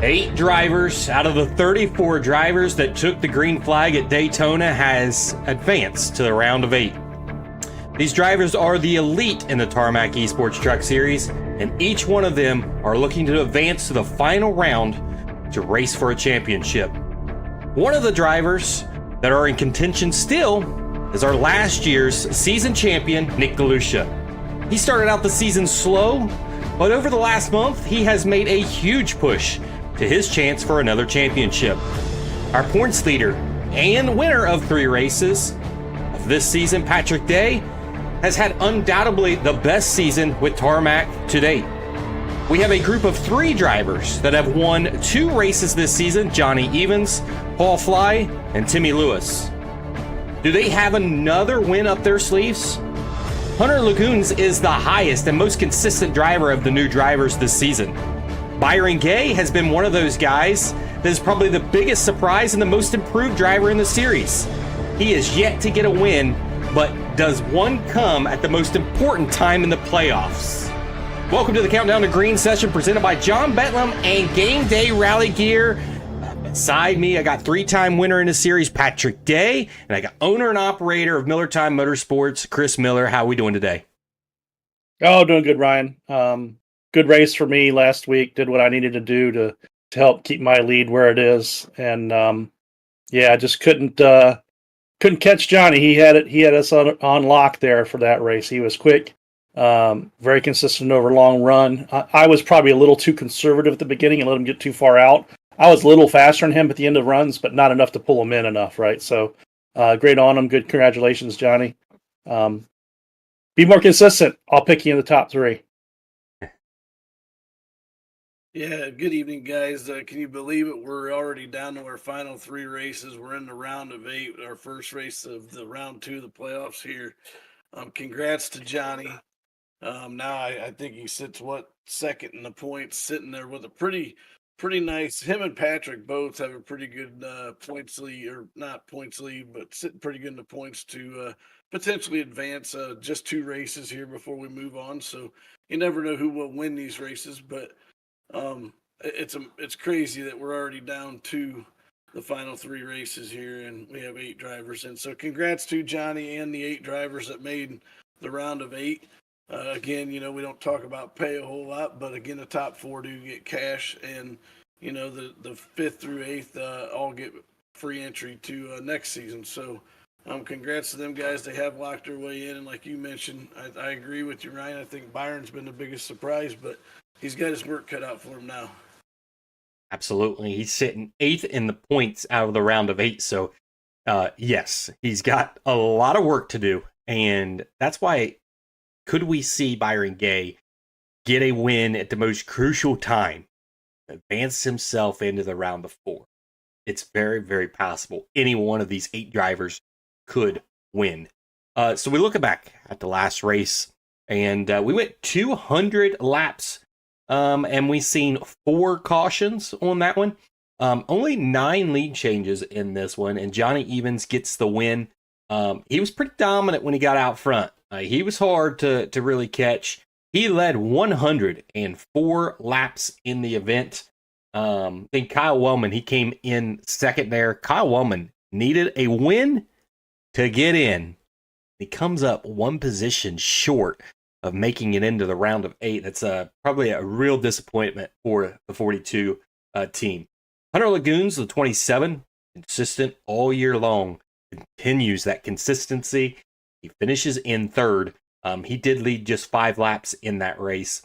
8 drivers out of the 34 drivers that took the green flag at Daytona has advanced to the round of 8. These drivers are the elite in the Tarmac Esports Truck Series, and each one of them are looking to advance to the final round to race for a championship. One of the drivers that are in contention still is our last year's season champion, Nick Galusha. He started out the season slow, but over the last month, he has made a huge push to his chance for another championship. Our points leader and winner of 3 races of this season, Patrick Day, has had undoubtedly the best season with Tarmac to date. We have a group of 3 drivers that have won 2 races this season: Johnny Evans, Paul Fly, and Timmy Lewis. Do they have another win up their sleeves? Hunter Lagoons is the highest and most consistent driver of the new drivers this season. Byron Gay has been one of those guys that is probably the biggest surprise and the most improved driver in the series. He is yet to get a win, but does one come at the most important time in the playoffs? Welcome to the Countdown to Green session presented by John Betlam and Game Day Rally Gear. Beside me, I got 3-time winner in the series, Patrick Day, and I got owner and operator of Miller Time Motorsports, Chris Miller. How are we doing today? Oh, doing good, Ryan. Good race for me last week. Did what I needed to do to help keep my lead where it is, and I just couldn't catch Johnny. He had us on lock there for that race. He was quick, very consistent over long run. I was probably a little too conservative at the beginning and let him get too far out. I was a little faster than him at the end of runs, but not enough to pull him in enough, right? So, great on him. Good, congratulations, Johnny. Be more consistent. I'll pick you in the top 3. Yeah, good evening, guys. Can you believe it? We're already down to our final 3 races. We're in the round of 8, our first race of the round 2 of the playoffs here. Congrats to Johnny. Now I think he sits second in the points, sitting there with a pretty nice. Him and Patrick both have a pretty good points lead, or not points lead, but sitting pretty good in the points to potentially advance. Just 2 races here before we move on, so you never know who will win these races, but. It's crazy that we're already down to the final 3 races here, and we have 8 drivers in. So congrats to Johnny and the 8 drivers that made the round of 8. Again, we don't talk about pay a whole lot, but again, the top 4 do get cash, and the 5th through 8th all get free entry to next season. So congrats to them guys. They have locked their way in, and like you mentioned, I agree with you, Ryan. I think Byron's been the biggest surprise, but he's got his work cut out for him now. Absolutely. He's sitting 8th in the points out of the round of 8. So, yes, he's got a lot of work to do. And that's why could we see Byron Gay get a win at the most crucial time, advance himself into the round of 4? It's very, very possible. Any one of these 8 drivers could win. So we look back at the last race, and we went 200 laps. And we've seen 4 cautions on that one. Only 9 lead changes in this one, and Johnny Evans gets the win. He was pretty dominant when he got out front. He was hard to really catch. He led 104 laps in the event. Then Kyle Wellman, he came in second there. Kyle Wellman needed a win to get in. He comes up 1 position short of making it into the round of 8. That's probably a real disappointment for the 42 team. Hunter Lagoons, the 27, consistent all year long, continues that consistency. He finishes in 3rd. He did lead just 5 laps in that race.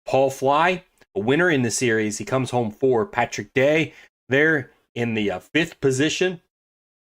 Paul Fly, a winner in the series. He comes home 4. Patrick Day, there in the 5th position.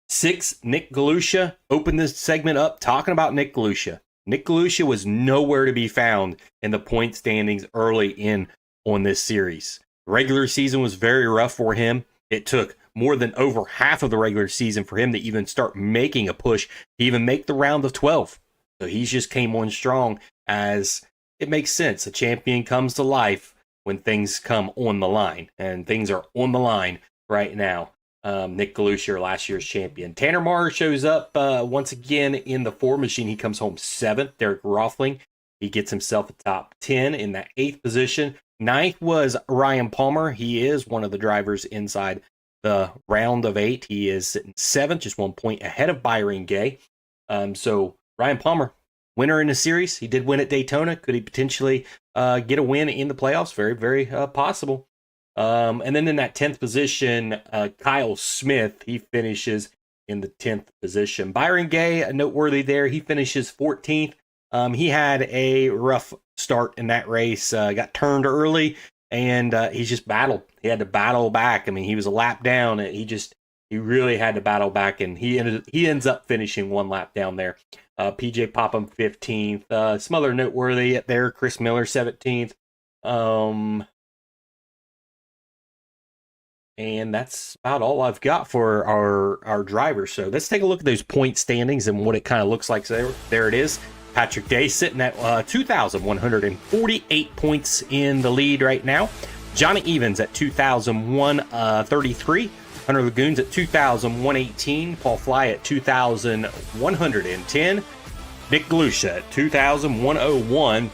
6, Nick Galusha. Opened this segment up talking about Nick Galusha. Nick Galusha was nowhere to be found in the point standings early in on this series. The regular season was very rough for him. It took more than over half of the regular season for him to even start making a push to even make the round of 12. So he just came on strong, as it makes sense. A champion comes to life when things come on the line, and things are on the line right now. Nick Galusha, last year's champion. Tanner Marr shows up once again in the 4 machine. He comes home 7th. Derek Rothling He gets himself a top 10 in that 8th position. 9th was Ryan Palmer. He is one of the drivers inside the round of 8. He is sitting 7th, just 1 point ahead of Byron Gay. So Ryan Palmer, winner in the series. He did win at Daytona. Could he potentially get a win in the playoffs? Very, very possible. And then in that 10th position, Kyle Smith, he finishes in the 10th position. Byron Gay, noteworthy there. He finishes 14th. He had a rough start in that race, got turned early, and he just battled. He had to battle back. I mean, he was a lap down, and he really had to battle back, and he ends up finishing 1 lap down there. PJ Popham 15th. Some other noteworthy there. Chris Miller 17th. And that's about all I've got for our drivers. So let's take a look at those point standings and what it kind of looks like. So there it is. Patrick Day sitting at 2,148 points in the lead right now. Johnny Evans at 2,133. Hunter Lagoons at 2,118. Paul Fly at 2,110. Nick Galusha at 2,101.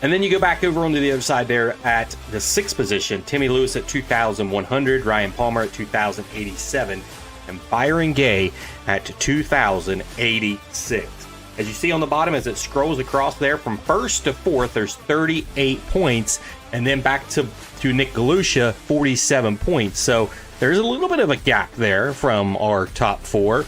And then you go back over onto the other side there at the 6th position. Timmy Lewis at 2,100. Ryan Palmer at 2,087. And Byron Gay at 2,086. As you see on the bottom, as it scrolls across there from 1st to 4th, there's 38 points. And then back to Nick Galusha, 47 points. So there's a little bit of a gap there from our top 4.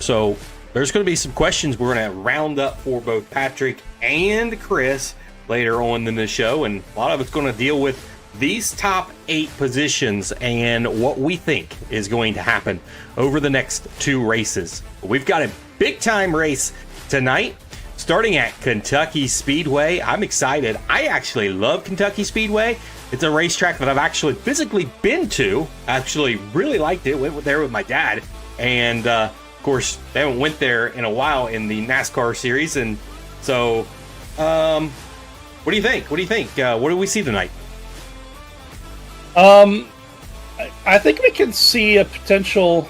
So there's going to be some questions we're going to round up for both Patrick and Chris later on in the show. And a lot of it's going to deal with these top 8 positions and what we think is going to happen over the next 2 races. We've got a big time race tonight starting at Kentucky Speedway. I'm excited. I actually love Kentucky Speedway. It's a racetrack that I've actually physically been to. I actually really liked it. Went there with my dad. And of course, they haven't went there in a while in the NASCAR series. And so, what do you think? What do you think? What do we see tonight? I think we can see a potential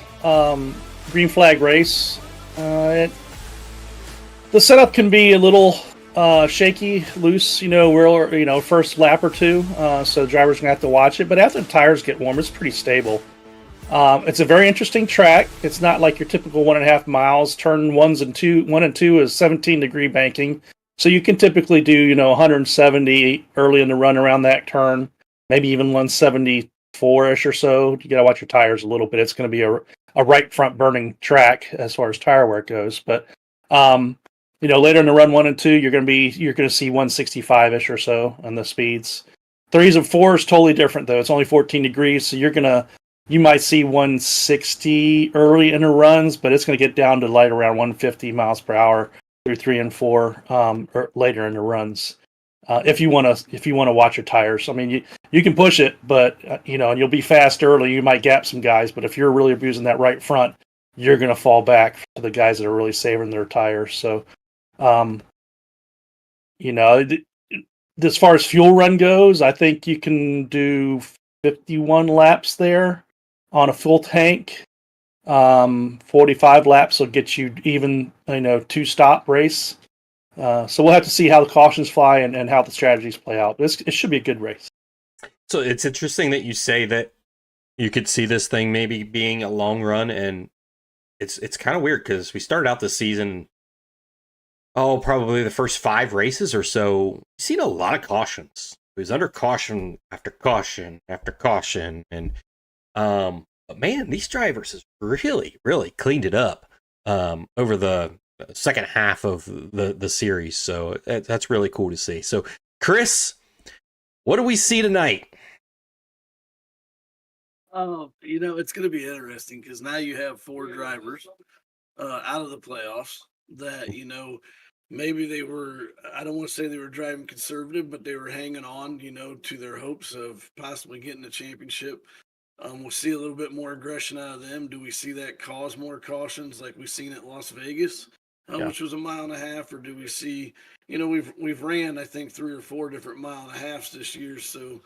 green flag race. The setup can be a little shaky, loose, first lap or 2. So the driver's gonna have to watch it. But after the tires get warm, it's pretty stable. It's a very interesting track. It's not like your typical 1.5 miles. Turn 1 and 2 is 17-degree banking. So you can typically do, 170 early in the run around that turn, maybe even 174-ish or so. You got to watch your tires a little bit. It's going to be a right front burning track as far as tire wear goes. But, later in the run 1 and 2, you're going to see 165-ish or so on the speeds. 3s and 4s totally different though. It's only 14 degrees. So you might see 160 early in the runs, but it's going to get down to around 150 miles per hour through 3 and 4 or later in the runs. If you want to watch your tires, I mean, you can push it, but and you'll be fast early. You might gap some guys, but if you're really abusing that right front, you're going to fall back to the guys that are really savoring their tires. So, as far as fuel run goes, I think you can do 51 laps there on a full tank. 45 laps will get you even, 2-stop race. So we'll have to see how the cautions fly and how the strategies play out. It should be a good race. So it's interesting that you say that you could see this thing maybe being a long run, and it's kind of weird because we started out the season, probably the first 5 races or so, you've seen a lot of cautions. It was under caution after caution after caution, and but man, these drivers has really, really cleaned it up over the second half of the series. So that's really cool to see. So, Chris, what do we see tonight? It's going to be interesting because now you have 4 drivers out of the playoffs that, maybe they were, I don't want to say they were driving conservative, but they were hanging on, to their hopes of possibly getting a championship. We'll see a little bit more aggression out of them. Do we see that cause more cautions like we've seen at Las Vegas, which was 1.5 miles, or do we see, we've ran, I think, 3 or 4 different 1.5 miles this year. So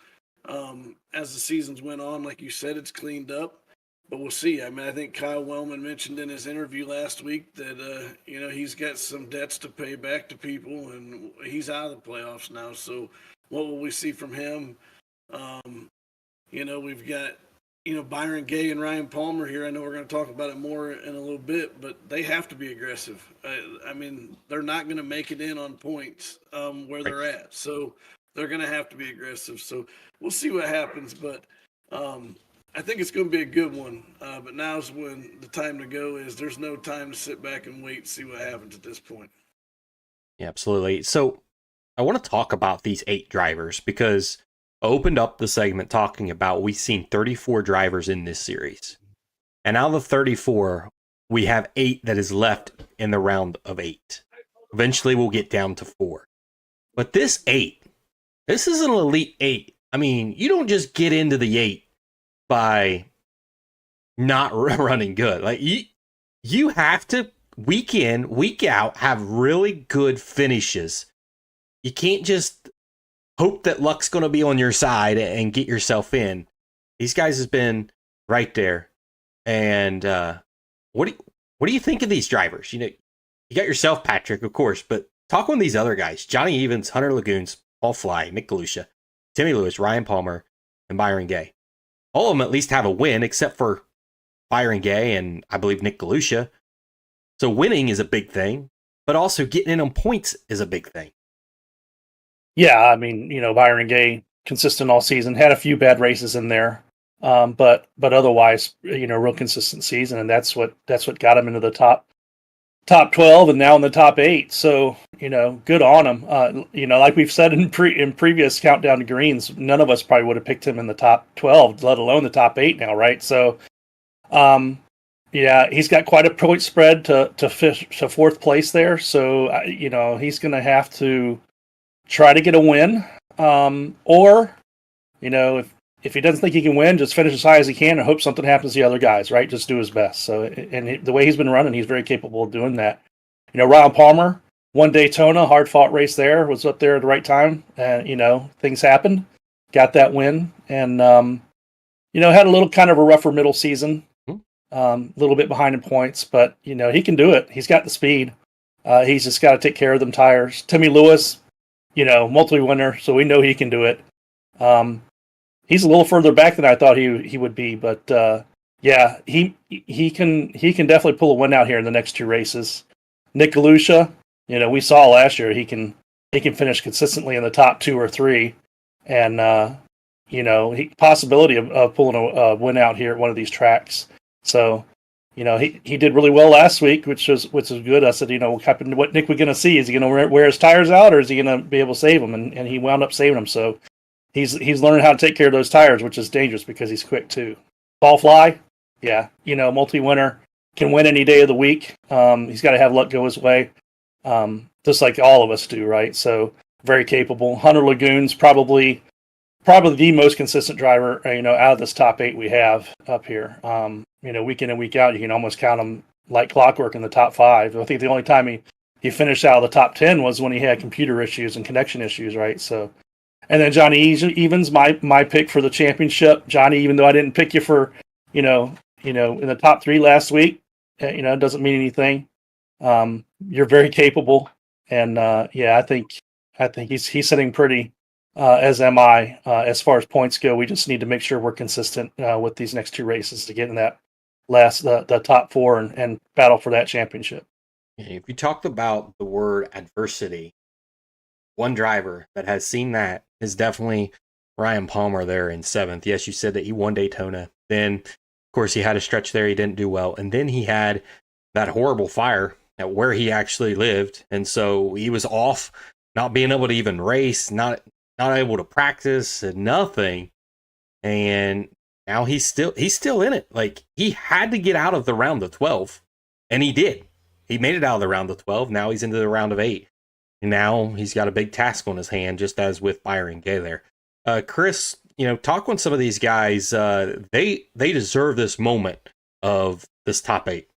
as the seasons went on, like you said, it's cleaned up. but we'll see. I mean, I think Kyle Wellman mentioned in his interview last week that he's got some debts to pay back to people, and he's out of the playoffs now. So, what will we see from him? Um, we've got Byron Gay and Ryan Palmer here. I know we're going to talk about it more in a little bit, but they have to be aggressive. I mean, they're not going to make it in on points where they're at, so they're going to have to be aggressive. So we'll see what happens, but I think it's going to be a good one. But now's when the time to go is. There's no time to sit back and wait and see what happens at this point. Yeah, absolutely. So I want to talk about these 8 drivers because I opened up the segment talking about we've seen 34 drivers in this series. And out of the 34, we have 8 that is left in the round of 8. Eventually, we'll get down to 4. But this 8, this is an elite 8. I mean, you don't just get into the 8 by not running good. Like you have to week in, week out have really good finishes. You can't just hope that luck's going to be on your side and get yourself in. These guys has been right there. And what do you think of these drivers? You got yourself, Patrick, of course, but talk on these other guys: Johnny Evans, Hunter Lagoons, Paul Fly, Nick Galusha, Timmy Lewis, Ryan Palmer, and Byron Gay. All of them at least have a win, except for Byron Gay and I believe Nick Galusha. So winning is a big thing, but also getting in on points is a big thing. Yeah, I mean, Byron Gay, consistent all season, had a few bad races in there, but otherwise, real consistent season, and that's what got him into the top 12 and now in the top 8. So, good on him. Like we've said in previous Countdown to Greens, none of us probably would have picked him in the top 12, let alone the top 8 now, right? So, yeah, he's got quite a point spread to 4th place there. So, he's going to have to try to get a win, or, if he doesn't think he can win, just finish as high as he can and hope something happens to the other guys, right? Just do his best. So, and the way he's been running, he's very capable of doing that. Ryan Palmer won Daytona, hard fought race there, was up there at the right time, and things happened, got that win, and had a little kind of a rougher middle season, a little bit behind in points, but he can do it. He's got the speed. He's just got to take care of them tires. Timmy Lewis, multi-winner, so we know he can do it. He's a little further back than I thought he would be, but yeah, he can definitely pull a win out here in the next 2 races. Nick Galusha, we saw last year he can finish consistently in the top 2 or 3, and possibility of pulling a win out here at one of these tracks. So, he did really well last week, which was good. I said, what Nick we're going to see? Is he going to wear his tires out, or is he going to be able to save them? And he wound up saving them. So he's learning how to take care of those tires, which is dangerous because he's quick too. Paul Fly, yeah, multi-winner, can win any day of the week. He's got to have luck go his way, just like all of us do, right? So very capable. Hunter Lagoons, probably the most consistent driver, out of this top 8 we have up here. Week in and week out, you can almost count him like clockwork in the top 5. I think the only time he finished out of the top 10 was when he had computer issues and connection issues, right? So, and then Johnny Evans, my pick for the championship. Johnny, even though I didn't pick you for, in the top 3 last week, it doesn't mean anything. You're very capable, and yeah, I think he's sitting pretty. As am I. As far as points go, we just need to make sure we're consistent with these next 2 races to get in that the top 4 and battle for that championship. If you talked about the word adversity, one driver that has seen that is definitely Ryan Palmer there in 7th. Yes, you said that he won Daytona. Then, of course, he had a stretch there he didn't do well. And then he had that horrible fire at where he actually lived. And so he was off, not being able to even race, not able to practice, and nothing. And now he's still in it. Like, he had to get out of the round of 12, and he did. He made it out of the round of 12. Now he's into the round of 8. And now he's got a big task on his hand, just as with Byron Gay there. Chris, talk on some of these guys. They deserve this moment of this top 8.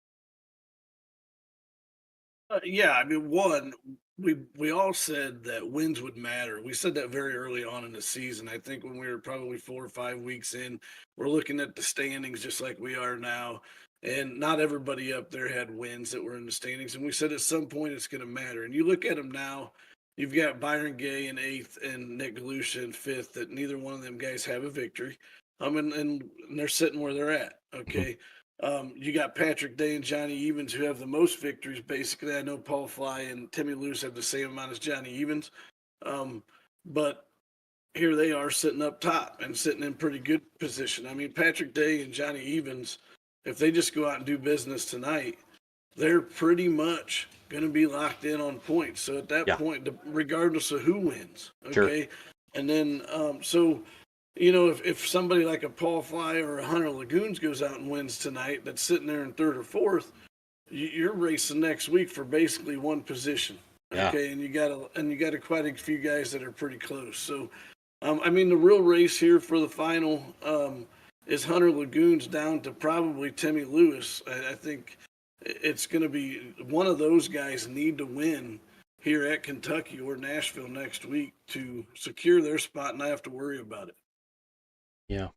Yeah, I mean, one, we all said that wins would matter. We said that very early on in the season. I think when we were probably 4 or 5 weeks in, we're looking at the standings just like we are now, and not everybody up there had wins that were in the standings. And we said at some point it's going to matter. And you look at them now. You've got Byron Gay in eighth and Nick Galusha in fifth. That neither one of them guys have a victory. And they're sitting where they're at. Okay. You got Patrick Day and Johnny Evans who have the most victories. Basically, I know Paul Fly and Timmy Lewis have the same amount as Johnny Evans, but here they are sitting up top and sitting in pretty good position. I mean, Patrick Day and Johnny Evans, if they just go out and do business tonight, they're pretty much going to be locked in on points. So at that point, regardless of who wins, okay, sure. And then so. You know, if somebody like a Paul Fly or a Hunter Lagoons goes out and wins tonight, that's sitting there in third or fourth, you're racing next week for basically one position. Okay, and you got quite a few guys that are pretty close. So, I mean, the real race here for the final is Hunter Lagoons down to probably Timmy Lewis. I think it's going to be one of those guys need to win here at Kentucky or Nashville next week to secure their spot and not have to worry about it. Yeah.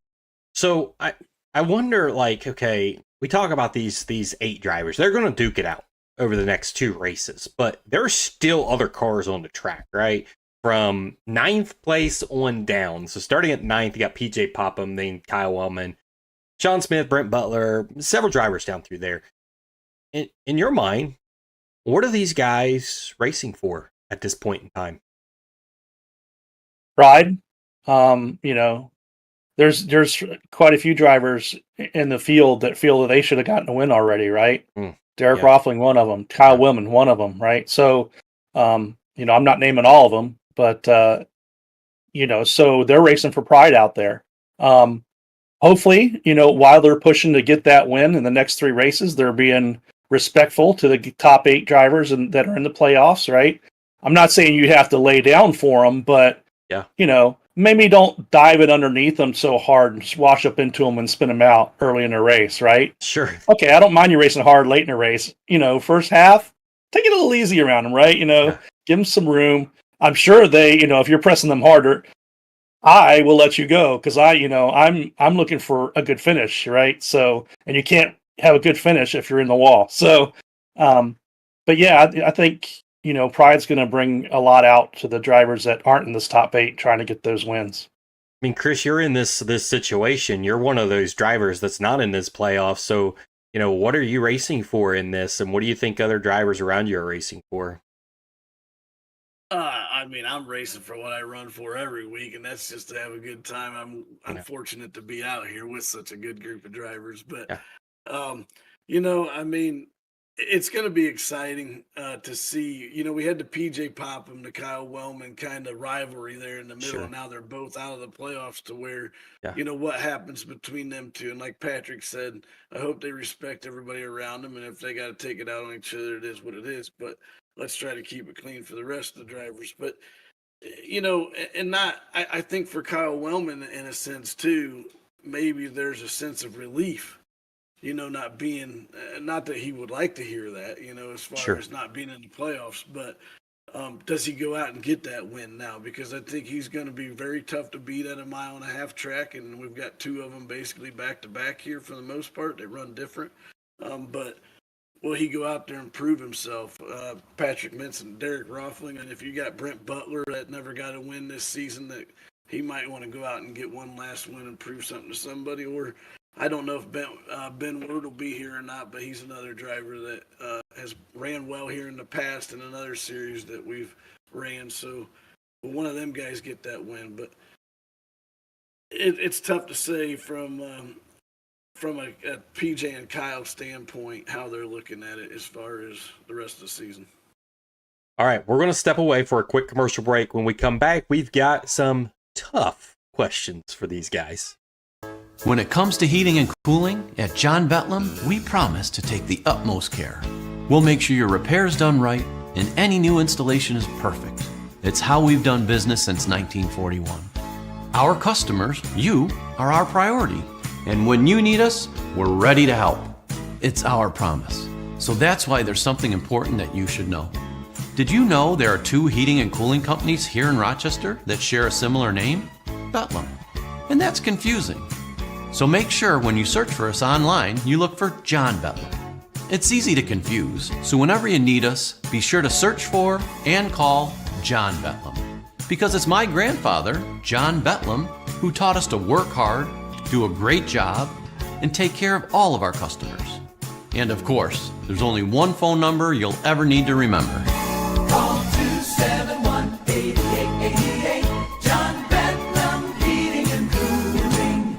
So I wonder, like, okay, we talk about these 8 drivers. They're going to duke it out over the next 2 races, but there's still other cars on the track, right? From 9th place on down. So starting at 9th, you got PJ Popham, then Kyle Wellman, Sean Smith, Brent Butler, several drivers down through there. In your mind, what are these guys racing for at this point in time? Pride. You know, there's quite a few drivers in the field that feel that they should have gotten a win already, right? Derek Roffling, one of them. Kyle Willman, one of them, right? So, you know, I'm not naming all of them, but, you know, so they're racing for pride out there. Hopefully, you know, while they're pushing to get that win in the next 3 races, they're being respectful to the top 8 drivers that are in the playoffs, right? I'm not saying you have to lay down for them, but, you know, maybe don't dive it underneath them so hard and wash up into them and spin them out early in the race, right? Sure. Okay, I don't mind you racing hard late in the race. You know, first half, take it a little easy around them, right? You know, give them some room. I'm sure they, you know, if you're pressing them harder, I will let you go because I'm looking for a good finish, right? So, and you can't have a good finish if you're in the wall. So, but yeah, I think, you know, pride's going to bring a lot out to the drivers that aren't in this top 8 trying to get those wins. I mean, Chris, you're in this situation. You're one of those drivers that's not in this playoff. So, you know, what are you racing for in this? And what do you think other drivers around you are racing for? I mean, I'm racing for what I run for every week, and that's just to have a good time. I'm fortunate to be out here with such a good group of drivers. But, you know, I mean, it's going to be exciting to see. You know, we had the PJ Popham, the Kyle Wellman kind of rivalry there in the middle. Sure. Now they're both out of the playoffs to where, you know, what happens between them two. And like Patrick said, I hope they respect everybody around them. And if they got to take it out on each other, it is what it is. But let's try to keep it clean for the rest of the drivers. But, you know, and I think for Kyle Wellman, in a sense, too, maybe there's a sense of relief. You know, not that he would like to hear that, you know, as far as not being in the playoffs, but does he go out and get that win now? Because I think he's going to be very tough to beat at a 1.5 mile track, and we've got 2 of them basically back to back here for the most part. They run different, but will he go out there and prove himself? Patrick mentioned Derek Roffling, and if you got Brent Butler that never got a win this season, that he might want to go out and get one last win and prove something to somebody, or I don't know if Ben Ward will be here or not, but he's another driver that has ran well here in the past in another series that we've ran. So one of them guys get that win. But it's tough to say from a PJ and Kyle standpoint how they're looking at it as far as the rest of the season. All right, we're going to step away for a quick commercial break. When we come back, we've got some tough questions for these guys. When it comes to heating and cooling, at John Betlam, we promise to take the utmost care. We'll make sure your repair's done right and any new installation is perfect. It's how we've done business since 1941. Our customers, you, are our priority. And when you need us, we're ready to help. It's our promise. So that's why there's something important that you should know. Did you know there are 2 heating and cooling companies here in Rochester that share a similar name? Betlam. And that's confusing. So make sure when you search for us online, you look for John Betlam. It's easy to confuse, so whenever you need us, be sure to search for and call John Betlam. Because it's my grandfather, John Betlam, who taught us to work hard, do a great job, and take care of all of our customers. And of course, there's only one phone number you'll ever need to remember. Call 271-8888. John Betlam Heating and Cooling.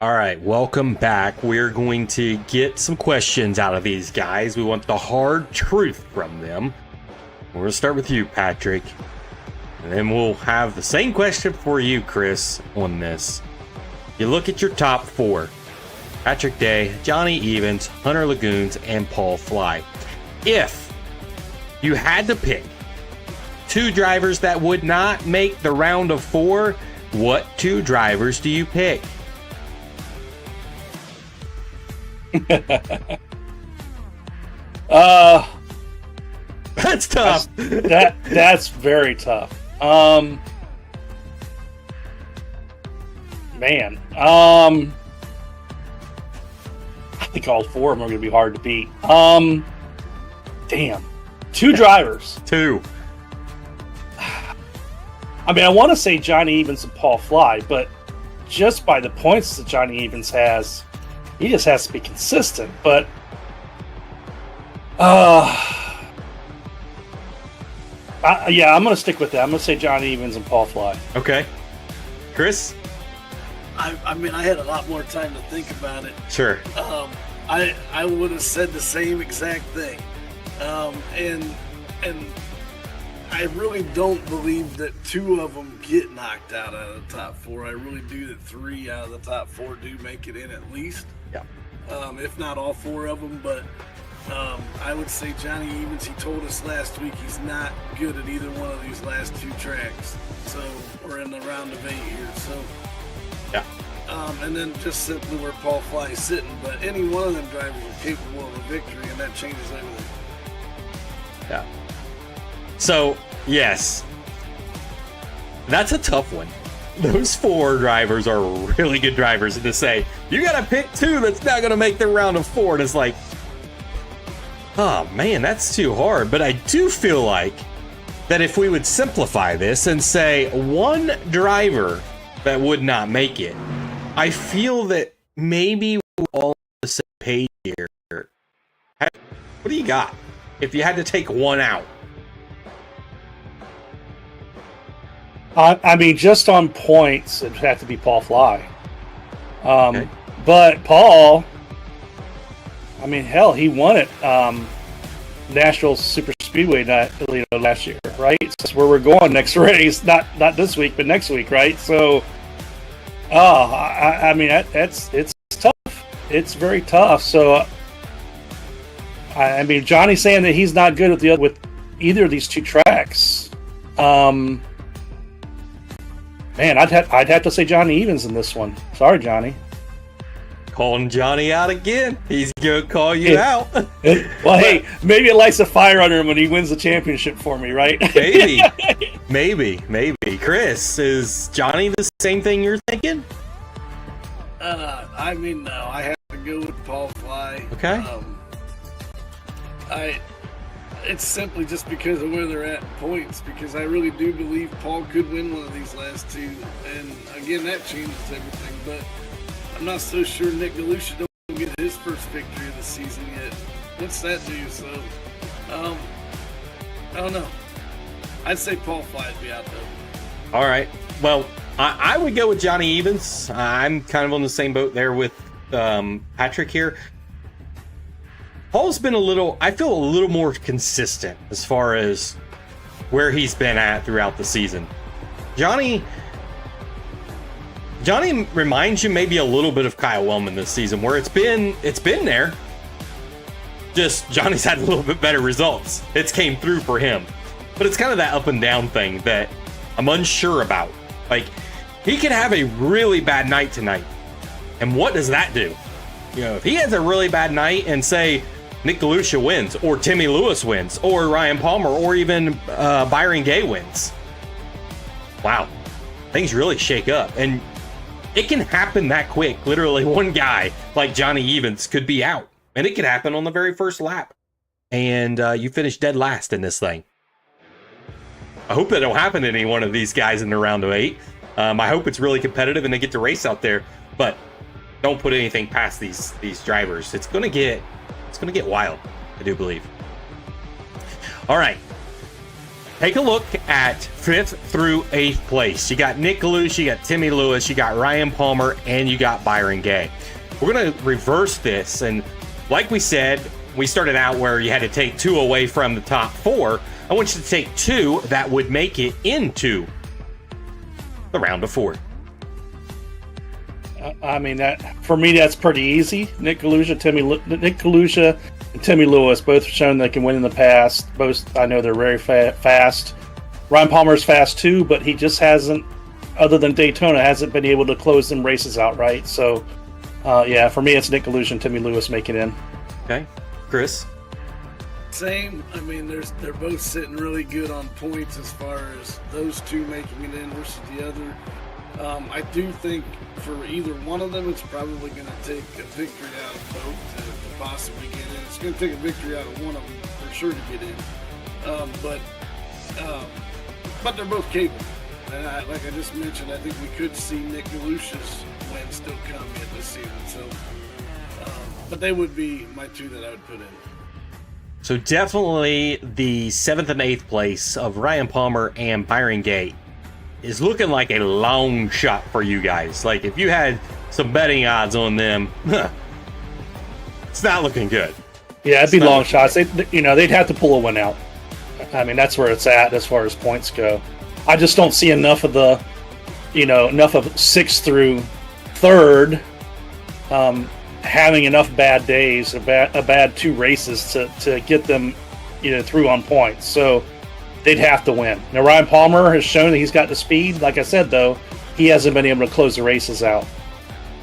All right, welcome back. We're going to get some questions out of these guys. We want the hard truth from them. We're going to start with you, Patrick. And then we'll have the same question for you, Chris, on this. You look at your top 4. Patrick Day, Johnny Evans, Hunter Lagoons, and Paul Fly. If you had to pick 2 drivers that would not make the round of 4, what 2 drivers do you pick? That's tough. That's very tough. Man. I think all 4 of them are going to be hard to beat. Damn. 2 drivers. 2. I mean, I want to say Johnny Evans and Paul Fly, but just by the points that Johnny Evans has, he just has to be consistent. But yeah, I'm going to stick with that. I'm going to say Johnny Evans and Paul Fly. Okay. Chris? I mean, I had a lot more time to think about it. Sure. I would have said the same exact thing. And I really don't believe that 2 of them get knocked out of the top 4. I really do that 3 out of the top 4 do make it in at least. Yeah. If not all 4 of them, but I would say Johnny Evans, he told us last week he's not good at either one of these last 2 tracks. So we're in the round of 8 here. So yeah. And then just simply where Paul Fly is sitting. But any one of them drivers are capable of a victory, and that changes everything. Yeah. So, yes. That's a tough one. Those 4 drivers are really good drivers. And to say, you got to pick 2 that's not going to make the round of 4. And it's like, oh, man, that's too hard. But I do feel like that if we would simplify this and say 1 driver that would not make it, I feel that maybe we're all on the same page here. What do you got if you had to take 1 out? I mean, just on points, it'd have to be Paul Fly. Okay. But Paul, I mean, hell, he won it Nashville Super Speedway last year, right? That's where we're going next race. Not this week, but next week, right? So, I mean, it's tough. It's very tough. So, I mean, Johnny's saying that he's not good with either of these 2 tracks. Man, I'd have to say Johnny Evans in this one. Sorry, Johnny. Calling Johnny out again. He's gonna call you out. Well, hey, maybe it lights a fire under him when he wins the championship for me, right? Maybe. Chris, is Johnny the same thing you're thinking? I mean, no, I have to go with Paul Fly. Okay. It's simply just because of where they're at in points, because I really do believe Paul could win one of these last 2. And again, that changes everything. But I'm not so sure Nick Galusha don't get his first victory of the season yet. What's that do? So, I don't know. I'd say Paul Fly would be out though. All right. Well, I would go with Johnny Evans. I'm kind of on the same boat there with Patrick here. Paul's been I feel a little more consistent as far as where he's been at throughout the season. Johnny reminds you maybe a little bit of Kyle Wellman this season, where it's been there. Just Johnny's had a little bit better results. It's came through for him. But it's kind of that up and down thing that I'm unsure about. Like, he could have a really bad night tonight. And what does that do? You know, if he has a really bad night and say Nick Galusha wins, or Timmy Lewis wins, or Ryan Palmer, or even Byron Gay wins. Wow, things really shake up, and it can happen that quick. Literally, one guy like Johnny Evans could be out, and it could happen on the very first lap, and you finish dead last in this thing. I hope that don't happen to any one of these guys in the round of 8. I hope it's really competitive and they get to race out there, but don't put anything past these drivers. It's gonna get wild, I do believe. All right, take a look at 5th through 8th place. You got Nick Galusha, you got Timmy Lewis, you got Ryan Palmer, and you got Byron Gay. We're gonna reverse this, and like we said, we started out where you had to take 2 away from the top 4. I want you to take 2 that would make it into the round of 4. I mean, that for me, that's pretty easy. Nick Galusha, and Timmy Lewis both have shown they can win in the past. Both, I know they're very fast. Ryan Palmer's fast too, but he just hasn't, other than Daytona, hasn't been able to close them races outright. So, yeah, for me, it's Nick Galusha and Timmy Lewis making in. Okay, Chris. Same. I mean, they're both sitting really good on points as far as those two making it in versus the other. I do think for either one of them, it's probably going to take a victory out of both to possibly get in. It's going to take a victory out of one of them for sure to get in. But they're both capable. And like I just mentioned, I think we could see Nick Galusha's win still come in this season. So, but they would be my 2 that I would put in. So definitely the 7th and 8th place of Ryan Palmer and Byron Gay is looking like a long shot for you guys. Like, if you had some betting odds on them, it's not looking good. Yeah, it'd be long shots. They'd have to pull a win out. I mean, that's where it's at as far as points go. I just don't see enough of enough of 6th through 3rd having enough bad days, a bad 2 races to get them, through on points. So they'd have to win. Now, Ryan Palmer has shown that he's got the speed. Like I said, though, he hasn't been able to close the races out.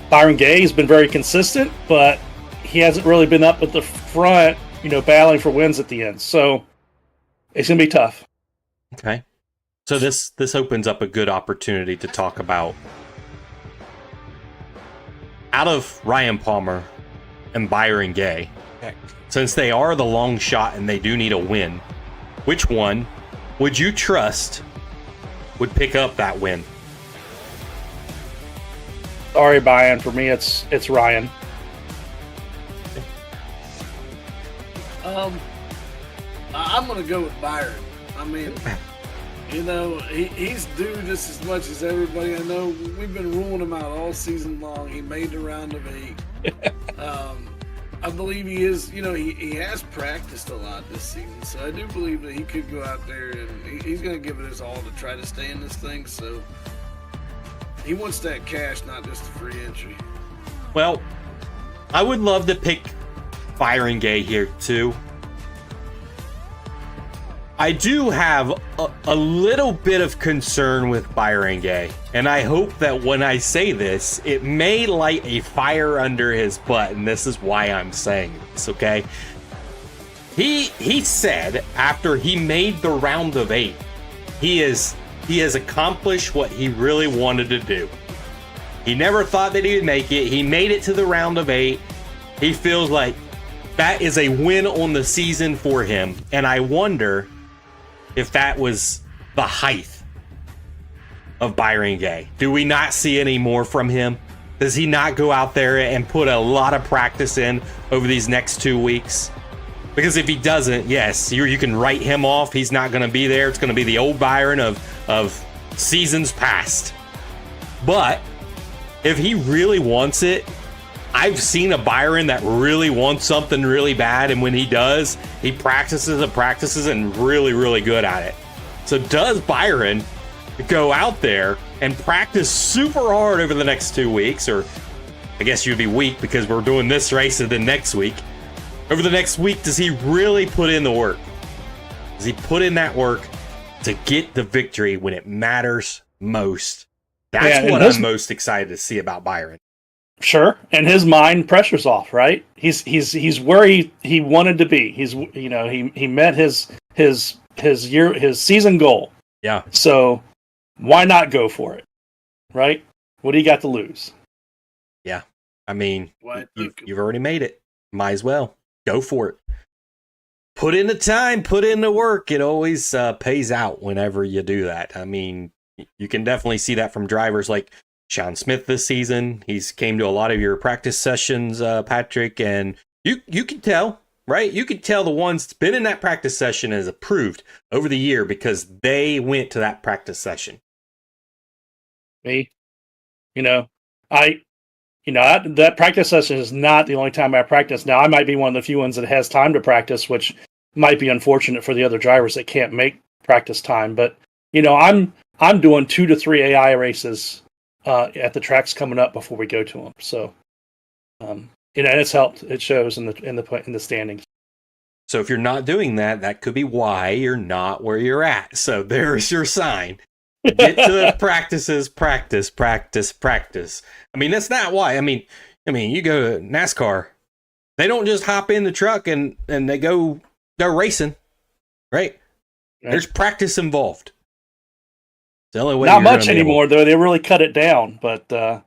Byron Gay has been very consistent, but he hasn't really been up at the front, battling for wins at the end. So it's going to be tough. Okay. So this opens up a good opportunity to talk about, out of Ryan Palmer and Byron Gay, since they are the long shot and they do need a win, which one would you trust would pick up that win? Sorry, Byron. For me, it's Ryan. I'm going to go with Byron. I mean, he's due just as much as everybody. I know we've been ruling him out all season long. He made the round of 8. I believe he is, he has practiced a lot this season. So I do believe that he could go out there and he's going to give it his all to try to stay in this thing. So he wants that cash, not just a free entry. Well, I would love to pick Byron Gay here too. I do have a little bit of concern with Byron Gay, and I hope that when I say this, it may light a fire under his butt, and this is why I'm saying this, okay? He said after he made the round of 8, he has accomplished what he really wanted to do. He never thought that he would make it. He made it to the round of 8. He feels like that is a win on the season for him, and I wonder if that was the height of Byron Gay. Do we not see any more from him? Does he not go out there and put a lot of practice in over these next 2 weeks? Because if he doesn't, yes, you can write him off. He's not going to be there. It's going to be the old Byron of seasons past. But if he really wants it, I've seen a Byron that really wants something really bad, and when he does, he practices and really, really good at it. So does Byron go out there and practice super hard over the next 2 weeks, or I guess you'd be weak because we're doing this race and then next week. Over the next week, does he really put in the work? Does he put in that work to get the victory when it matters most? That's what I'm most excited to see about Byron. Sure, and his mind pressure's off, right? He's where he wanted to be. He's he met his season goal. Yeah. So why not go for it, right? What do you got to lose? Yeah. I mean, Why you've already made it. Might as well go for it. Put in the time, put in the work. It always pays out whenever you do that. I mean, you can definitely see that from drivers like Sean Smith this season. He's came to a lot of your practice sessions, Patrick, and you can tell, right? You can tell the ones that's been in that practice session has approved over the year because they went to that practice session. Me, that practice session is not the only time I practice. Now, I might be one of the few ones that has time to practice, which might be unfortunate for the other drivers that can't make practice time. But I'm doing 2 to 3 AI races at the tracks coming up before we go to them. So, and it's helped. It shows in the standings. So if you're not doing that, that could be why you're not where you're at. So there's your sign. Get to the practices, practice. I mean, that's not why. I mean, you go to NASCAR, they don't just hop in the truck and they go racing, right? There's practice involved. It's the only way. Not much anymore, though. They really cut it down, but yeah,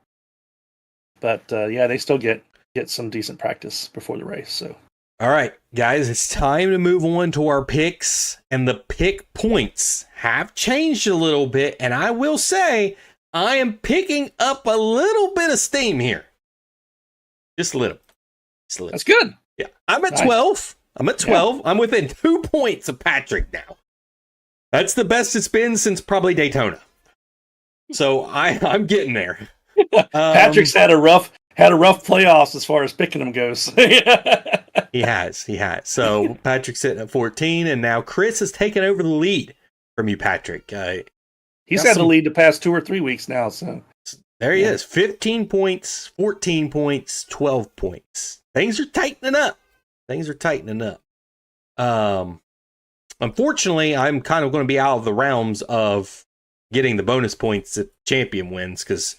they still get some decent practice before the race. So, all right, guys, it's time to move on to our picks, and the pick points have changed a little bit, and I will say I am picking up a little bit of steam here, just a little. That's good. Yeah, I'm at 12. I'm at 12. Yeah. I'm within 2 points of Patrick now. That's the best it's been since probably Daytona. So I'm getting there. Patrick's had a rough playoffs as far as picking them goes. He has. So Patrick's sitting at 14, and now Chris has taken over the lead from you, Patrick. He's had the lead the past 2 or 3 weeks now. So there he is. 15 points, 14 points, 12 points. Things are tightening up. Unfortunately, I'm kind of going to be out of the realms of getting the bonus points that champion wins because,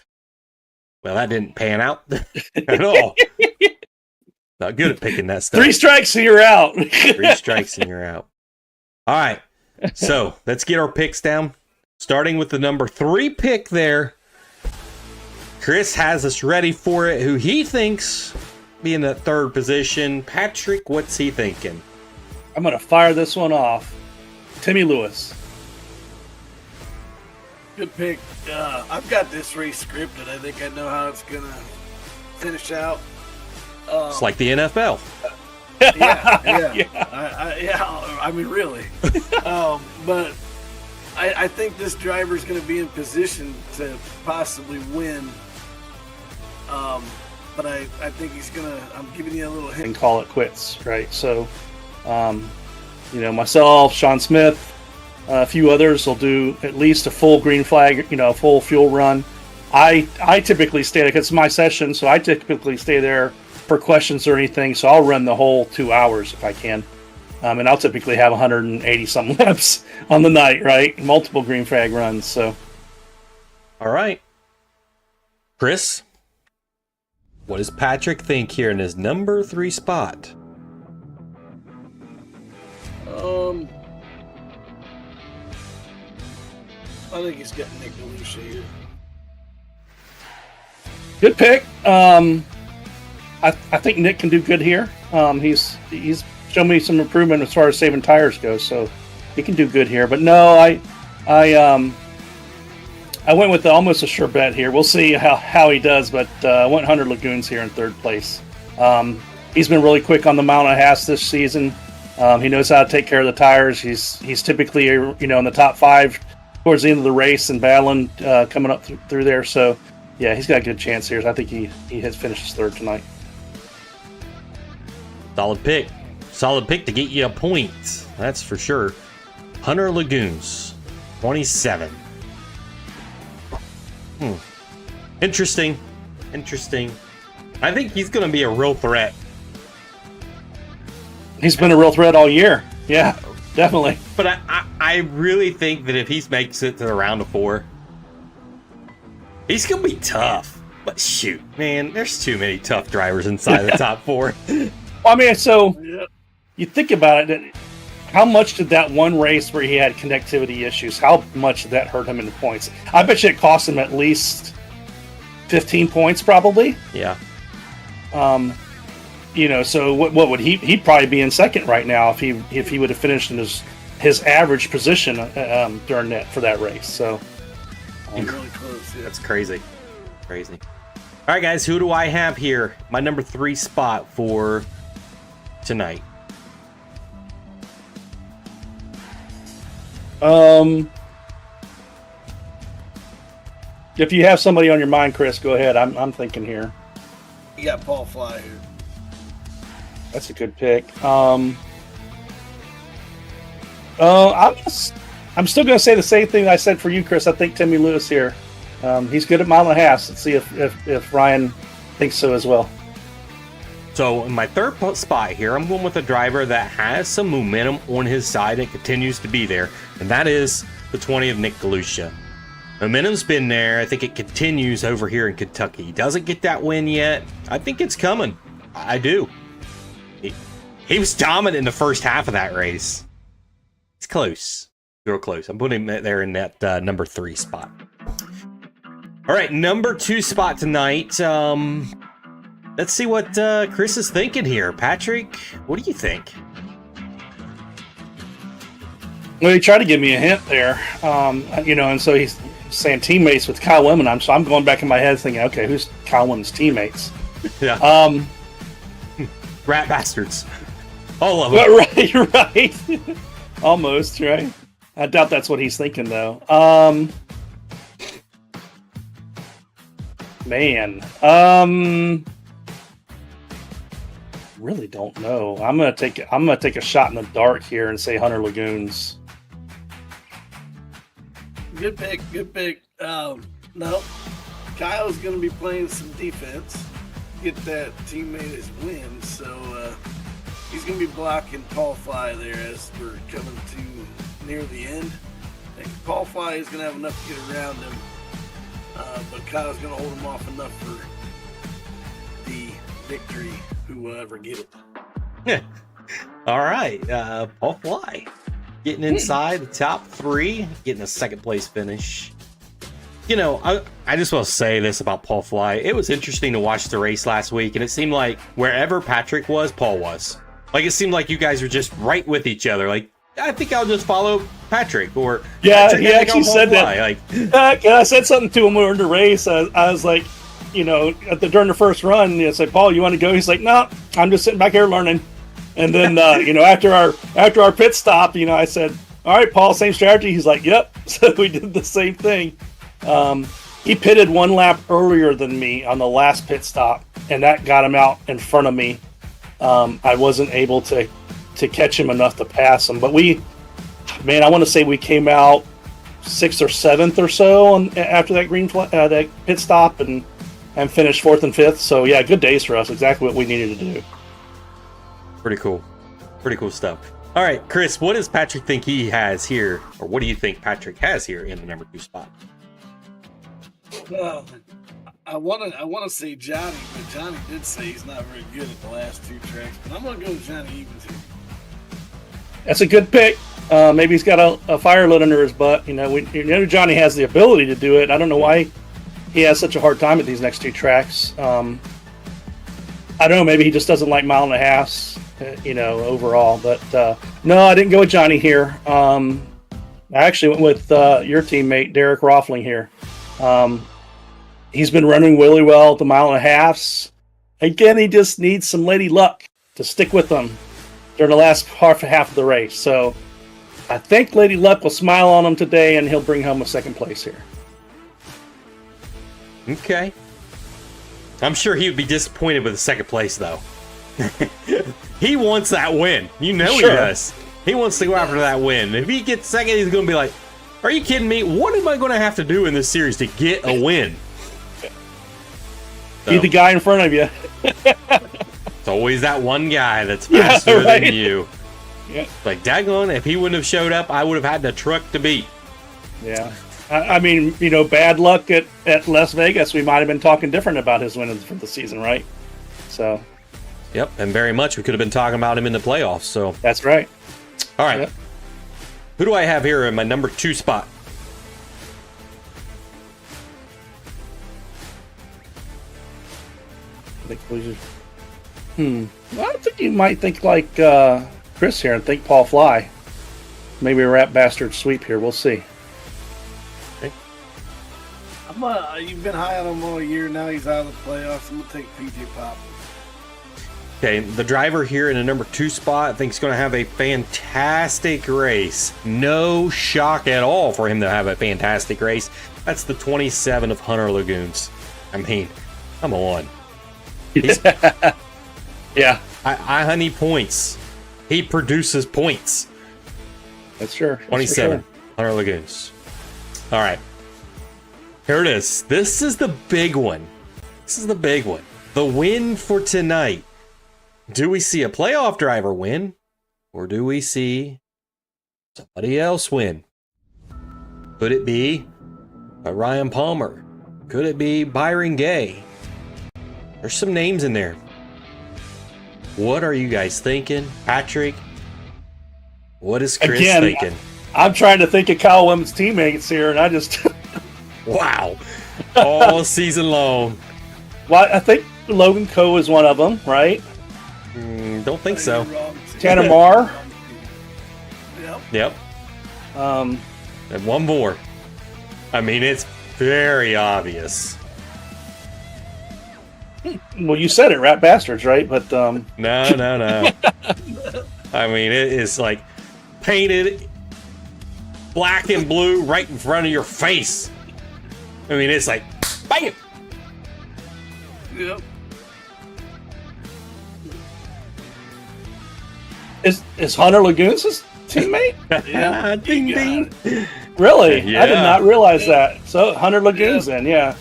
well, that didn't pan out at all. Not good at picking that stuff. 3 strikes and you're out. 3 strikes and you're out. All right. So let's get our picks down. Starting with the number 3 pick there. Chris has us ready for it. Who he thinks be in that 3rd position. Patrick, what's he thinking? I'm going to fire this one off. Timmy Lewis. Good pick. I've got this race scripted. I think I know how it's going to finish out. It's like the NFL. Yeah. I mean, really. But I think this driver's going to be in position to possibly win. But I think he's going to, I'm giving you a little hint. And call it quits, right? So, myself, Sean Smith, a few others will do at least a full green flag, a full fuel run. I typically stay there because it's my session, so I typically stay there for questions or anything. So I'll run the whole 2 hours if I can. And I'll typically have 180 some laps on the night, right? Multiple green flag runs. So, all right, Chris, what does Patrick think here in his number 3 spot? I think he's got Nick DeLucia here. Good pick. I think Nick can do good here. He's shown me some improvement as far as saving tires go, so he can do good here. But no, I went with almost a sure bet here. We'll see how he does, but I went Hunter Lagoons here in 3rd place. He's been really quick on the Mount of Haas this season. He knows how to take care of the tires. He's typically in the top 5 towards the end of the race and battling coming up through there. So yeah, he's got a good chance here. I think he has finished 3rd tonight. Solid pick to get you a point. That's for sure. Hunter Lagoons, 27. Interesting. I think he's going to be a real threat. He's been a real threat all year. Yeah, definitely. But I really think that if he makes it to the round of 4, he's going to be tough. But shoot, man, there's too many tough drivers inside the top 4. Well, I mean, so Yeah. you think about it, how much did that one race where he had connectivity issues, how much did that hurt him in the points? I bet you it cost him at least 15 points, probably. Yeah. So what would he'd probably be in second right now if he would have finished in his average position during that for that race. So Really close. Yeah. That's crazy. Crazy. All right, guys, who do I have here? My number 3 spot for tonight. If you have somebody on your mind, Chris, go ahead. I'm thinking here. You got Paul Fly here. That's a good pick. I'm still going to say the same thing I said for you, Chris. I think Timmy Lewis here. He's good at mile and a half. Let's see if Ryan thinks so as well. So in my 3rd spot here, I'm going with a driver that has some momentum on his side and continues to be there, and that is the 20 of Nick Galusha. Momentum's been there. I think it continues over here in Kentucky. He doesn't get that win yet. I think it's coming. I do. He was dominant in the first half of that race. It's close. Real close. I'm putting him there in that number 3 spot. All right, number 2 spot tonight. Let's see what Chris is thinking here. Patrick, what do you think? Well, he tried to give me a hint there, and so he's saying teammates with Kyle Lemon. So I'm going back in my head thinking, okay, who's Kyle Lemon's teammates? Yeah. Rat bastards. All of them. Right. Almost, right? I doubt that's what he's thinking, though. Really don't know. I'm gonna take a shot in the dark here and say Hunter Lagoons. Good pick. Good pick. No, Kyle's going to be playing some defense. Get that teammate his win. So he's going to be blocking Paul Fly there as we're coming to near the end. And Paul Fly is going to have enough to get around him. But Kyle's going to hold him off enough for the victory, who will ever get it. Yeah. All right. Paul Fly getting inside the top 3, getting a 2nd place finish. You know, I just want to say this about Paul Fly. It was interesting to watch the race last week, and it seemed like wherever Patrick was, Paul was. Like, it seemed like you guys were just right with each other. Like, I think I'll just follow Patrick, or yeah, Patrick, he actually said Fly. That. Like, I said something to him during the race. I was like, during the first run, I said, Paul, you want to go? He's like, no, I'm just sitting back here learning. And then, after our pit stop, I said, all right, Paul, same strategy. He's like, yep. So we did the same thing. He pitted 1 lap earlier than me on the last pit stop, and that got him out in front of me. I wasn't able to catch him enough to pass him. But I want to say we came out 6th or 7th or so after that that pit stop and finished 4th and 5th. So yeah, good days for us. Exactly what we needed to do. pretty cool. Pretty cool stuff. All right, Chris, what does Patrick think he has here, or what do you think Patrick has here in the number 2 spot? Well, I want to say Johnny, but Johnny did say he's not very good at the last 2 tracks. But I'm going to go with Johnny Evans here. That's a good pick. Maybe he's got a fire lit under his butt. Johnny has the ability to do it. I don't know why he has such a hard time at these next 2 tracks. I don't know. Maybe he just doesn't like mile and a halves, overall. But no, I didn't go with Johnny here. I actually went with your teammate, Derek Roffling here. He's been running really well at the mile and a halves. Again, he just needs some lady luck to stick with him during the last half of the race. So I think Lady Luck will smile on him today, and he'll bring home a 2nd place here. Okay. I'm sure he would be disappointed with the 2nd place, though. He wants that win. He does. He wants to go after that win. If he gets 2nd, he's going to be like, are you kidding me? What am I going to have to do in this series to get a win? Be the guy in front of you. It's always that one guy that's faster than you. Yeah. Like, daggone, if he wouldn't have showed up, I would have had the truck to beat. Yeah. I mean, bad luck at Las Vegas. We might have been talking different about his win for the season, right? So. Yep, and very much we could have been talking about him in the playoffs. So that's right. All right. Yep. Who do I have here in my number 2 spot? Well, I think you might think like Chris here and think Paul Fly. Maybe a Rat Bastard sweep here. We'll see. You've been high on him all year. Now he's out of the playoffs. I'm going to take PJ Pop. Okay, the driver here in the number 2 spot I think is going to have a fantastic race. No shock at all for him to have a fantastic race. That's the 27 of Hunter Lagoons. I mean, come on. Yeah. I honey points. He produces points. That's sure. 27. Sure. Hunter Lagoons. All right. Here it is. This is the big one. This is the big one. The win for tonight. Do we see a playoff driver win? Or do we see somebody else win? Could it be a Ryan Palmer? Could it be Byron Gay? There's some names in there. What are you guys thinking? Patrick? What is Chris thinking? I'm trying to think of Kyle Women's teammates here, and I just... Wow. All season long. Well, I think Logan Coe is one of them, right? Don't think so. Tanner Marr. Yep. And one more. I mean, it's very obvious. Well, you said it, Rat Bastards, right? But No. I mean, it is like painted black and blue right in front of your face. I mean, it's like, bam! Yep. Is Hunter Lagoons his teammate? Yeah. Ding, ding. Really? Yeah. I did not realize that. So Hunter Lagoons then, yeah.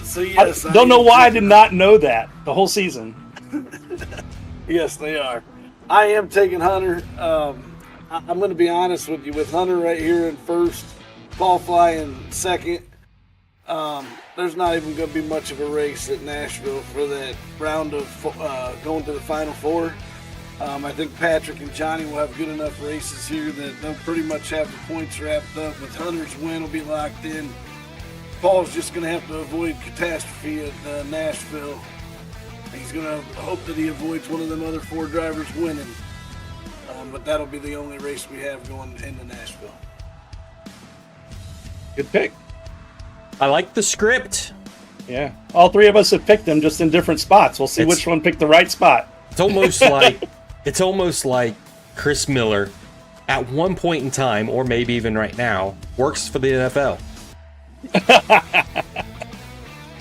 So yes. I don't know why I did not know that the whole season. Yes, they are. I am taking Hunter. I'm going to be honest with you. With Hunter right here in first, Paul Fly in second, there's not even going to be much of a race at Nashville for that round of going to the Final Four. I think Patrick and Johnny will have good enough races here that they'll pretty much have the points wrapped up. With Hunter's win will be locked in. Paul's just going to have to avoid catastrophe at Nashville. He's going to hope that he avoids one of them other 4 drivers winning. But that'll be the only race we have going into Nashville. Good pick. I like the script. Yeah. All 3 of us have picked them just in different spots. We'll see which one picked the right spot. It's almost like Chris Miller at one point in time, or maybe even right now, works for the NFL.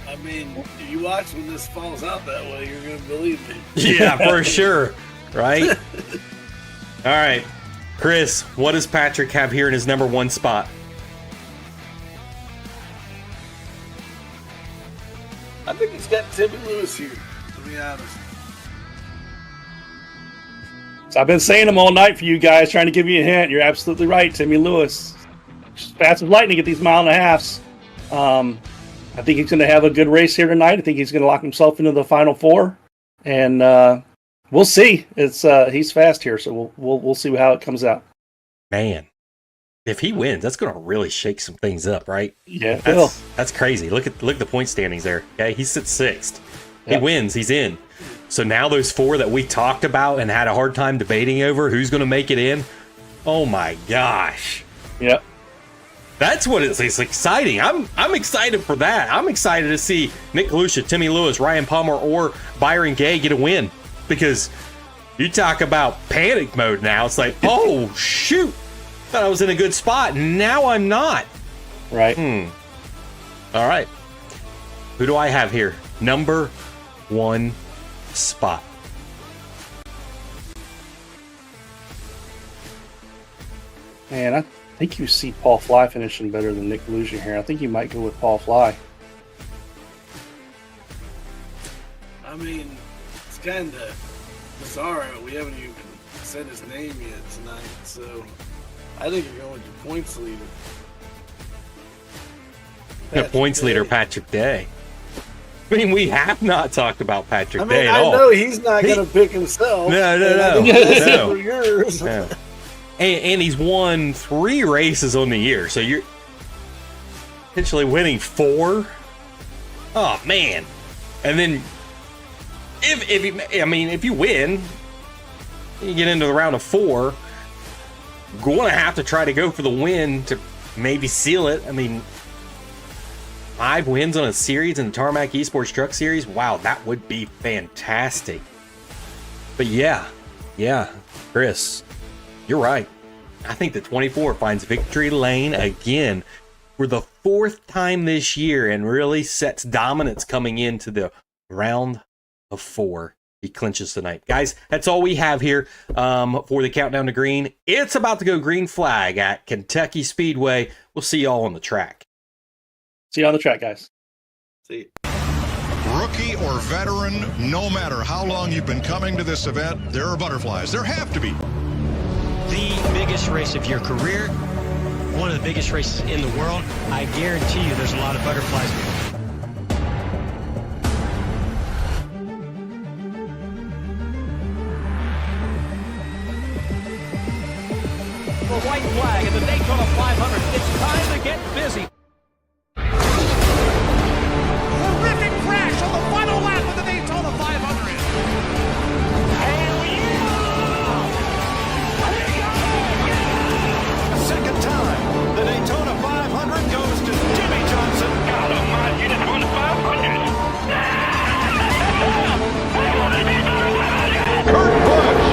I mean, if you watch when this falls out that way, you're going to believe me. Yeah, for sure. Right? All right. Chris, what does Patrick have here in his number 1 spot? I think he's got Timmy Lewis here, to be honest. So I've been saying them all night for you guys, trying to give you a hint. You're absolutely right, Timmy Lewis. Fast as lightning at these 1.5 miles. I think he's going to have a good race here tonight. I think he's going to lock himself into the Final Four, and we'll see. It's he's fast here, so we'll see how it comes out. Man, if he wins, that's going to really shake some things up, right? Yeah, that's crazy. Look at the point standings there. Okay, he sits 6th. He Yep. wins, he's in. So now those 4 that we talked about and had a hard time debating over who's going to make it in. Oh my gosh. Yep. That's what it's exciting. I'm excited for that. I'm excited to see Nick Lucia, Timmy Lewis, Ryan Palmer, or Byron Gay get a win. Because you talk about panic mode now. It's like, oh, shoot. Thought I was in a good spot. Now I'm not. Right. All right. Who do I have here? Number 1 spot. Man, I think you see Paul Fly finishing better than Nick Lucia here. I think you might go with Paul Fly. I mean, it's kind of bizarre. We haven't even said his name yet tonight, so I think you're going with your points leader. The points leader, Patrick Day. I mean, we have not talked about Patrick Day at I all. know he's not going to pick himself. No. For yours. No. And he's won 3 races on the year, so you're potentially winning 4. Oh man! And then if you win, you get into the round of 4. You're going to have to try to go for the win to maybe seal it. I mean, 5 wins on a series in the Tarmac Esports Truck Series. Wow, that would be fantastic. But yeah, Chris, you're right. I think the 24 finds victory lane again for the 4th time this year and really sets dominance coming into the round of 4. He clinches tonight. Guys, that's all we have here for the countdown to green. It's about to go green flag at Kentucky Speedway. We'll see y'all on the track. See you on the track, guys. See. Rookie or veteran, no matter how long you've been coming to this event, there are butterflies. There have to be. The biggest race of your career, one of the biggest races in the world. I guarantee you there's a lot of butterflies. The white flag in the Daytona 500. It's time to get busy. Horrific crash on the final lap of the Daytona 500. Second time, the Daytona 500 goes to Jimmy Johnson. God almighty, you just won the 500. Kurt Busch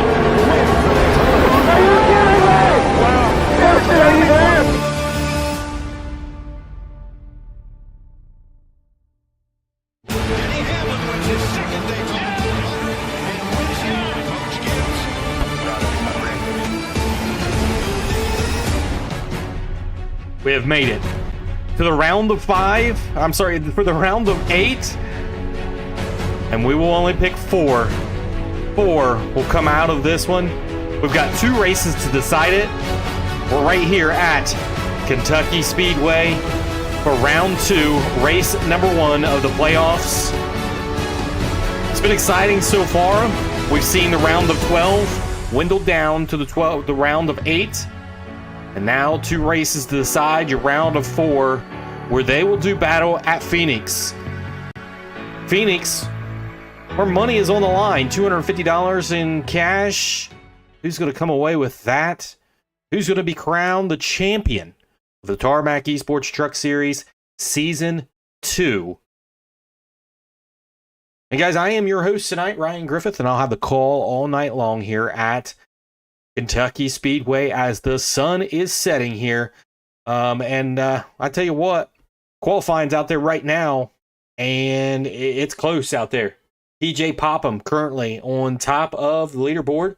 wins the Daytona 500. Are you kidding me? Wow. Are you there? Denny Hamlin wins his second Daytona 500 and wins it to Coach Gibbs. We have made it to the round of 5. I'm sorry, for the round of 8. And we will only pick 4. 4 will come out of this one. We've got 2 races to decide it. We're right here at Kentucky Speedway for round 2, race number 1 of the playoffs. It's been exciting so far. We've seen the round of 12 dwindle down to the round of 8. And now 2 races to decide your round of 4, where they will do battle at Phoenix. Phoenix, where money is on the line, $250 in cash. Who's going to come away with that? Who's going to be crowned the champion of the Tarmac Esports Truck Series Season 2? And guys, I am your host tonight, Ryan Griffith, and I'll have the call all night long here at Kentucky Speedway as the sun is setting here. I tell you what, qualifying's out there right now, and it's close out there. PJ Popham currently on top of the leaderboard,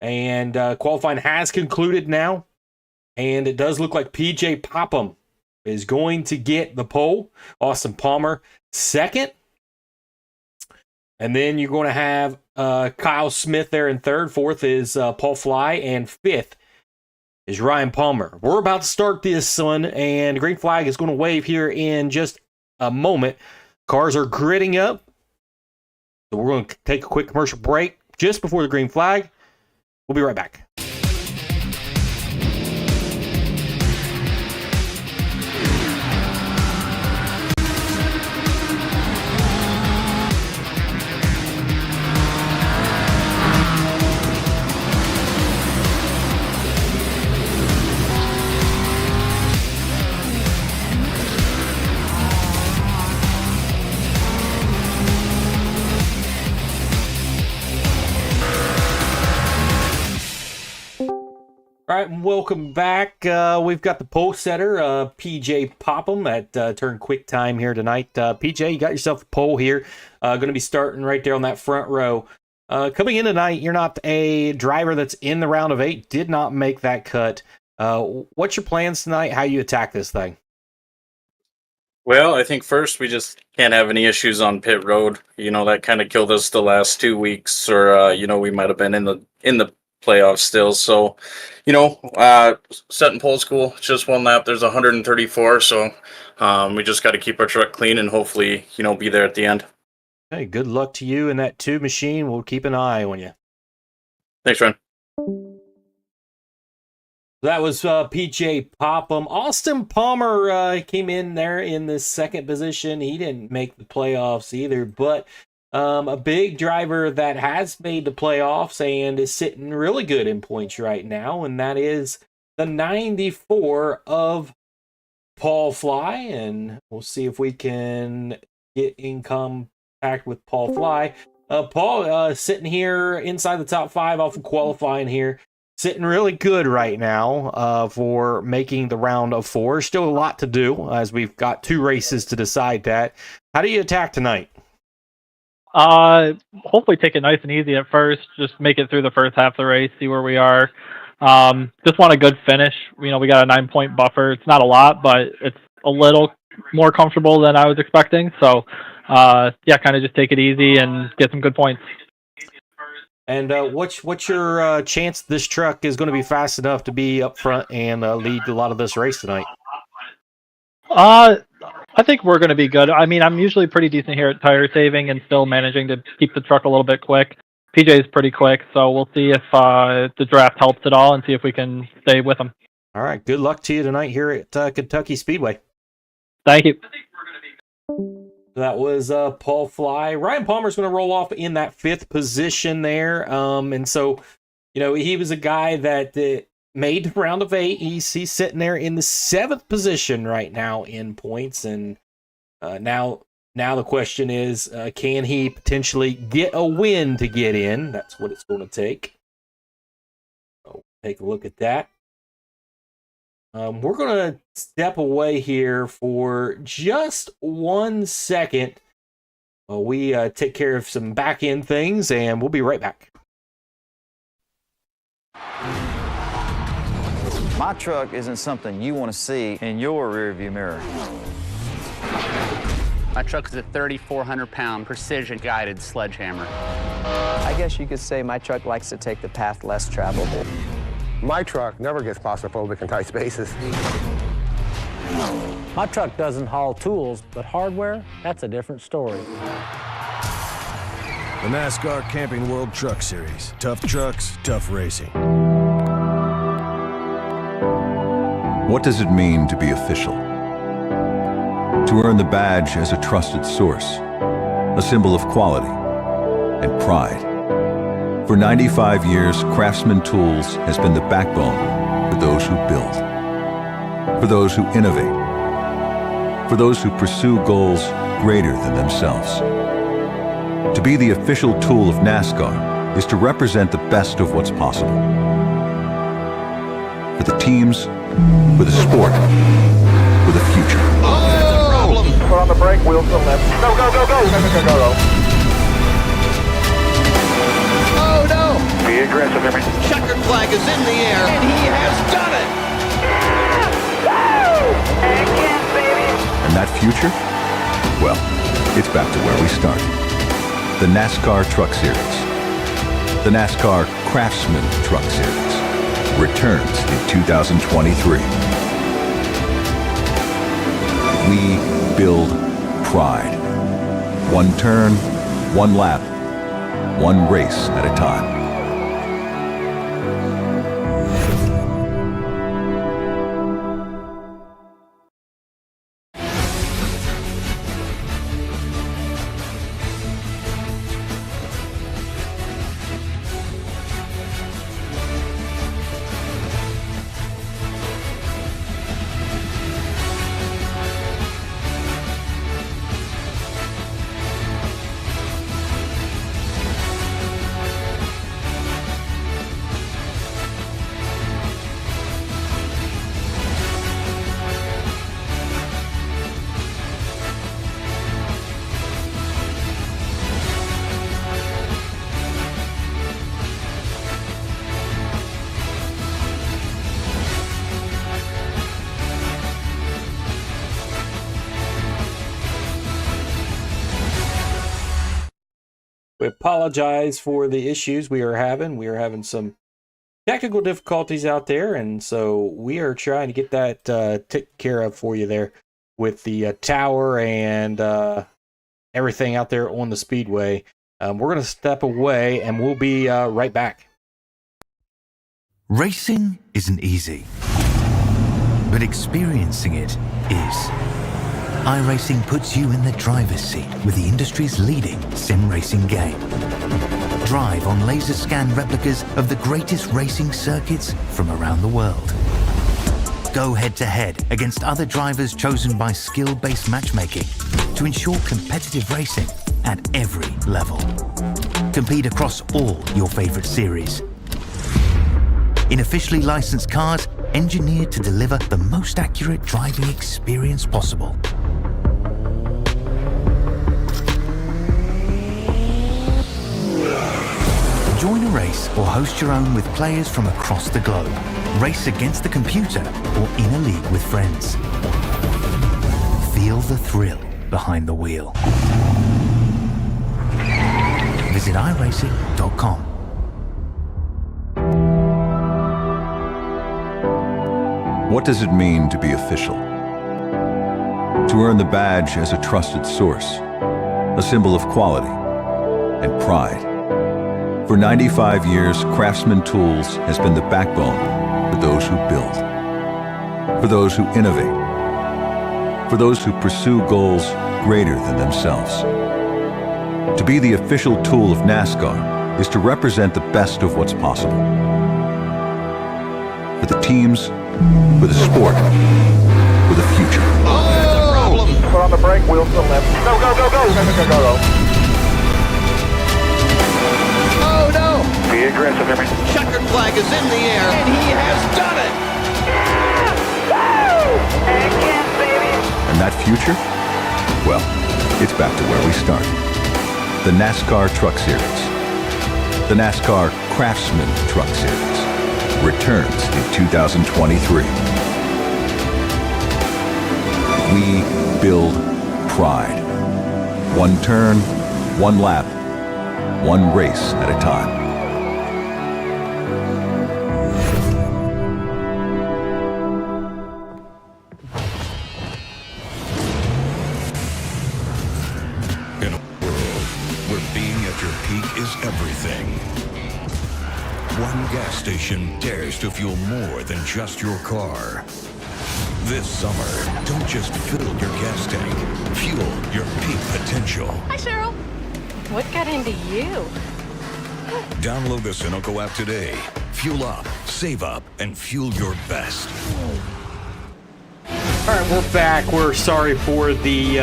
and qualifying has concluded now, and it does look like PJ Popham is going to get the pole. Austin Palmer second. And then you're going to have Kyle Smith there in third. Fourth is Paul Fly. And fifth is Ryan Palmer. We're about to start this one, and the green flag is going to wave here in just a moment. Cars are gridding up. So we're going to take a quick commercial break just before the green flag. We'll be right back. All right, welcome back. We've got the pole setter, PJ Popham, at turn quick time here tonight. PJ, you got yourself a pole here. Going to be starting right there on that front row. Coming in tonight, you're not a driver that's in the round of 8. Did not make that cut. What's your plans tonight? How you attack this thing? Well, I think first we just can't have any issues on pit road. You know, that kind of killed us the last 2 weeks, or we might have been in the playoffs still. So, setting pole school, it's just one lap. There's 134, so we just got to keep our truck clean and hopefully, be there at the end. Hey, good luck to you and that 2 machine. We'll keep an eye on you. Thanks, Ryan. That was PJ Popham. Austin Palmer came in there in the 2nd position. He didn't make the playoffs either, but a big driver that has made the playoffs and is sitting really good in points right now, and that is the 94 of Paul Fly. And we'll see if we can get in contact with Paul Fly. Paul sitting here inside the top 5 off of qualifying here. Sitting really good right now for making the round of 4. Still a lot to do as we've got 2 races to decide that. How do you attack tonight? Hopefully take it nice and easy at first. Just make it through the first half of the race, see where we are. Just want a good finish. We got a 9-point buffer. It's not a lot, but it's a little more comfortable than I was expecting. So, kind of just take it easy and get some good points. And what's your chance this truck is going to be fast enough to be up front and lead a lot of this race tonight? I think we're going to be good. I mean, I'm usually pretty decent here at tire saving and still managing to keep the truck a little bit quick. PJ is pretty quick, so we'll see if the draft helps at all and see if we can stay with him. All right, good luck to you tonight here at Kentucky Speedway. Thank you. That was Paul Fly. Ryan Palmer's going to roll off in that 5th position there. And so, he was a guy that made the round of 8. He's sitting there in the 7th position right now in points. And now the question is, can he potentially get a win to get in? That's what it's going to take. So take a look at that. We're going to step away here for just 1 second while we take care of some back-end things, and we'll be right back. My truck isn't something you want to see in your rearview mirror. My truck is a 3,400-pound precision-guided sledgehammer. I guess you could say my truck likes to take the path less traveled. My truck never gets claustrophobic in tight spaces. My truck doesn't haul tools, but hardware, that's a different story. The NASCAR Camping World Truck Series. Tough trucks, tough racing. What does it mean to be official? To earn the badge as a trusted source, a symbol of quality and pride. For 95 years, Craftsman Tools has been the backbone for those who build, for those who innovate, for those who pursue goals greater than themselves. To be the official tool of NASCAR is to represent the best of what's possible. For the teams, for the sport, for the future. Oh! Put on the brake, wheels to the left. Go, go, go, go, go, go, go, go. Oh no! Be aggressive, everyone. Checkered flag is in the air, and he has done it! And that future? Well, it's back to where we started. The NASCAR Truck Series. The NASCAR Craftsman Truck Series returns in 2023. We build pride. One turn, one lap, one race at a time. We apologize for the issues we are having. We are having some technical difficulties out there, and so we are trying to get that taken care of for you there with the tower and everything out there on the Speedway. We're going to step away, and we'll be right back. Racing isn't easy, but experiencing it is. iRacing puts you in the driver's seat with the industry's leading sim racing game. Drive on laser scan replicas of the greatest racing circuits from around the world. Go head-to-head against other drivers chosen by skill-based matchmaking to ensure competitive racing at every level. Compete across all your favorite series. In officially licensed cars, engineered to deliver the most accurate driving experience possible. Join a race or host your own with players from across the globe. Race against the computer or in a league with friends. Feel the thrill behind the wheel. Visit iRacing.com. What does it mean to be official? To earn the badge as a trusted source, a symbol of quality and pride. For 95 years, Craftsman Tools has been the backbone for those who build, for those who innovate, for those who pursue goals greater than themselves. To be the official tool of NASCAR is to represent the best of what's possible. For the teams, for the sport, for the future. Oh! Put on the brake, wheels to the left. Go, go, go, go! Go, go, go, go. Oh no! Be aggressive, Henry. Checkered flag is in the air, and he has done it! And that future? Well, it's back to where we started. The NASCAR Truck Series. The NASCAR Craftsman Truck Series returns in 2023. We build pride. One turn, one lap, one race at a time. In a world where being at your peak is everything, one gas station dares to fuel more than just your car. This summer, don't just fill your gas tank, fuel your peak potential. Hi, Cheryl. What got into you? Download the Sunoco app today. Fuel up, save up, and fuel your best. All right, we're back. We're sorry for the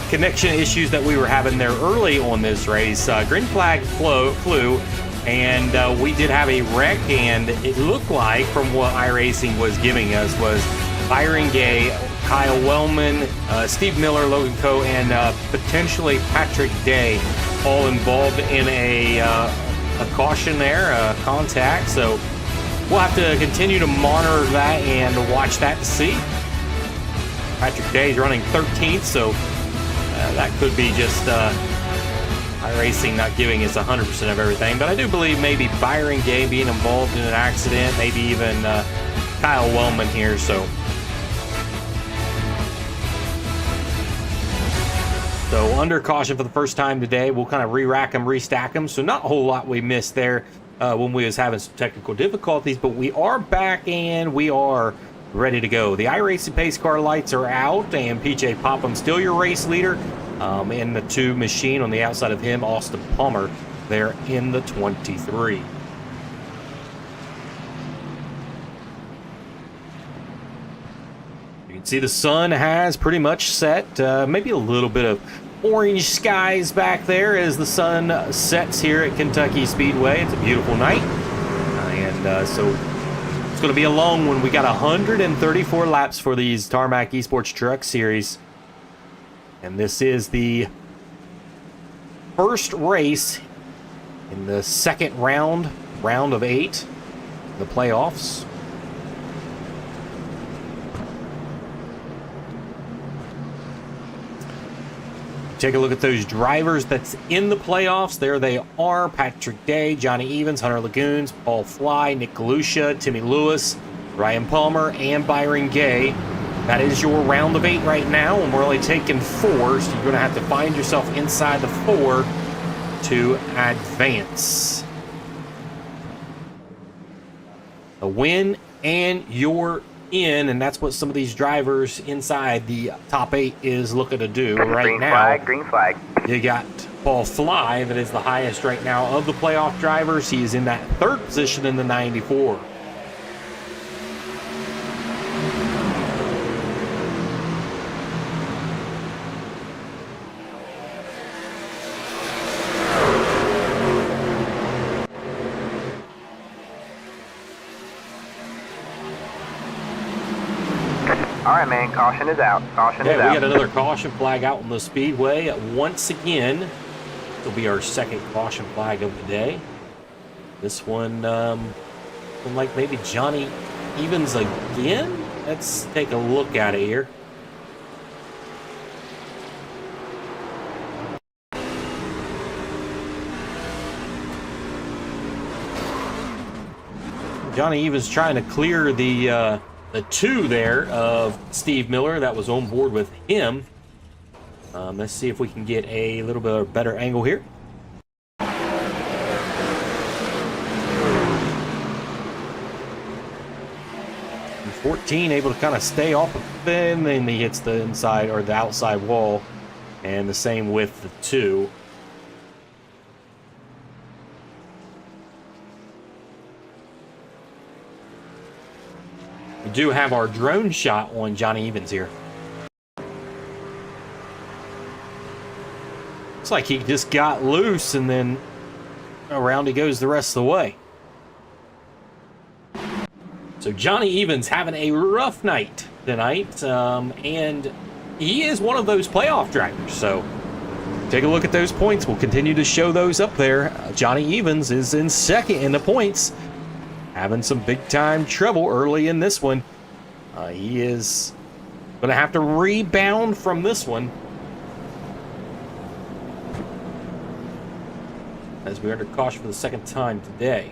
connection issues that we were having there early on this race. Green flag flew, and we did have a wreck, and it looked like, from what iRacing was giving us, was Byron Gay, Kyle Wellman, Steve Miller, Logan Coe, and potentially Patrick Day all involved in a caution there, a contact. So we'll have to continue to monitor that and watch that to see. Patrick Day is running 13th, so that could be just iRacing not giving us 100% of everything. But I do believe maybe Byron Gay being involved in an accident, maybe even Kyle Wellman here. So under caution for the first time today. We'll kind of re-rack them, restack them. So not a whole lot we missed there when we was having some technical difficulties. But we are back and we are ready to go. The iRacing pace car lights are out, and PJ Popham still your race leader in the 2 machine. On the outside of him, Austin Palmer there in the 23. You can see the sun has pretty much set. Maybe a little bit of orange skies back there as the sun sets here at Kentucky Speedway. It's a beautiful night, so it's going to be a long one. We got 134 laps for these Tarmac Esports Truck Series, and this is the first race in the second round of 8, the playoffs. Take a look at those drivers that's in the playoffs. There they are. Patrick Day, Johnny Evans, Hunter Lagoons, Paul Fly, Nick Galusha, Timmy Lewis, Ryan Palmer, and Byron Gay. That is your round of 8 right now, and we're only taking 4, so you're going to have to find yourself inside the 4 to advance. A win and you're in, and that's what some of these drivers inside the top 8 is looking to do right now. Green flag. You got Paul Fly, that is the highest right now of the playoff drivers. He is in that 3rd position in the 94. All right, man. Caution is out. Caution is We out. got another caution flag out on the Speedway. Once again, this will be our 2nd caution flag of the day. This one, like maybe Johnny Evans again? Let's take a look at it here. Johnny Evans trying to clear the 2 there of Steve Miller that was on board with him. Let's see if we can get a little bit of a better angle here. And 14 able to kind of stay off of it, and then he hits the inside or the outside wall, and the same with the 2. We do have our drone shot on Johnny Evans here. Looks like he just got loose and then around he goes the rest of the way. So Johnny Evans having a rough night tonight, and he is one of those playoff drivers. So take a look at those points. We'll continue to show those up there. Johnny Evans is in 2nd in the points. Having some big-time trouble early in this one. He is going to have to rebound from this one. As we're under caution for the 2nd time today.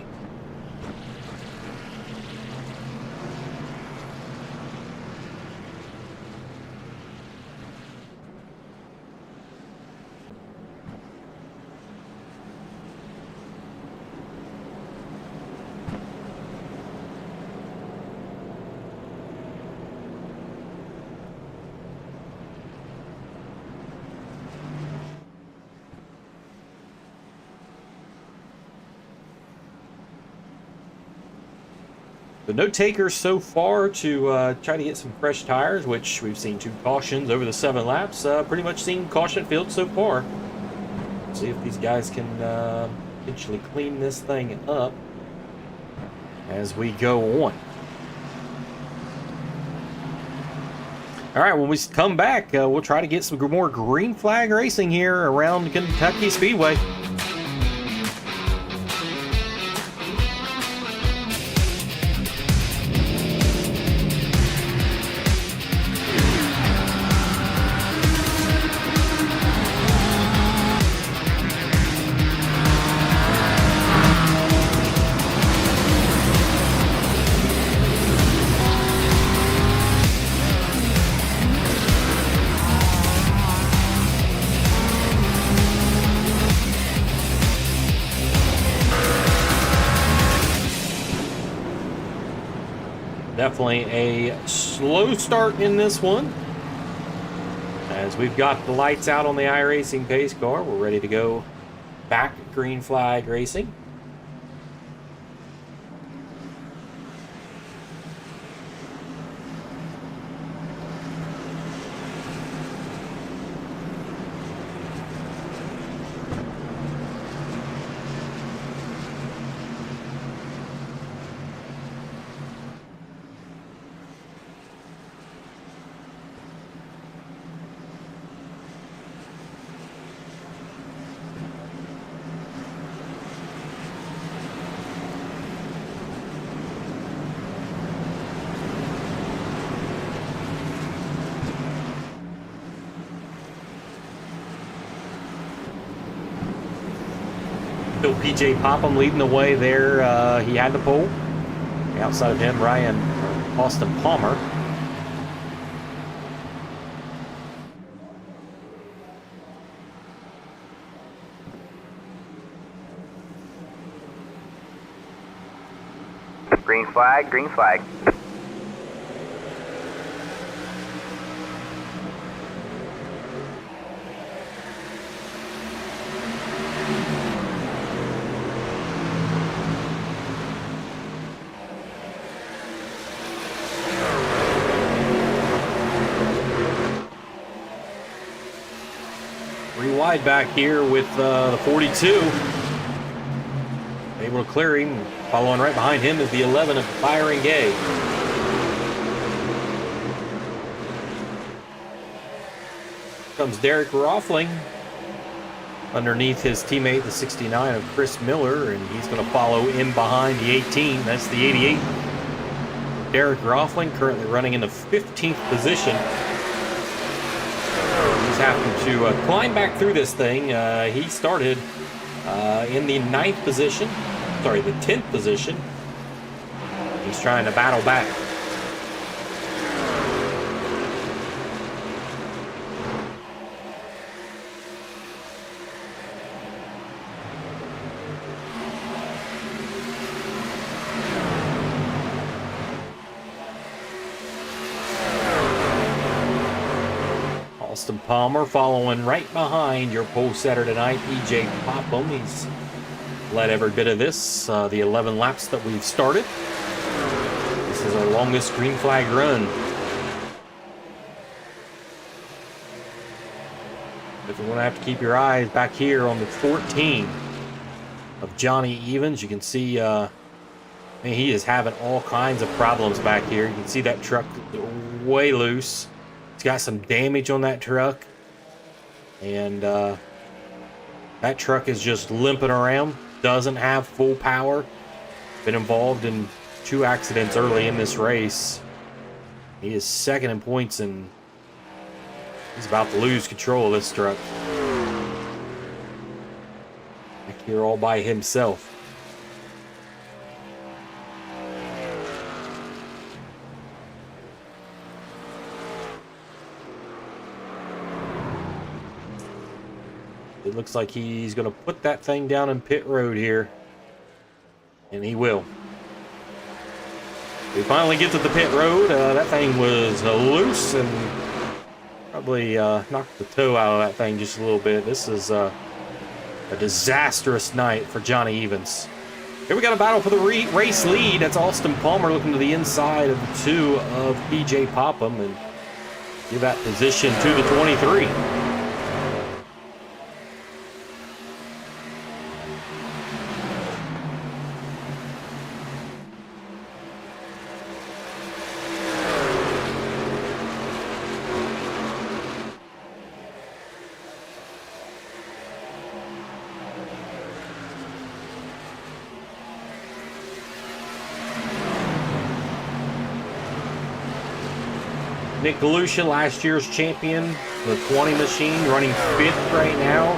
But no takers so far to try to get some fresh tires, which we've seen 2 cautions over the 7 laps. Pretty much seen caution field so far. See if these guys can potentially clean this thing up as we go on. All right, when we come back, we'll try to get some more green flag racing here around Kentucky Speedway. Definitely a slow start in this one. As we've got the lights out on the iRacing pace car, we're ready to go back green flag racing. still PJ Popham leading the way there. He had the pole. Outside of him, Austin Palmer. Green flag, green flag. Three wide back here with the 42. Able to clear him. Following right behind him is the 11 of Byron Gay. Comes Derek Roffling underneath his teammate, the 69 of Chris Miller, and he's going to follow in behind the 18. That's the 88. Derek Roffling currently running in the 15th position. He's having to climb back through this thing. He started in the 9th position. Sorry, the 10th position. He's trying to battle back. Austin Palmer following right behind your pole setter tonight, PJ Popham. He's led every bit of this, the 11 laps that we've started. This is our longest green flag run. If you want to have to keep your eyes back here on the 14 of Johnny Evans, you can see he is having all kinds of problems back here. You can see that truck way loose. It's got some damage on that truck. And that truck is just limping around. Doesn't have full power. Been involved in 2 accidents early in this race. He is second in points and he's about to lose control of this truck. Back here all by himself. It looks like he's going to put that thing down in pit road here. And he will. We finally get to the pit road. That thing was loose and probably knocked the toe out of that thing just a little bit. This is a disastrous night for Johnny Evans. Here we got a battle for the race lead. That's Austin Palmer looking to the inside of the 2 of PJ Popham and give that position to the 23. Nick Galusha, last year's champion, the 20 machine, running 5th right now.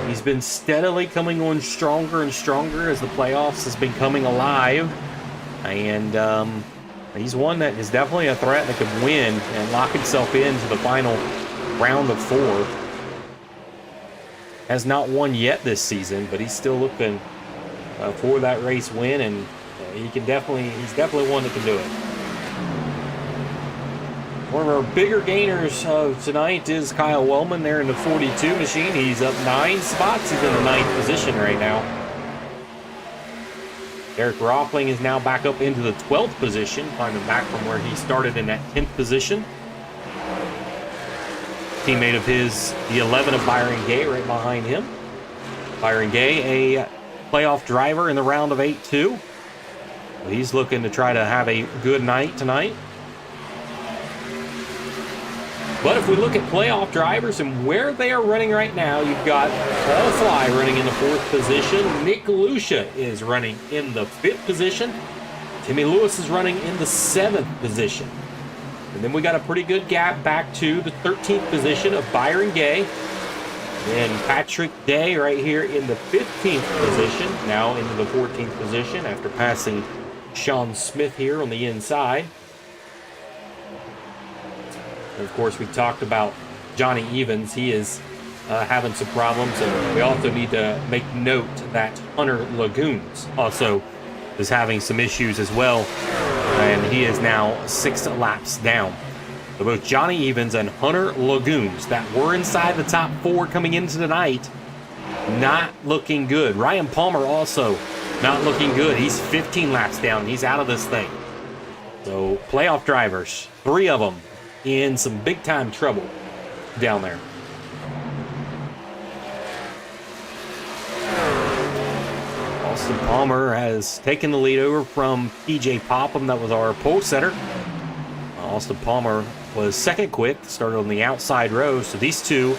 He's been steadily coming on stronger and stronger as the playoffs has been coming alive. And he's one that is definitely a threat that could win and lock himself into the final round of 4. Has not won yet this season, but he's still looking for that race win, and he's definitely one that can do it. One of our bigger gainers of tonight is Kyle Wellman there in the 42 machine. He's up 9 spots. He's in the 9th position right now. Derek Roffling is now back up into the 12th position, climbing back from where he started in that 10th position. Teammate of his, the 11 of Byron Gay, right behind him. Byron Gay, a playoff driver in the round of 8 too. He's looking to try to have a good night tonight. But if we look at playoff drivers and where they are running right now, you've got Paul Fly running in the 4th position. Nick Galusha is running in the 5th position. Timmy Lewis is running in the 7th position. And then we got a pretty good gap back to the 13th position of Byron Gay. And Patrick Day right here in the 15th position, now into the 14th position after passing Sean Smith here on the inside. And of course, we talked about Johnny Evans. He is having some problems, and we also need to make note that Hunter Lagoons also is having some issues as well, and he is now 6 laps down. So both Johnny Evans and Hunter Lagoons that were inside the top 4 coming into tonight, not looking good. Ryan Palmer also not looking good. He's 15 laps down. He's out of this thing. So playoff drivers, 3 of them in some big time trouble down there. Austin Palmer has taken the lead over from PJ Popham. That was our pole setter. Austin Palmer was second quick, started on the outside row. So these two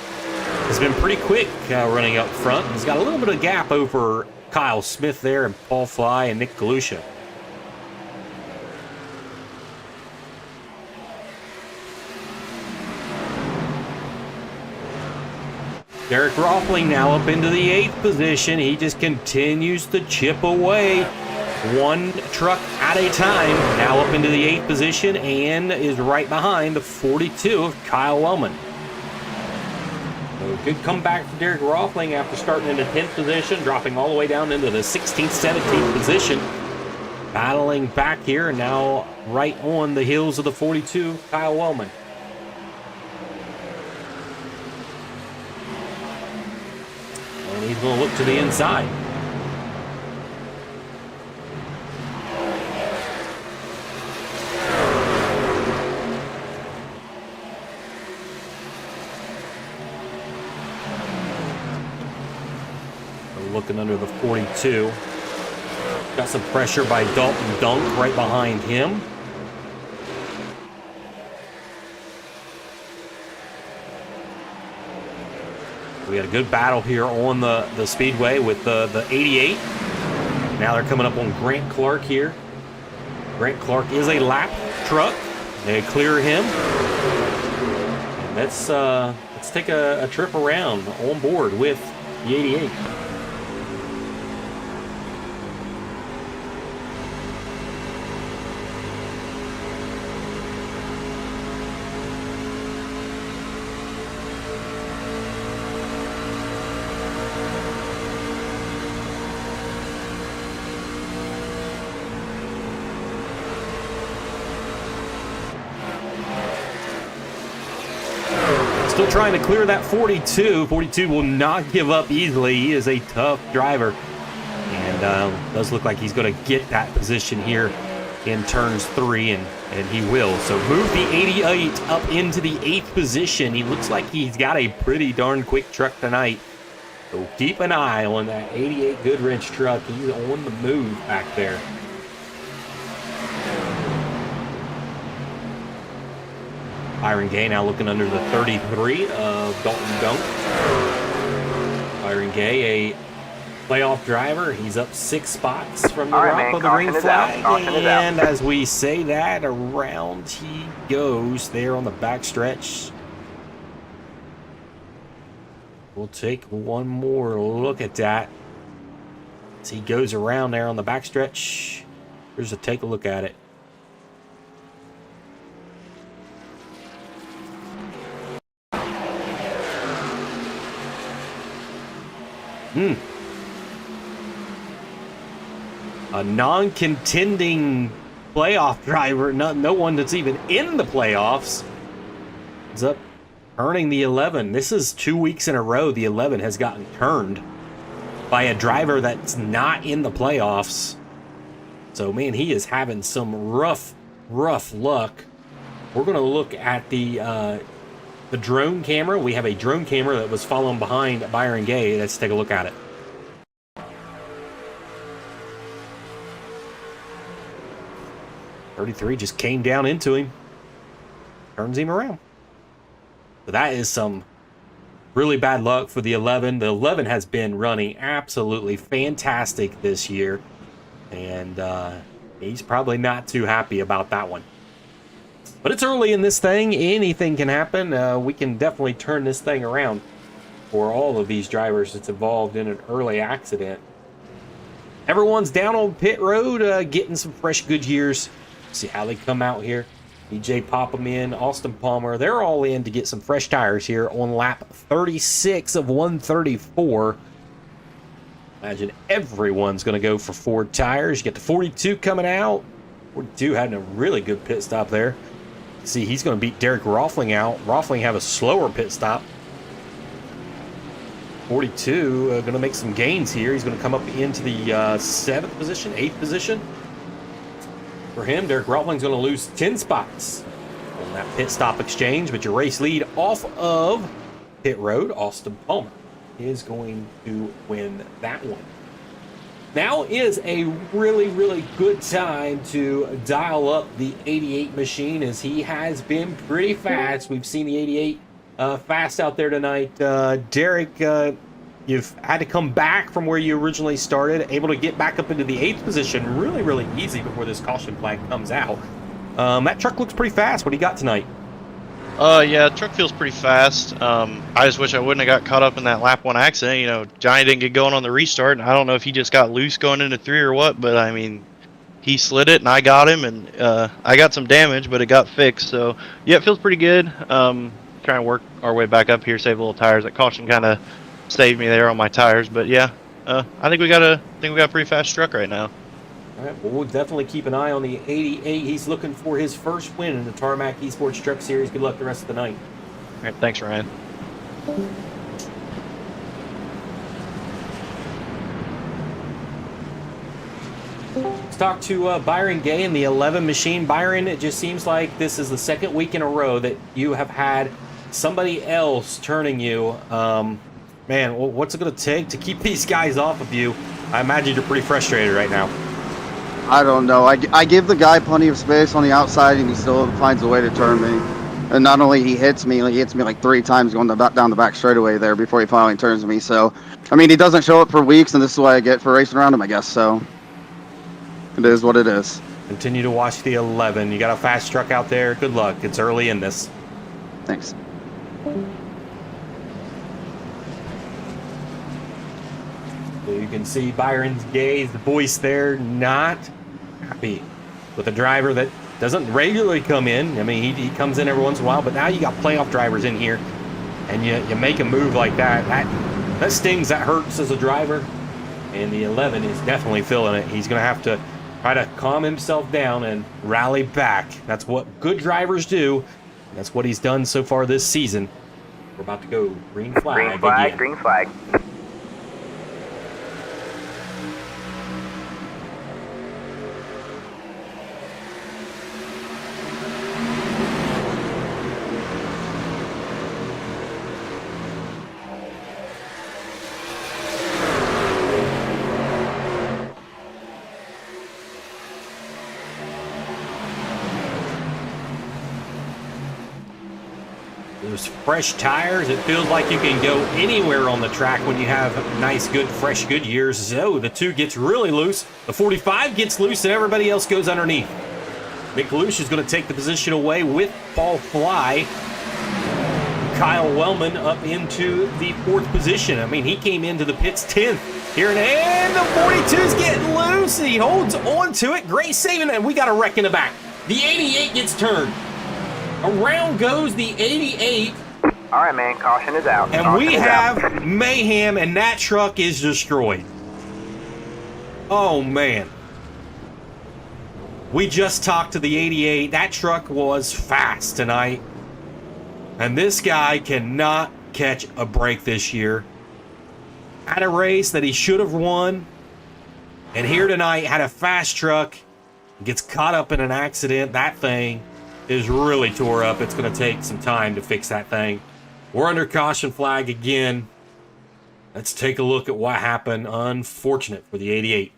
has been pretty quick running up front. He's got a little bit of gap over Kyle Smith there and Paul Fly and Nick Galusha. Derek Rothling now up into the 8th position. He just continues to chip away, one truck at a time. Now up into the 8th position and is right behind the 42 of Kyle Wellman. So good comeback for Derek Rothling after starting in the 10th position, dropping all the way down into the 16th, 17th position. Battling back here, now right on the heels of the 42, Kyle Wellman. And he's going to look to the inside. Looking under the 42. Got some pressure by Dalton Dunk right behind him. We had a good battle here on the Speedway with the 88. Now they're coming up on Grant Clark here. Grant Clark is a lap truck. They clear him. And let's take a trip around on board with the 88. Still trying to clear that 42. 42 will not give up easily. He is a tough driver. And does look like he's going to get that position here in turns 3, and he will. So move the 88 up into the 8th position. He looks like he's got a pretty darn quick truck tonight. So keep an eye on that 88 Goodwrench truck. He's on the move back there. Byron Gay now looking under the 33 of Dalton Dunk. Byron Gay, a playoff driver. He's up 6 spots from the top of the green flag. And as we say that, around he goes there on the backstretch. We'll take one more look at that. As he goes around there on the backstretch. Here's a take a look at it. A non-contending playoff driver, no one that's even in the playoffs, is up earning the 11. This is 2 weeks in a row the 11 has gotten turned by a driver that's not in the playoffs. So, man, he is having some rough luck. We're going to look at the drone camera. We have a drone camera that was following behind Byron Gay. Let's take a look at it. .33 just came down into him. Turns him around. So that is some really bad luck for the 11. The 11 has been running absolutely fantastic this year. And he's probably not too happy about that one. But it's early in this thing. Anything can happen. We can definitely turn this thing around. for all of these drivers that's involved in an early accident. Everyone's down on pit road, getting some fresh Goodyears. See how they come out here. DJ Popham, Austin Palmer, they're all in to get some fresh tires here on lap 36 of 134. Imagine everyone's going to go for Ford tires. You get the 42 coming out. 42 having a really good pit stop there. See, he's going to beat Derek Roffling out. Roffling have a slower pit stop. 42 going to make some gains here. He's going to come up into the 7th position, 8th position. For him, Derek Roffling's going to lose 10 spots on that pit stop exchange, but your race lead off of pit road, Austin Palmer, is going to win that one. Now is a really, really good time to dial up the 88 machine, as he has been pretty fast. We've seen the 88 fast out there tonight. Derek, you've had to come back from where you originally started, able to get back up into the 8th position really, really easy before this caution flag comes out. That truck looks pretty fast. What do you got tonight? Yeah, the truck feels pretty fast. I just wish I wouldn't have got caught up in that lap 1 accident. You know, Johnny didn't get going on the restart, and I don't know if he just got loose going into 3 or what, but I mean, he slid it and I got him, and I got some damage, but it got fixed. So yeah, it feels pretty good. Trying to work our way back up here, save a little tires. That caution kind of saved me there on my tires, but yeah, I think we got a pretty fast truck right now. All right, well, we'll definitely keep an eye on the 88. He's looking for his first win in the Tarmac Esports Truck Series. Good luck the rest of the night. All right, thanks, Ryan. Let's talk to Byron Gay in the 11 machine. Byron, it just seems like this is the second week in a row that you have had somebody else turning you. Man, what's it going to take to keep these guys off of you? I imagine you're pretty frustrated right now. I don't know. I give the guy plenty of space on the outside, and he still finds a way to turn me. And not only he hits me like 3 times going down the back straightaway there before he finally turns me. So, I mean, he doesn't show up for weeks, and this is what I get for racing around him, I guess. So, it is what it is. Continue to watch the 11. You got a fast truck out there. Good luck. It's early in this. Thanks. So you can see Byron's Gay's voice there, not happy with a driver that doesn't regularly come in. I mean, he comes in every once in a while, but now you got playoff drivers in here, and you make a move like that. That stings, that hurts as a driver, and the 11 is definitely feeling it. He's going to have to try to calm himself down and rally back. That's what good drivers do. That's what he's done so far this season. We're about to go green flag. Green flag, again. green flag. Those fresh tires, it feels like you can go anywhere on the track when you have nice, good, fresh Goodyears. So the 2 gets really loose. The 45 gets loose, and everybody else goes underneath. Mick Luce is going to take the position away with Paul Fly. Kyle Wellman up into the 4th position. I mean, he came into the pits 10th here, and the 42's getting loose. He holds on to it. Great saving, and we got a wreck in the back. The 88 gets turned. Around goes the 88. All right, man. Caution is out. And Caution we is have out. mayhem, and that truck is destroyed. Oh, man. We just talked to the 88. That truck was fast tonight. And this guy cannot catch a break this year. Had a race that he should have won. And here tonight, had a fast truck. Gets caught up in an accident. That thing is really tore up. It's going to take some time to fix that thing. We're under caution flag again. Let's take a look at what happened. Unfortunate for the 88.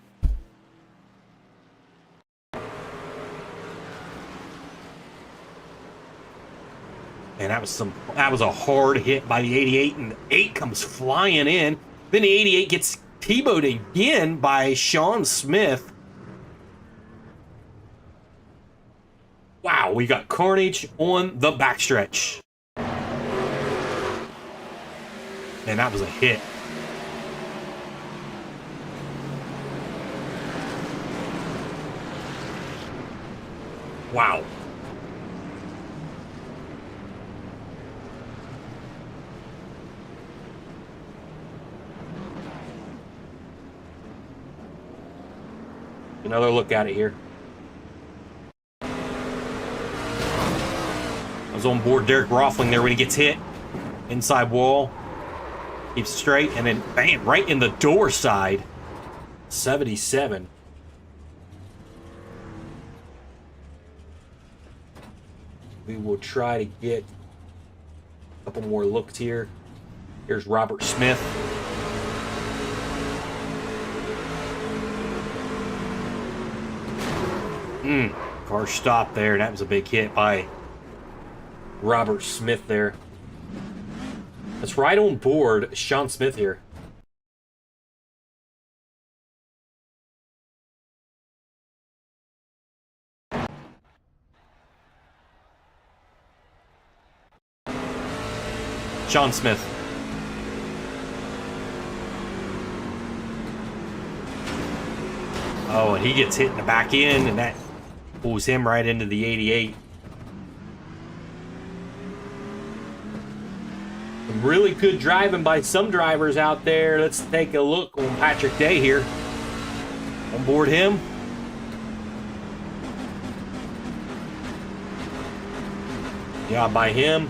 And that was a hard hit by the 88, and the 8 comes flying in. Then the 88 gets T-bowed again by Sean Smith. Wow, we got carnage on the backstretch. Man, that was a hit. Wow. Another look at it here. I was on board Derek Roffling there when he gets hit. Inside wall. Keeps straight, and then bam, right in the door side. 77. We will try to get a couple more looks here. Here's Robert Smith. Car stopped there, and that was a big hit by Robert Smith there. That's right on board Sean Smith here. Sean Smith. Oh, and he gets hit in the back end, and that pulls him right into the 88. Some really good driving by some drivers out there. Let's take a look on Patrick Day here. On board him. Job by him.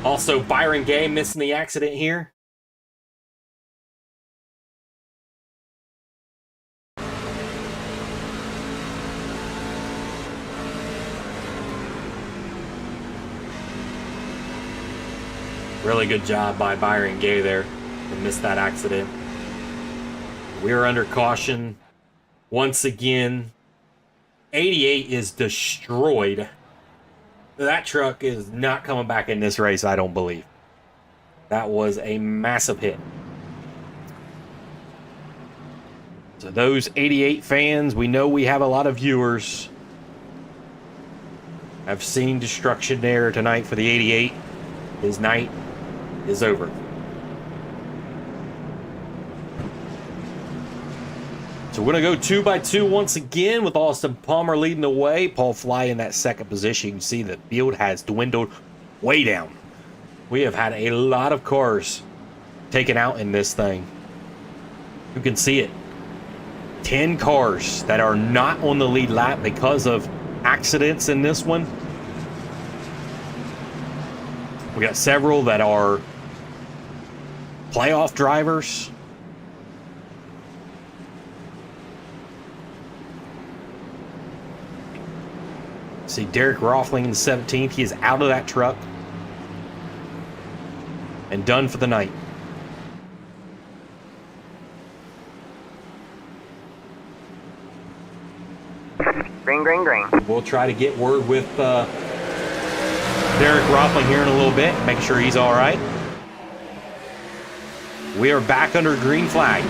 Also, Byron Gay missing the accident here. Really good job by Byron Gay there to miss that accident. We're under caution. Once again, 88 is destroyed. That truck is not coming back in this race, I don't believe. That was a massive hit. So those 88 fans, we know we have a lot of viewers. I've seen destruction there tonight for the 88. His night is over. So we're going to go 2 by 2 once again with Austin Palmer leading the way. Paul Fly in that second position. You can see the field has dwindled way down. We have had a lot of cars taken out in this thing. You can see it. 10 cars that are not on the lead lap because of accidents in this one. We got several that are playoff drivers. See Derek Roffling in the 17th. He is out of that truck and done for the night. Green, green, green. We'll try to get word with Derek Roffling here in a little bit, make sure he's all right. We are back under green flag.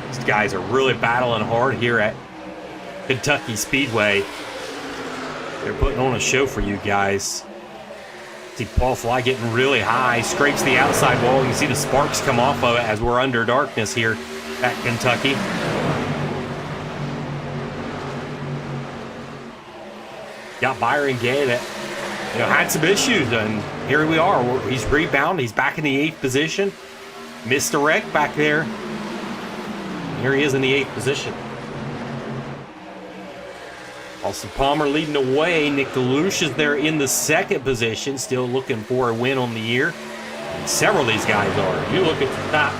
These guys are really battling hard here at Kentucky Speedway. They're putting on a show for you guys. See Paul Fly getting really high, scrapes the outside wall. You can see the sparks come off of it as we're under darkness here at Kentucky. Got Byron Gay that had some issues, and here we are. He's rebounded. He's back in the 8th position. Missed a wreck back there. Here he is in the 8th position. Austin Palmer leading the way. Nick DeLucia is there in the 2nd position, still looking for a win on the year. And several of these guys are. You look at the top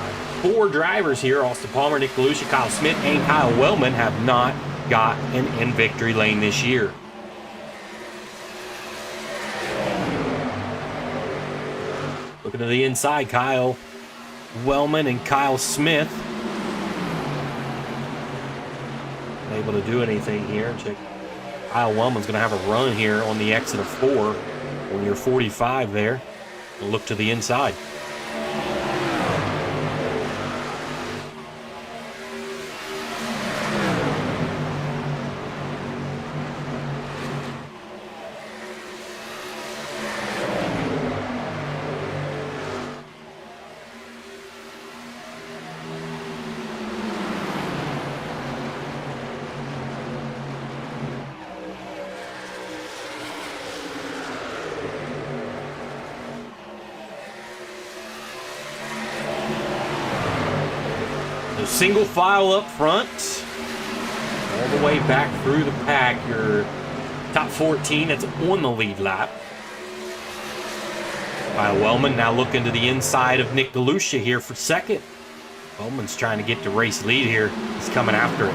4 drivers here, Austin Palmer, Nick DeLucia, Kyle Smith, and Kyle Wellman have not gotten in victory lane this year. Looking to the inside, Kyle Wellman and Kyle Smith. Not able to do anything here. Check. Kyle Wellman's going to have a run here on the exit of 4 on your 45 there. And look to the inside. So single file up front, all the way back through the pack. Your top 14 that's on the lead lap. Kyle Wellman now looking to the inside of Nick DeLucia here for second. Wellman's trying to get the race lead here. He's coming after it.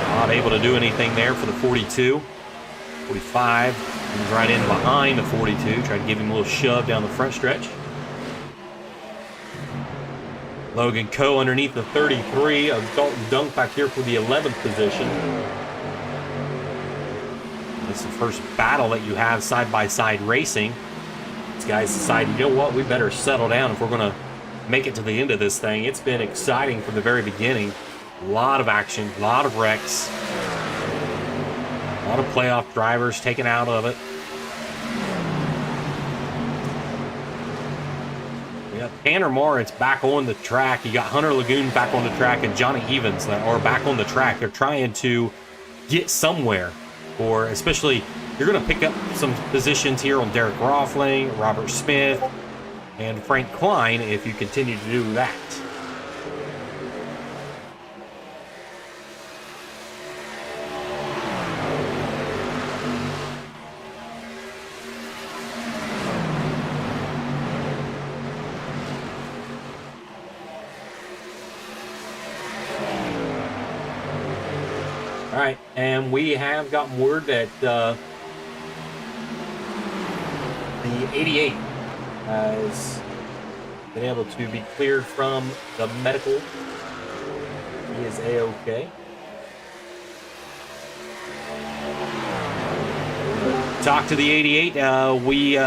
Not able to do anything there for the 42. 45 comes right in behind the 42, trying to give him a little shove down the front stretch. Logan Coe underneath the 33 of Dalton Dunk back here for the 11th position. It's the first battle that you have side-by-side racing. These guys decide, you know what, we better settle down if we're going to make it to the end of this thing. It's been exciting from the very beginning. A lot of action, a lot of wrecks. A lot of playoff drivers taken out of it. Yeah, Tanner Moritz back on the track. You got Hunter Lagoon back on the track and Johnny Evans that are back on the track. They're trying to get somewhere, or especially you're going to pick up some positions here on Derek Roffling, Robert Smith, and Frank Klein if you continue to do that. All right, and we have gotten word that the 88 has been able to be cleared from the medical. He is A-OK. Talk to the 88. We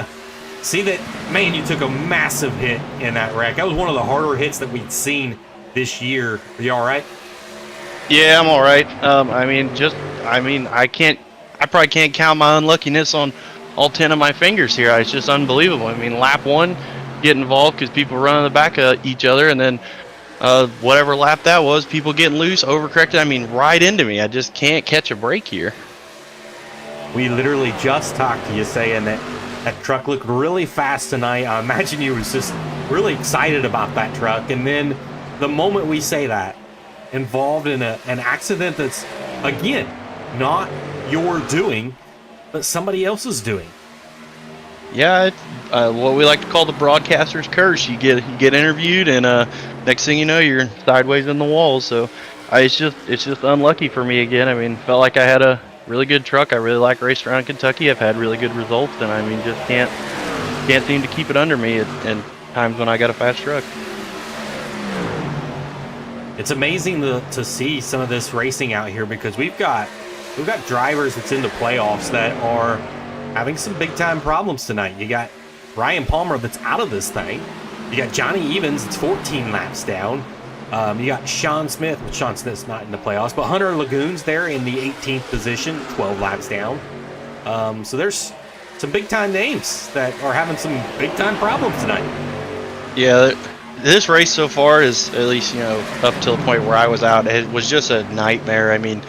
see that, man, you took a massive hit in that wreck. That was one of the harder hits that we'd seen this year. Are you all right? Yeah, I'm all right. I probably can't count my unluckiness on all 10 of my fingers here. It's just unbelievable. I mean, lap one, get involved because people run on the back of each other, and then whatever lap that was, people getting loose, overcorrected. I mean, right into me. I just can't catch a break here. We literally just talked to you saying that that truck looked really fast tonight. I imagine you was just really excited about that truck, and then the moment we say that, involved in an accident that's, again, not your doing, but somebody else's doing. Yeah, what we like to call the broadcaster's curse. You get interviewed, and next thing you know, you're sideways in the wall. So it's just unlucky for me again. I mean, felt like I had a really good truck. I really like racing around Kentucky. I've had really good results, and I mean, just can't seem to keep it under me at times when I got a fast truck. It's amazing to see some of this racing out here because we've got drivers that's in the playoffs that are having some big time problems tonight. You got Ryan Palmer that's out of this thing. You got Johnny Evans that's 14 laps down. You got Sean Smith. Well, Sean Smith's not in the playoffs, but Hunter Lagoon's there in the 18th position, 12 laps down. So there's some big time names that are having some big time problems tonight. Yeah. This race so far is, at least, up to the point where I was out, it was just a nightmare. I mean,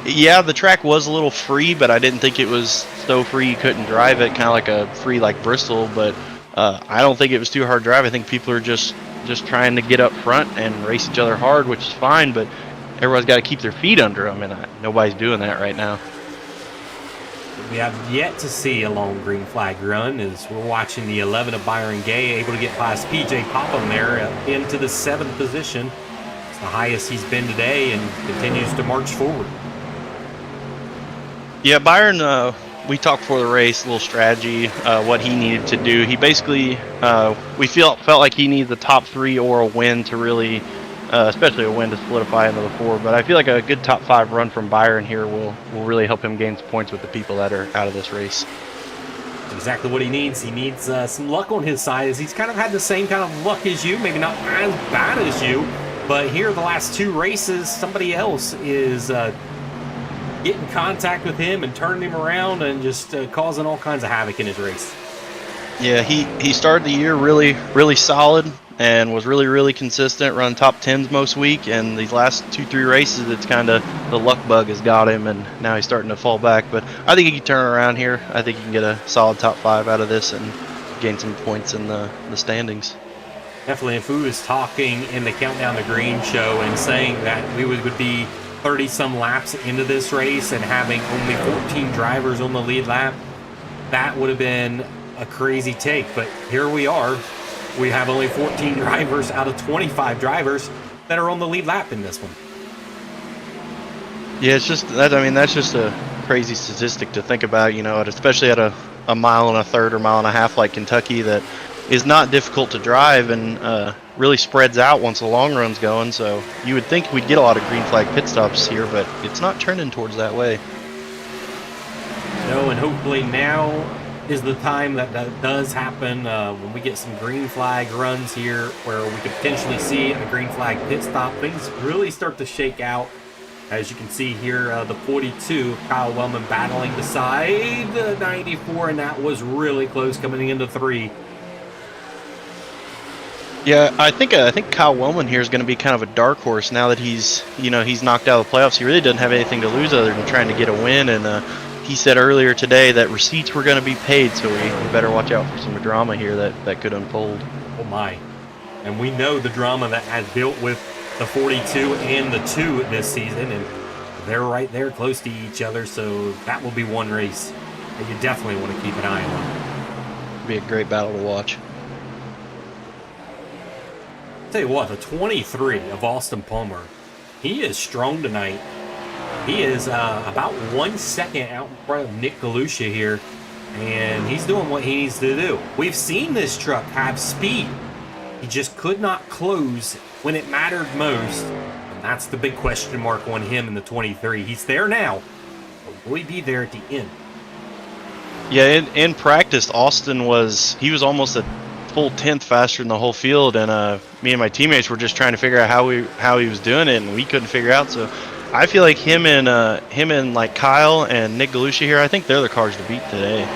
yeah, the track was a little free, but I didn't think it was so free you couldn't drive it, kind of like a free like Bristol, but I don't think it was too hard to drive. I think people are just trying to get up front and race each other hard, which is fine, but everyone's got to keep their feet under them, and nobody's doing that right now. We have yet to see a long green flag run as we're watching the 11 of Byron Gay able to get past PJ Popham there into the 7th position. It's the highest he's been today and continues to march forward. Yeah, Byron, we talked before the race, a little strategy, what he needed to do. He basically, we felt like he needs a top 3 or a win to really, especially a win to solidify into the 4. But I feel like a good top 5 run from Byron here will really help him gain some points with the people that are out of this race. Exactly what he needs. He needs some luck on his side, as he's kind of had the same kind of luck as you, maybe not as bad as you, but here the last 2 races, somebody else is getting contact with him and turning him around and just causing all kinds of havoc in his race. Yeah, he started the year really solid. and was really, really consistent, running top 10s most week. And these last 2-3 races, it's kind of the luck bug has got him, and now he's starting to fall back. But I think he can turn around here. I think he can get a solid top 5 out of this and gain some points in the standings. Definitely, if we was talking in the Countdown to Green show and saying that we would be 30-some laps into this race and having only 14 drivers on the lead lap, that would have been a crazy take. But here we are. We have only 14 drivers out of 25 drivers that are on the lead lap in this one. Yeah, it's just that. I mean, that's just a crazy statistic to think about. You know, especially at a mile and a third or mile and a half like Kentucky, that is not difficult to drive and really spreads out once the long run's going. So you would think we'd get a lot of green flag pit stops here, but it's not trending towards that way. No, and hopefully now is the time that does happen, when we get some green flag runs here where we could potentially see a green flag pit stop. Things really start to shake out. As you can see here, the 42, Kyle Wellman battling beside the 94, and that was really close coming into 3. Yeah, I think Kyle Wellman here is going to be kind of a dark horse now that he's knocked out of the playoffs. He really doesn't have anything to lose other than trying to get a win, and he said earlier today that receipts were going to be paid, so we better watch out for some drama here that could unfold. Oh my. And we know the drama that has built with the 42 and the 2 this season, and they're right there close to each other, so that will be one race that you definitely want to keep an eye on. It'll be a great battle to watch. Tell you what, the 23 of Austin Palmer, he is strong tonight. He is about 1 second out in front of Nick Galusha here, and he's doing what he needs to do. We've seen this truck have speed. He just could not close when it mattered most, and that's the big question mark on him in the 23. He's there now, but will he be there at the end? Yeah, in practice, Austin was almost a full 10th faster than the whole field, and me and my teammates were just trying to figure out how he was doing it, and we couldn't figure out. So I feel like him and like Kyle and Nick Galusha here, I think they're the cars to beat today.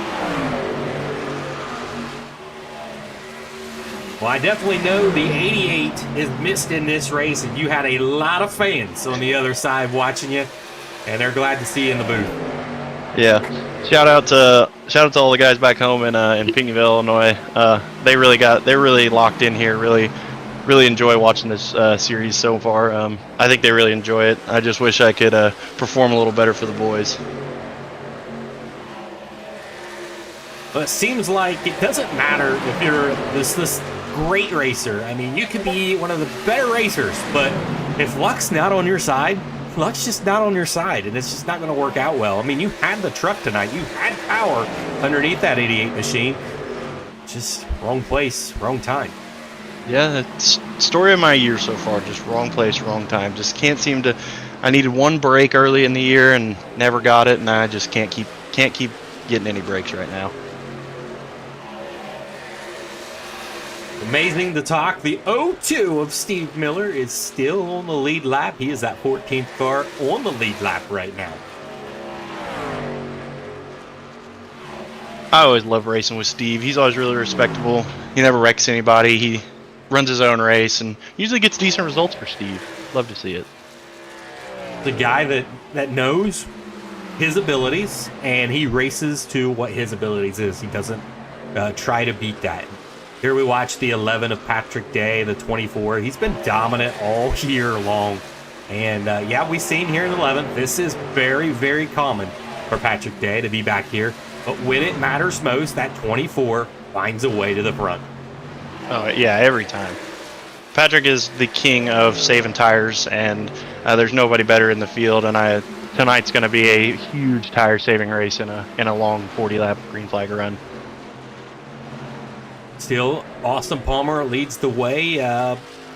Well, I definitely know the 88 is missed in this race, and you had a lot of fans on the other side watching you, and they're glad to see you in the booth. Yeah, shout out to all the guys back home in Pinckneyville, Illinois. They're really locked in here. Really enjoy watching this series so far. I think they really enjoy it. I just wish I could perform a little better for the boys. But it seems like it doesn't matter if you're this great racer. I mean, you could be one of the better racers, but if luck's not on your side, luck's just not on your side, and it's just not going to work out well. I mean, you had the truck tonight. You had power underneath that 88 machine. Just wrong place, wrong time. Yeah, it's story of my year so far. Just wrong place, wrong time. Just can't seem to. I needed one break early in the year and never got it, and I just can't keep getting any breaks right now. Amazing to talk. The 02 of Steve Miller is still on the lead lap. He is that 14th car on the lead lap right now. I always love racing with Steve. He's always really respectable. He never wrecks anybody. He runs his own race and usually gets decent results for Steve. Love to see it. The guy that knows his abilities, and he races to what his abilities is. He doesn't try to beat that. Here we watch the 11 of Patrick Day, the 24. He's been dominant all year long. And yeah, we've seen here in 11, this is very, very common for Patrick Day to be back here. But when it matters most, that 24 finds a way to the front. Oh, yeah, every time. Patrick is the king of saving tires, and there's nobody better in the field. And tonight's going to be a huge tire-saving race in a long 40-lap green flag run. Still, Austin Palmer leads the way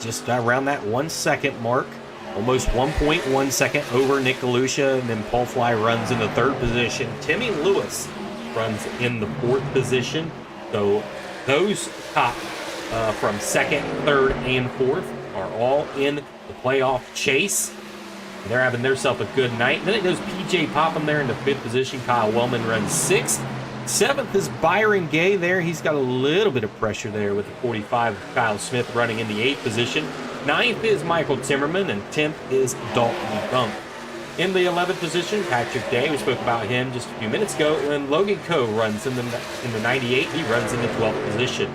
just around that 1 second mark. Almost 1.1 second over Nick Galusha, and then Paul Fly runs in the 3rd position. Timmy Lewis runs in the 4th position. So those top from 2nd, 3rd, and 4th are all in the playoff chase. They're having themselves a good night. And then it goes PJ Popham there in the 5th position. Kyle Wellman runs 6th. 7th is Byron Gay there. He's got a little bit of pressure there with the 45 of Kyle Smith running in the 8th position. 9th is Michael Timmerman, and 10th is Dalton Bunk. In the 11th position, Patrick Day, we spoke about him just a few minutes ago, and Logan Coe runs in the 98. He runs in the 12th position.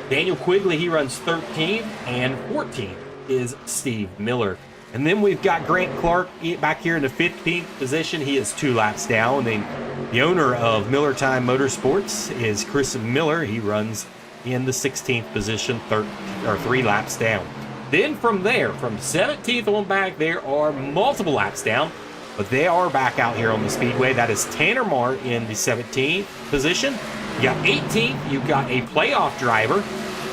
Daniel Quigley, he runs 13th, and 14th is Steve Miller. And then we've got Grant Clark back here in the 15th position. He is 2 laps down. And the owner of Miller Time Motorsports is Chris Miller. He runs in the 16th position, 3 laps down. Then from there, from 17th on back, there are multiple laps down, but they are back out here on the Speedway. That is Tanner Marr in the 17th position. You got 18th, you've got a playoff driver.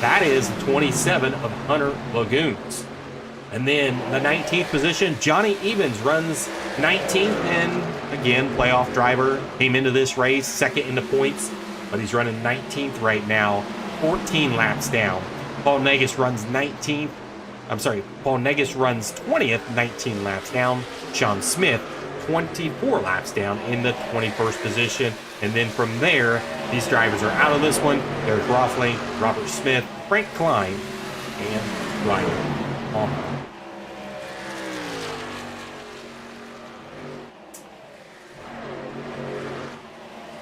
That is 27 of Hunter Lagoons. And then the 19th position, Johnny Evans runs 19th, and again, playoff driver, came into this race second in the points, but he's running 19th right now, 14 laps down. Paul Negus runs 19th. Paul Negus runs 20th, 19 laps down. Sean Smith, 24 laps down in the 21st position. And then from there, these drivers are out of this one. There's Rothling, Robert Smith, Frank Klein, and Ryan Palmer.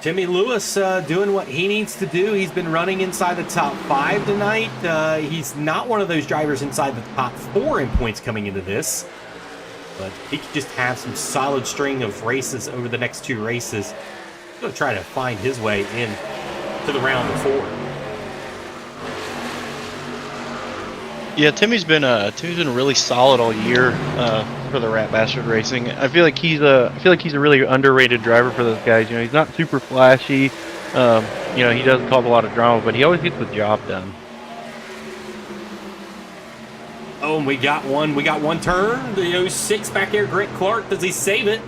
Timmy Lewis doing what he needs to do. He's been running inside the top 5 tonight. He's not one of those drivers inside the top 4 in points coming into this. But he could just have some solid string of races over the next 2 races. He's going to try to find his way in to the round of 4. Yeah, Timmy's been really solid all year for the Rat Bastard Racing. I feel like he's a really underrated driver for those guys. You know, he's not super flashy. You know, he doesn't cause a lot of drama, but he always gets the job done. Oh, and we got one turn. The 06 back there, Grant Clark. Does he save it?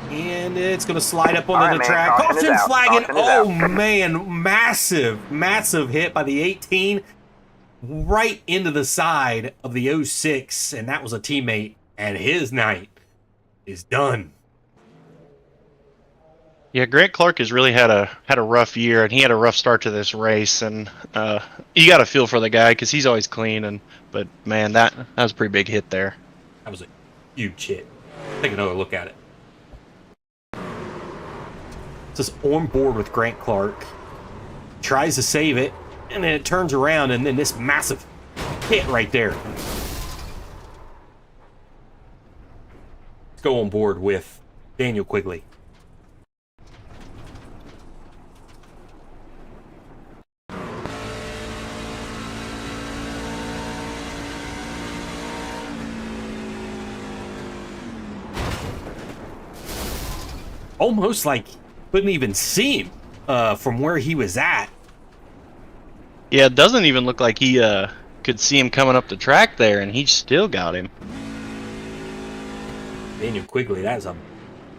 And it's going to slide up onto the track. Caution flagging. Oh, man. Massive hit by the 18. Right into the side of the 06. And that was a teammate. And his night is done. Yeah, Grant Clark has really had a rough year, and he had a rough start to this race. And you got to feel for the guy because he's always clean. But man, that was a pretty big hit there. That was a huge hit. Take another look at it. Just on board with Grant Clark, tries to save it, and then it turns around, and then this massive hit right there. Let's go on board with Daniel Quigley. Almost like couldn't even see him from where he was at. Yeah, it doesn't even look like he could see him coming up the track there, and he still got him. Daniel Quigley, that is a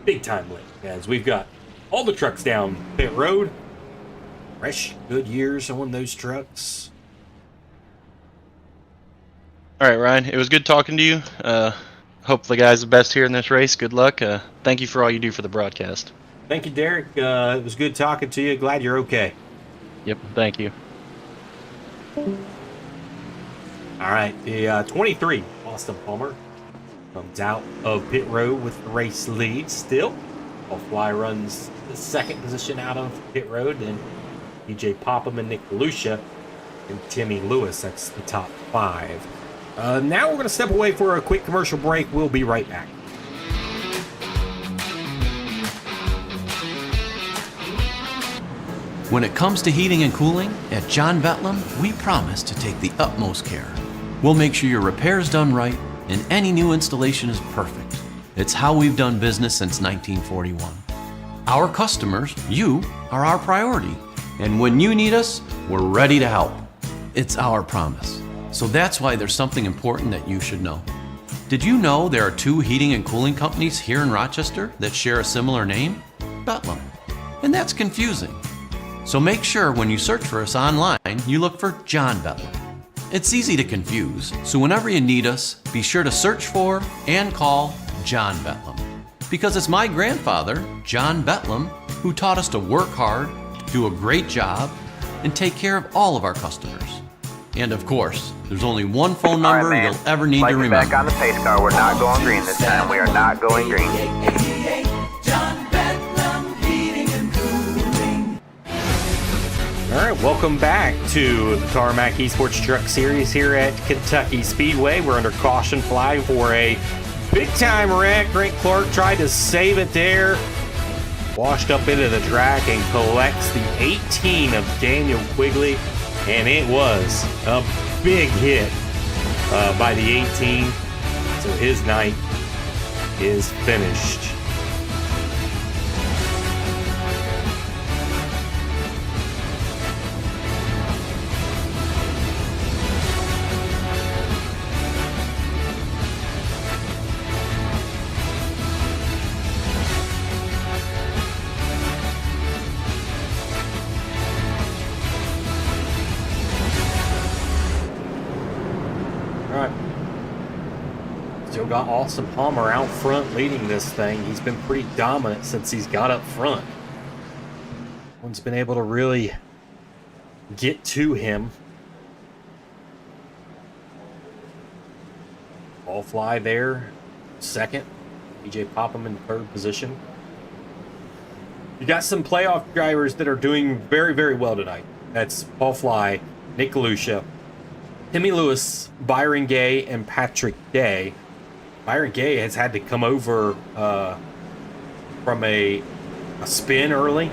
big time lift, as we've got all the trucks down pit road. Fresh, good years on those trucks. All right, Ryan, it was good talking to you. Hope the guy's the best here in this race. Good luck. Thank you for all you do for the broadcast. Thank you, Derek. It was good talking to you. Glad you're okay. Yep, thank you. All right, the 23, Austin Palmer, comes out of pit road with the race lead still. Paul Fly runs the second position out of pit road, then DJ Popham and Nick Lucia and Timmy Lewis. That's the top 5. Now we're going to step away for a quick commercial break. We'll be right back. When it comes to heating and cooling, at John Betlam, we promise to take the utmost care. We'll make sure your repair's done right and any new installation is perfect. It's how we've done business since 1941. Our customers, you, are our priority. And when you need us, we're ready to help. It's our promise. So that's why there's something important that you should know. Did you know there are 2 heating and cooling companies here in Rochester that share a similar name? Betlam. And that's confusing. So make sure when you search for us online, you look for John Betlam. It's easy to confuse, so whenever you need us, be sure to search for and call John Betlam. Because it's my grandfather, John Betlam, who taught us to work hard, do a great job, and take care of all of our customers. And of course, there's only one phone number you'll ever need to remember. Back on the pace car. We're not going green this time. We are not going green. All right, welcome back to the Tarmac Esports Truck Series here at Kentucky Speedway. We're under caution flag for a big-time wreck. Grant Clark tried to save it there. Washed up into the track and collects the 18 of Daniel Quigley. And it was a big hit by the 18. So his night is finished. Still got Austin Palmer out front leading this thing. He's been pretty dominant since he's got up front. No one's been able to really get to him. Ball fly there, second. BJ Popham in third position. You got some playoff drivers that are doing very, very well tonight. That's Paul Fly, Nick Galusha, Timmy Lewis, Byron Gay, and Patrick Day. Byron Gay has had to come over from a spin early,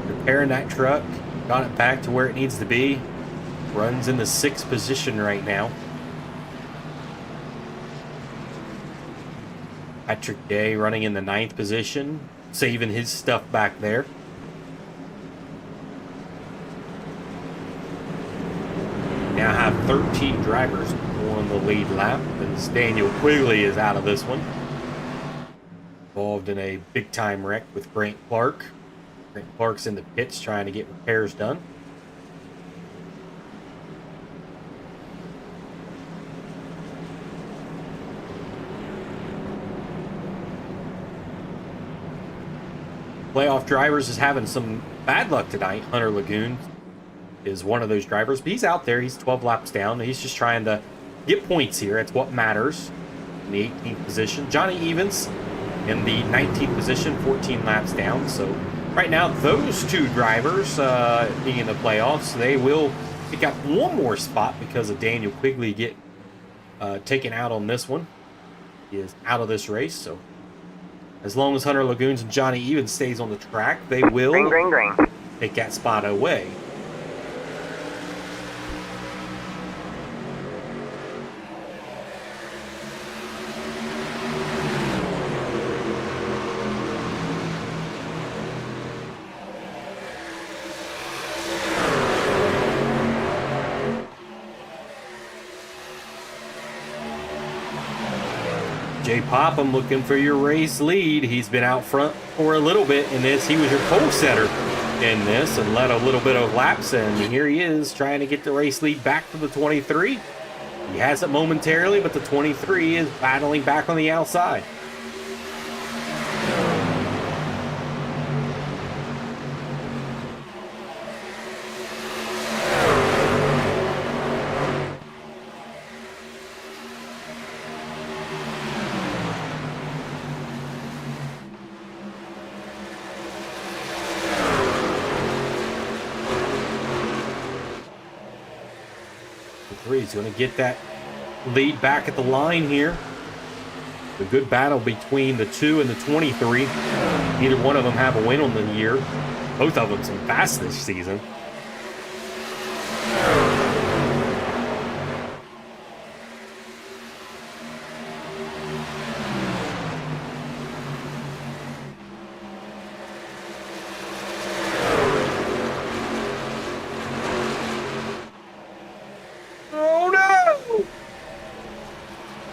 repairing that truck, got it back to where it needs to be. Runs in the 6th position right now. Patrick Day running in the 9th position, saving his stuff back there. Now have 13 drivers on the lead lap, as Daniel Quigley is out of this one. Involved in a big-time wreck with Grant Clark. Grant Clark's in the pits trying to get repairs done. Playoff drivers is having some bad luck tonight. Hunter Lagoon is one of those drivers, but he's out there. He's 12 laps down. He's just trying to get points here. That's what matters. In the 18th position. Johnny Evans in the 19th position, 14 laps down. So right now, those two drivers being in the playoffs, they will pick up one more spot because of Daniel Quigley getting taken out on this one. He is out of this race, so as long as Hunter Lagoons and Johnny Evans stays on the track, they will take that spot away. Jay Popham looking for your race lead. He's been out front for a little bit in this. He was your pole setter in this and led a little bit of laps, and here he is trying to get the race lead back to the 23. He has it momentarily, but the 23 is battling back on the outside. He's going to get that lead back at the line here. A good battle between the 2 and the 23. Neither one of them have a win on the year. Both of them some fast this season.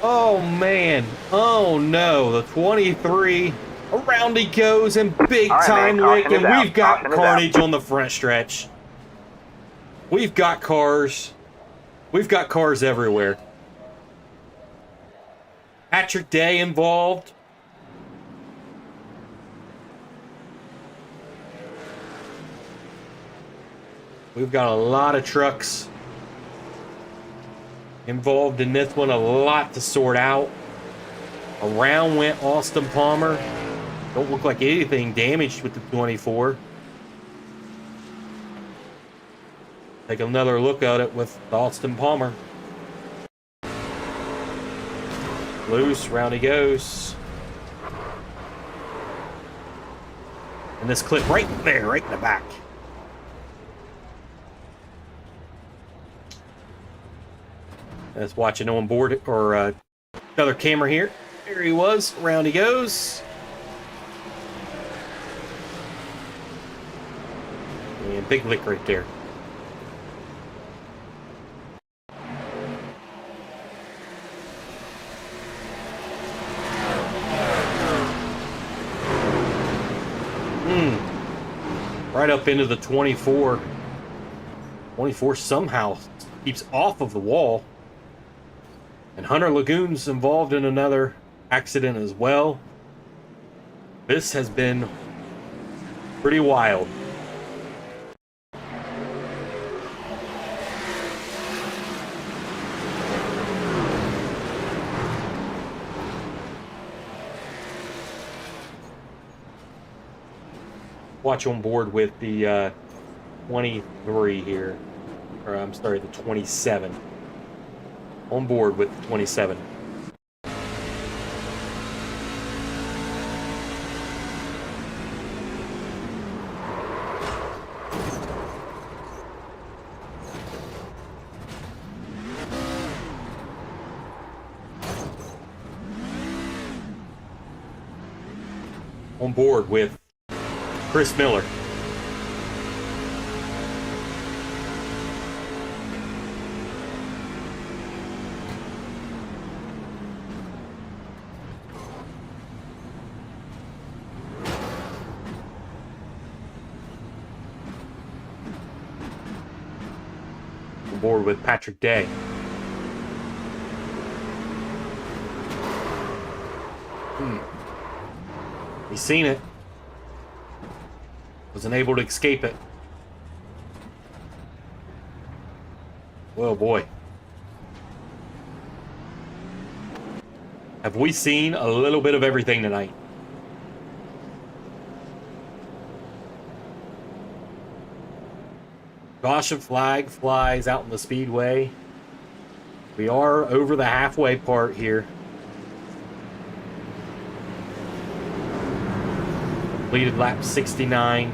Oh man, oh no, the 23, around he goes and big time lick, and we've got carnage on the front stretch. We've got cars everywhere. Patrick Day involved. We've got a lot of trucks involved in this one, a lot to sort out. Around went Austin Palmer. Don't look like anything damaged with the 24. Take another look at it with Austin Palmer. Loose, round he goes. And this clip right there, right in the back. Let's watch it on board, or another camera here. There he was, round he goes. And big lick right there. Right up into the 24. 24 somehow keeps off of the wall. And Hunter Lagoon's involved in another accident as well. This has been pretty wild. Watch on board with the 23 here, or I'm sorry, the 27. On board with the 27. On board with Chris Miller. On board with Patrick Day. He's seen it. Wasn't able to escape it. Oh boy. Have we seen a little bit of everything tonight? Caution flag flies out in the speedway. We are over the halfway part here. Completed lap 69.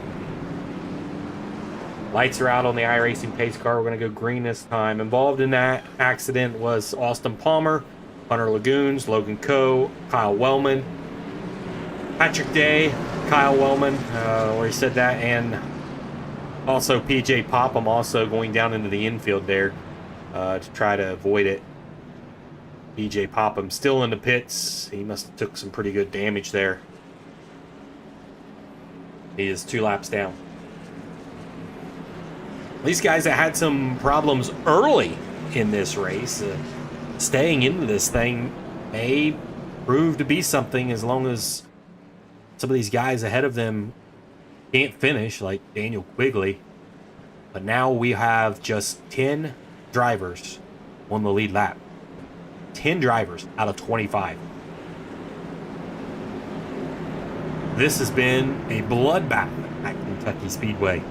Lights are out on the iRacing pace car. We're going to go green this time. Involved in that accident was Austin Palmer, Hunter Lagoons, Logan Coe, Kyle Wellman, Patrick Day, Kyle Wellman, where he said that, and also PJ Popham also going down into the infield there to try to avoid it. PJ Popham still in the pits. He must have took some pretty good damage there. He is 2 laps down. These guys that had some problems early in this race, staying into this thing may prove to be something as long as some of these guys ahead of them can't finish, like Daniel Quigley. But now we have just 10 drivers on the lead lap. 10 drivers out of 25. This has been a bloodbath at Kentucky Speedway.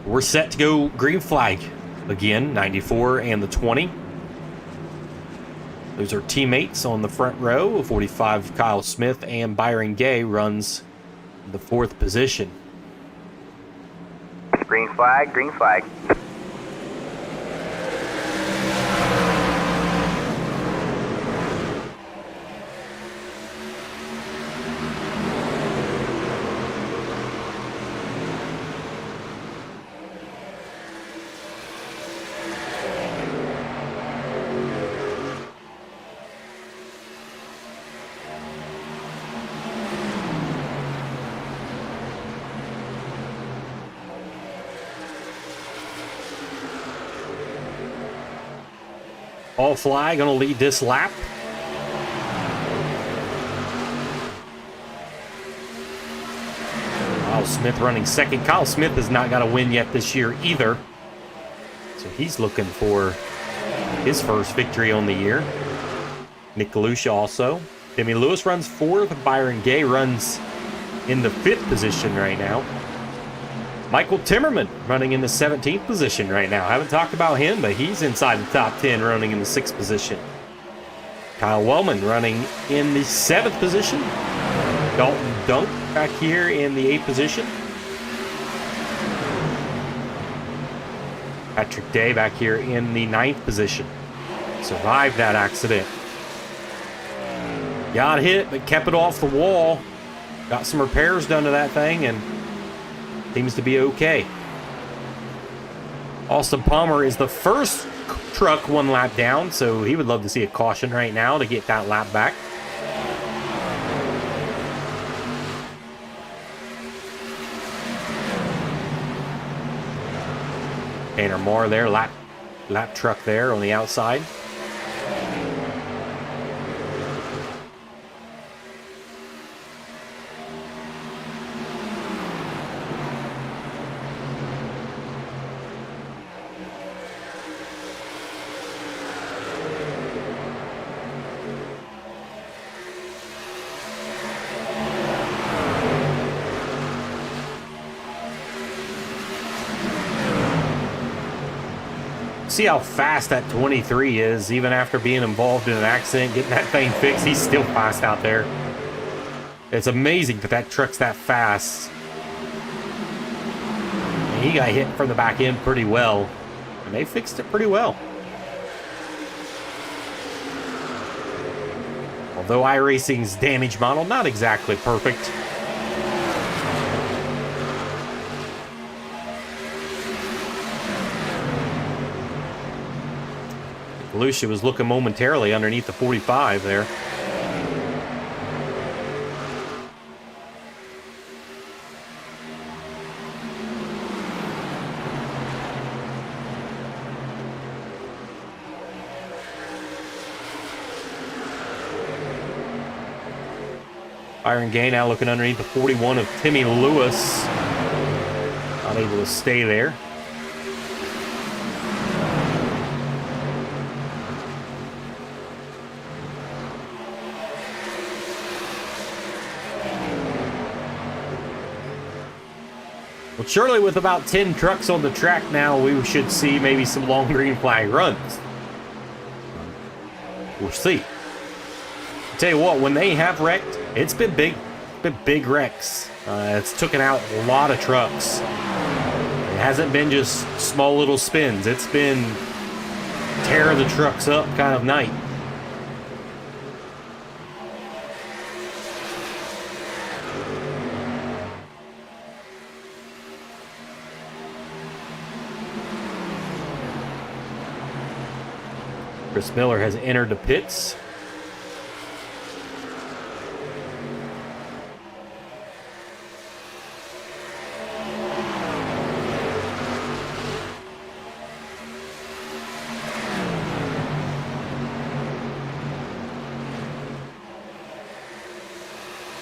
We're set to go green flag again, 94 and the 20. Those are teammates on the front row. 45 Kyle Smith and Byron Gay runs the 4th position. Green flag, green flag. All Fly going to lead this lap. Kyle Smith running second. Kyle Smith has not got a win yet this year either. So he's looking for his first victory on the year. Nick Galusha also. Timmy Lewis runs fourth. Byron Gay runs in the 5th position right now. Michael Timmerman running in the 17th position right now. Haven't talked about him, but he's inside the top 10 running in the 6th position. Kyle Wellman running in the 7th position. Dalton Dunk back here in the 8th position. Patrick Day back here in the 9th position. Survived that accident. Got hit, but kept it off the wall. Got some repairs done to that thing, and seems to be okay. Austin Palmer is the first truck 1 lap down, so he would love to see a caution right now to get that lap back. Tanner Moore there, lap truck there on the outside. See how fast that 23 is, even after being involved in an accident, getting that thing fixed. He's still fast out there. It's amazing that truck's that fast. And he got hit from the back end pretty well, and they fixed it pretty well. Although iRacing's damage model, not exactly perfect. Lucia was looking momentarily underneath the 45 there. Byron Gay now looking underneath the 41 of Timmy Lewis. Not able to stay there. Well, surely with about 10 trucks on the track now, we should see maybe some long green flag runs. We'll see. I'll tell you what, when they have wrecked, it's been big wrecks. It's taken out a lot of trucks. It hasn't been just small little spins. It's been tear the trucks up kind of night. Chris Miller has entered the pits.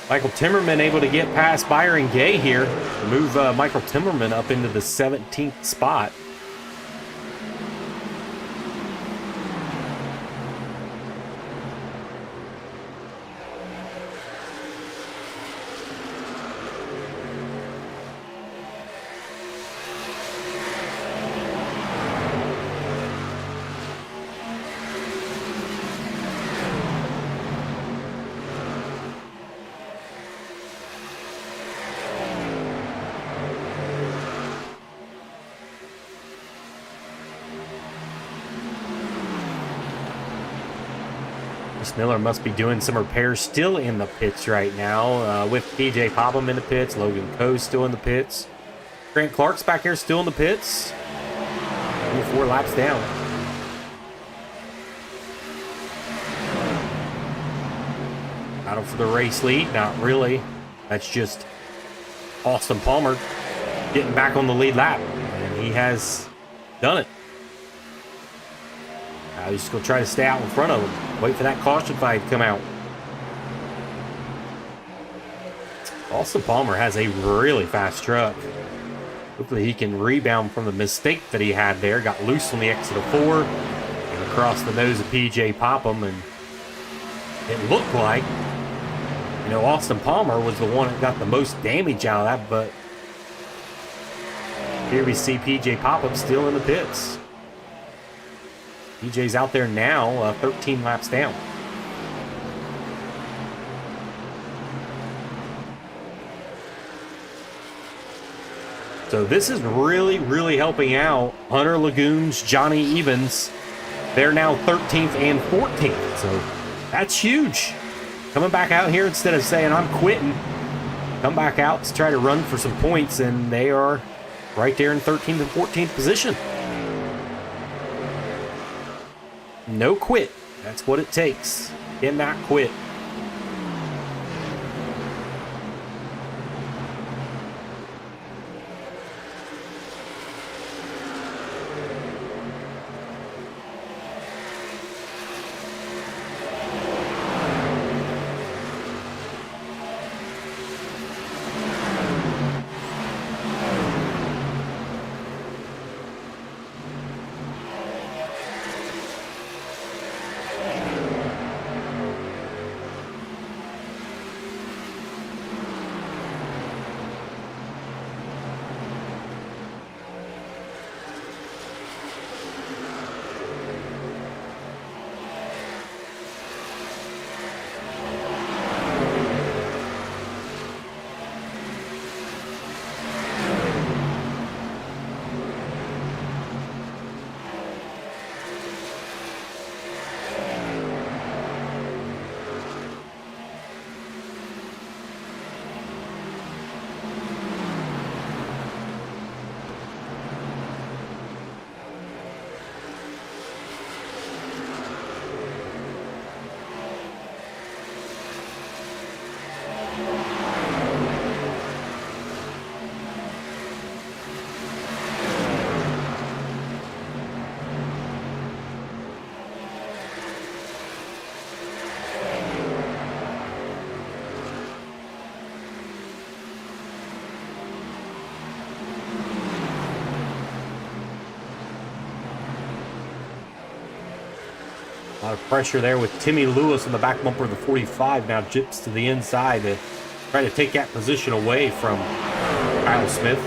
Michael Timmerman able to get past Byron Gay here. Move Michael Timmerman up into the 17th spot. Miller must be doing some repairs still in the pits right now with PJ Popham in the pits, Logan Coe still in the pits. Grant Clark's back here still in the pits. Only 4 laps down. Battle for the race lead? Not really. That's just Austin Palmer getting back on the lead lap, and he has done it. He's just going to try to stay out in front of him. Wait for that caution flag to come out. Austin Palmer has a really fast truck. Hopefully he can rebound from the mistake that he had there. Got loose on the exit of 4 and across the nose of PJ Popham. And it looked like, Austin Palmer was the one that got the most damage out of that. But here we see PJ Popham still in the pits. PJ's out there now, 13 laps down. So this is really, really helping out Hunter Lagoon's Johnny Evans. They're now 13th and 14th. So that's huge. Coming back out here instead of saying I'm quitting. Come back out to try to run for some points, and they are right there in 13th and 14th position. No quit. That's what it takes. Cannot quit. A lot of pressure there with Timmy Lewis on the back bumper of the 45. Now jips to the inside to try to take that position away from Kyle Smith.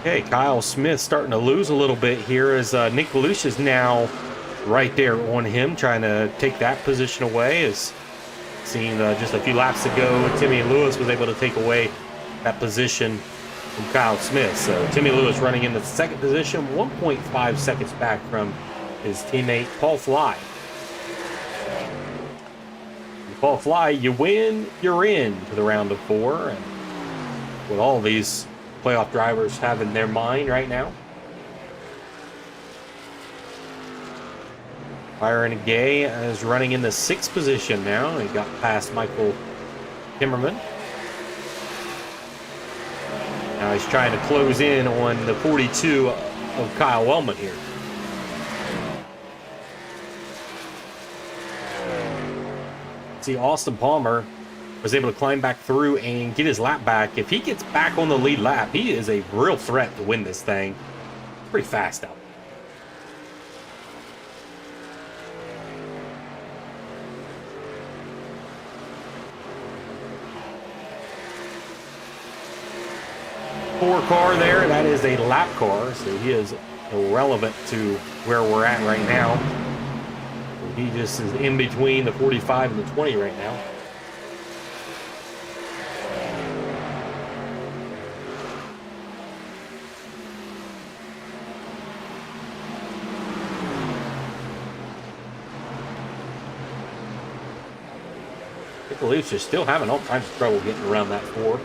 Okay, Kyle Smith starting to lose a little bit here as Nick Lucia is now right there on him, trying to take that position away. As seen just a few laps ago, Timmy Lewis was able to take away that position from Kyle Smith. So Timmy Lewis running in the second position, 1.5 seconds back from his teammate Paul Fly. Paul Fly, you win, you're in to the round of 4. And what all these playoff drivers have in their mind right now. Byron Gay is running in the 6th position now. He got past Michael Kimmerman. Now he's trying to close in on the 42 of Kyle Wellman here. See, Austin Palmer was able to climb back through and get his lap back. If he gets back on the lead lap, he is a real threat to win this thing. Pretty fast out. 24 car there. That is a lap car, so he is irrelevant to where we're at right now. He just is in between the 45 and the 20 right now. Nicolucci still having all kinds of trouble getting around that 4.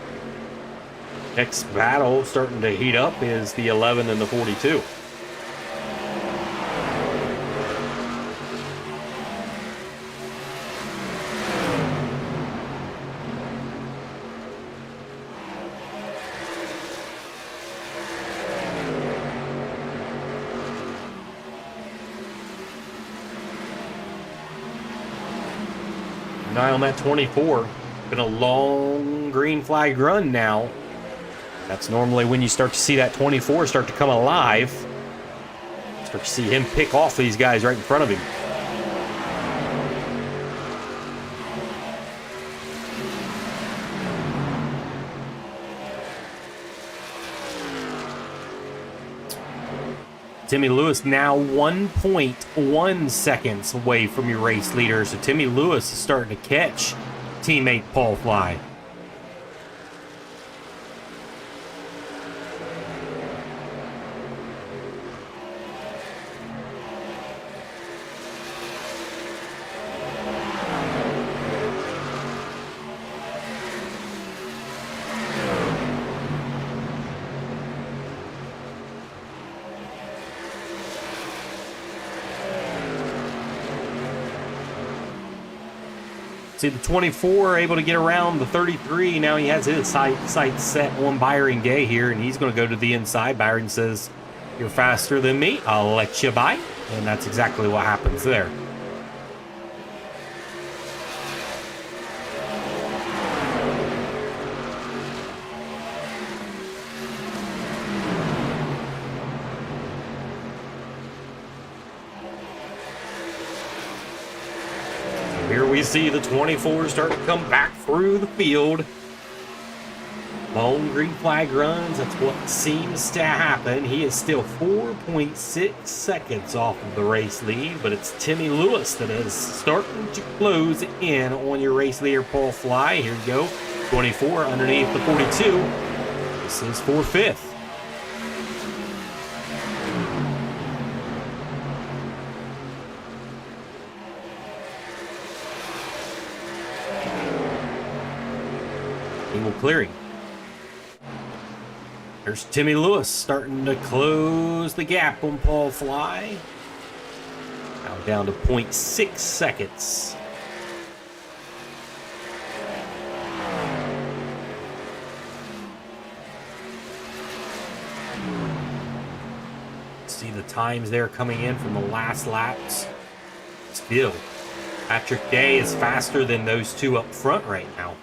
Next battle starting to heat up is the 11 and the 42. Now on that 24, been a long green flag run now. That's normally when you start to see that 24 start to come alive. Start to see him pick off these guys right in front of him. Timmy Lewis now 1.1 seconds away from your race leader. So Timmy Lewis is starting to catch teammate Paul Fly. See the 24 able to get around the 33. Now he has his sights set on Byron Gay here, and he's going to go to the inside. Byron says, "You're faster than me. I'll let you by." And that's exactly what happens there. Here we see the 24 start to come back through the field. Long green flag runs, that's what seems to happen. He is still 4.6 seconds off of the race lead, but it's Timmy Lewis that is starting to close in on your race leader, Paul Fly. Here you go, 24 underneath the 42. This is for 5th. Clearing. There's Timmy Lewis starting to close the gap on Paul Fly. Now down to 0.6 seconds. See the times there coming in from the last laps. Still, Patrick Day is faster than those two up front right now.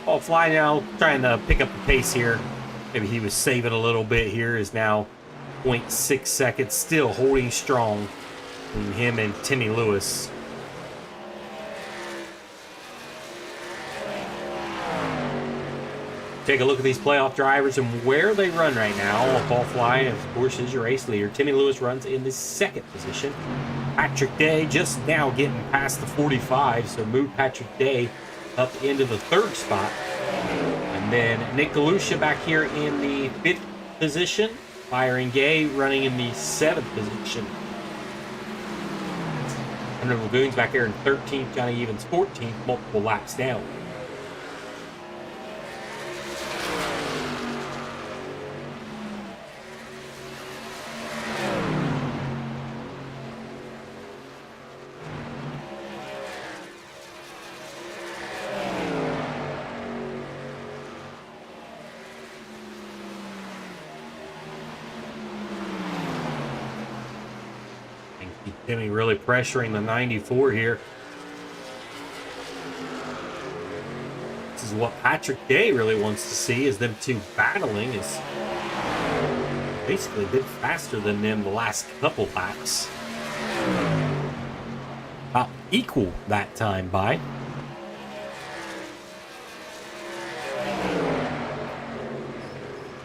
Paul Fly now trying to pick up the pace here. Maybe he was saving a little bit here. Is now 0.6 seconds, still holding strong between him and Timmy Lewis. Take a look at these playoff drivers and where they run right now. Paul Fly, of course, is your race leader. Timmy Lewis runs in the 2nd position. Patrick Day just now getting past the 45, so move Patrick Day up into the 3rd spot. And then Nick Galusha back here in the 5th position. Byron Gay running in the 7th position. Hunter Lagoon's back here in 13th. Johnny Evans 14th, multiple laps down. Timmy really pressuring the 94 here. This is what Patrick Day really wants to see, is them two battling. Is basically a bit faster than them the last couple laps. About equal that time by.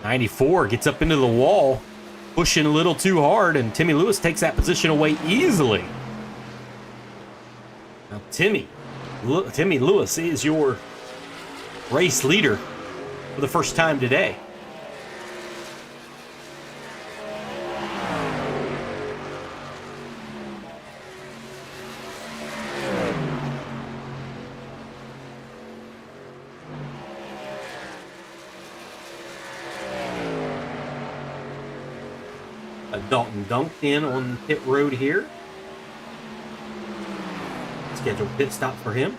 '94 gets up into the wall, pushing a little too hard, and Timmy Lewis takes that position away easily. Now Timmy Lewis is your race leader for the first time today. Dalton dunked in on pit road here. Scheduled pit stop for him.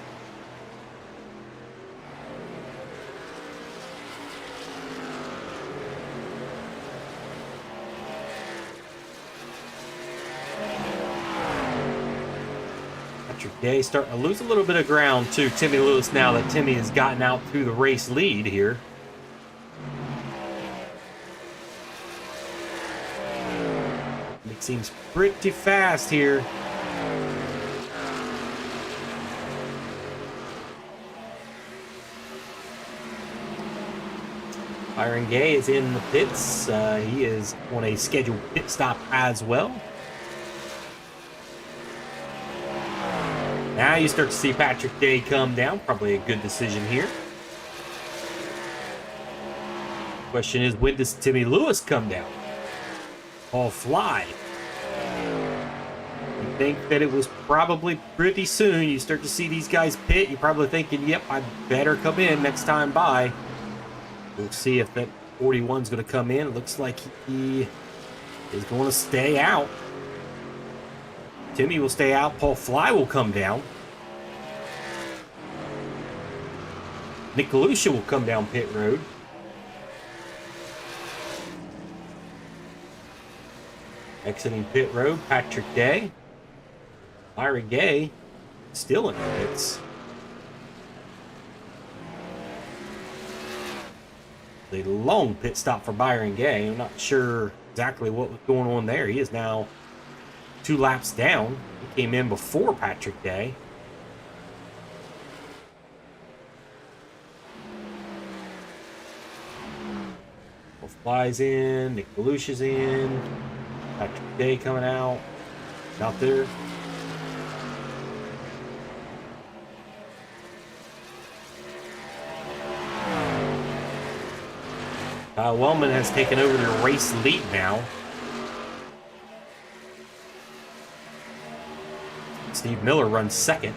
Patrick Day starting to lose a little bit of ground to Timmy Lewis now that Timmy has gotten out to the race lead here. It seems pretty fast here. Byron Gay is in the pits. He is on a scheduled pit stop as well. Now you start to see Patrick Day come down. Probably a good decision here. Question is, when does Timmy Lewis come down? Paul Fly. You think that it was probably pretty soon. You start to see these guys pit. You're probably thinking, yep, I better come in next time by. We'll see if that 41's going to come in. It looks like he is going to stay out. Timmy will stay out. Paul Fly will come down. Nick Galusha will come down pit road. Exiting pit road, Patrick Day. Byron Gay still in the pits. The long pit stop for Byron Gay. I'm not sure exactly what was going on there. He is now 2 laps down. He came in before Patrick Day. Paul Fly's in. Nick Galusha's in. Patrick Day coming out. Out there. Kyle Wellman has taken over the race lead now. Steve Miller runs second.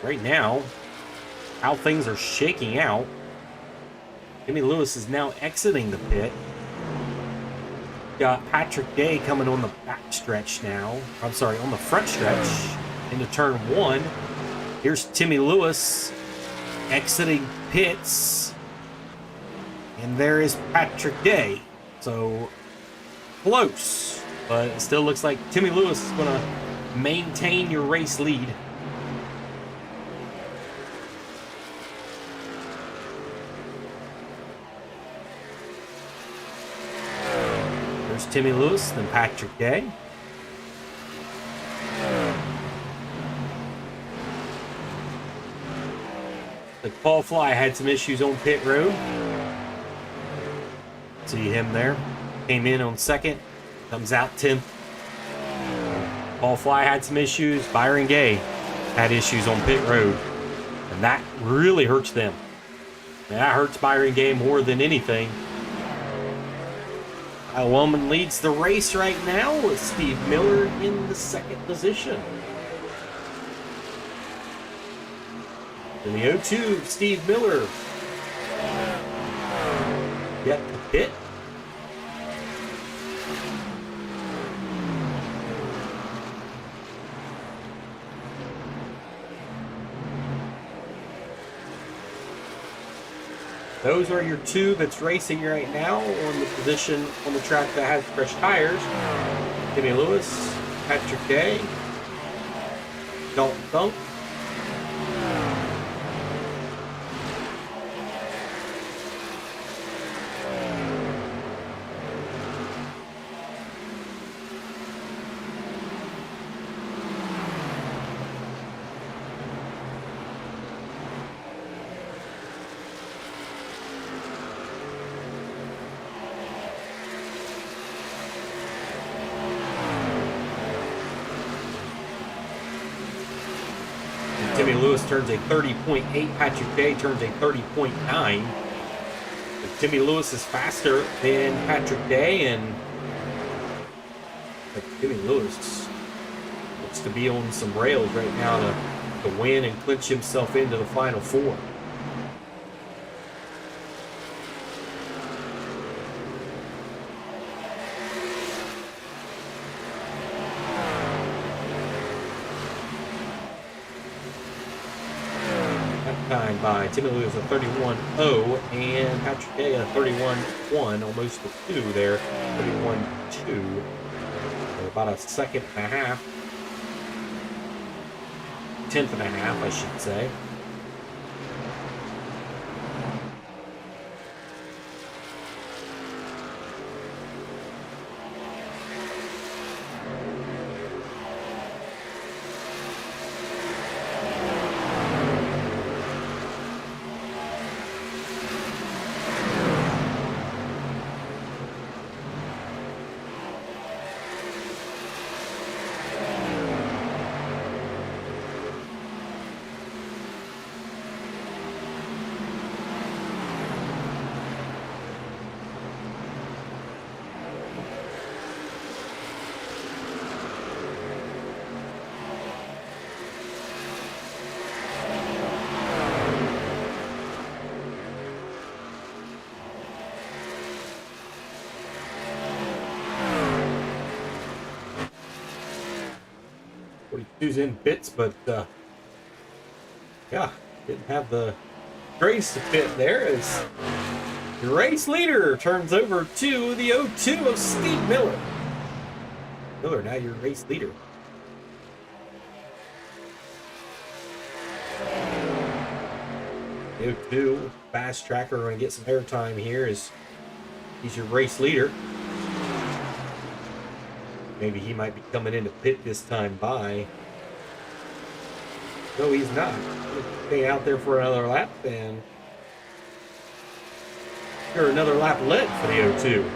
Right now, how things are shaking out, Timmy Lewis is now exiting the pit. Got Patrick Day coming on the back stretch now. I'm sorry, on the front stretch into turn 1. Here's Timmy Lewis exiting pits. And there is Patrick Day. So close, but it still looks like Timmy Lewis is going to maintain your race lead. There's Timmy Lewis, then Patrick Day. Like Paul Fly had some issues on pit road. See him there. Came in on second. Comes out 10th. Paul Fly had some issues. Byron Gay had issues on pit road. And that really hurts them. And that hurts Byron Gay more than anything. Kyle Wellman leads the race right now with Steve Miller in the second position. In the 0-2, Steve Miller yet to pit. those are your two that's racing right now on the position on the track that has fresh tires. Timmy Lewis, Patrick Day, Dalton Funk. Timmy Lewis turns a 30.8. Patrick Day turns a 30.9. Timmy Lewis is faster than Patrick Day, and Timmy Lewis looks to be on some rails right now to win and clinch himself into the Final Four. Time by Timmy Lewis a 31.0 and Patrick Day a 31.1, almost a 2 there, 31.2. So about a second and a half, tenth and a half, I should say. Who's in pits, but yeah, didn't have the grace to pit there as the race leader turns over to the 02 of Steve Miller. Miller, now your race leader. The 02 fast tracker going to get some airtime here as he's your race leader. Maybe he might be coming into pit this time by. No, he's not. Stay out there for another lap, and here another lap led for the 02.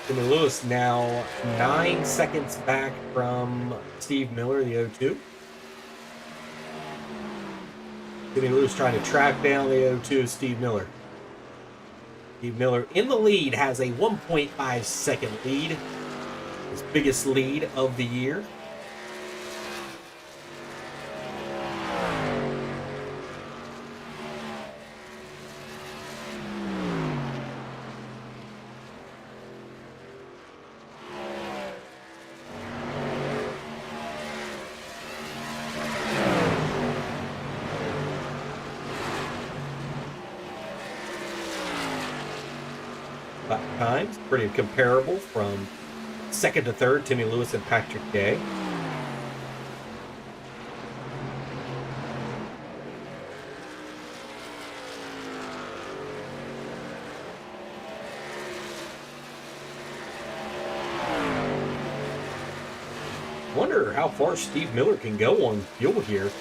Timmy Lewis now 9 seconds back from Steve Miller, the 02. Timmy Lewis trying to track down the 02 Steve Miller. Steve Miller in the lead has a 1.5 second lead. His biggest lead of the year. Times pretty comparable from second to third, Timmy Lewis and Patrick Day. Wonder how far Steve Miller can go on fuel here.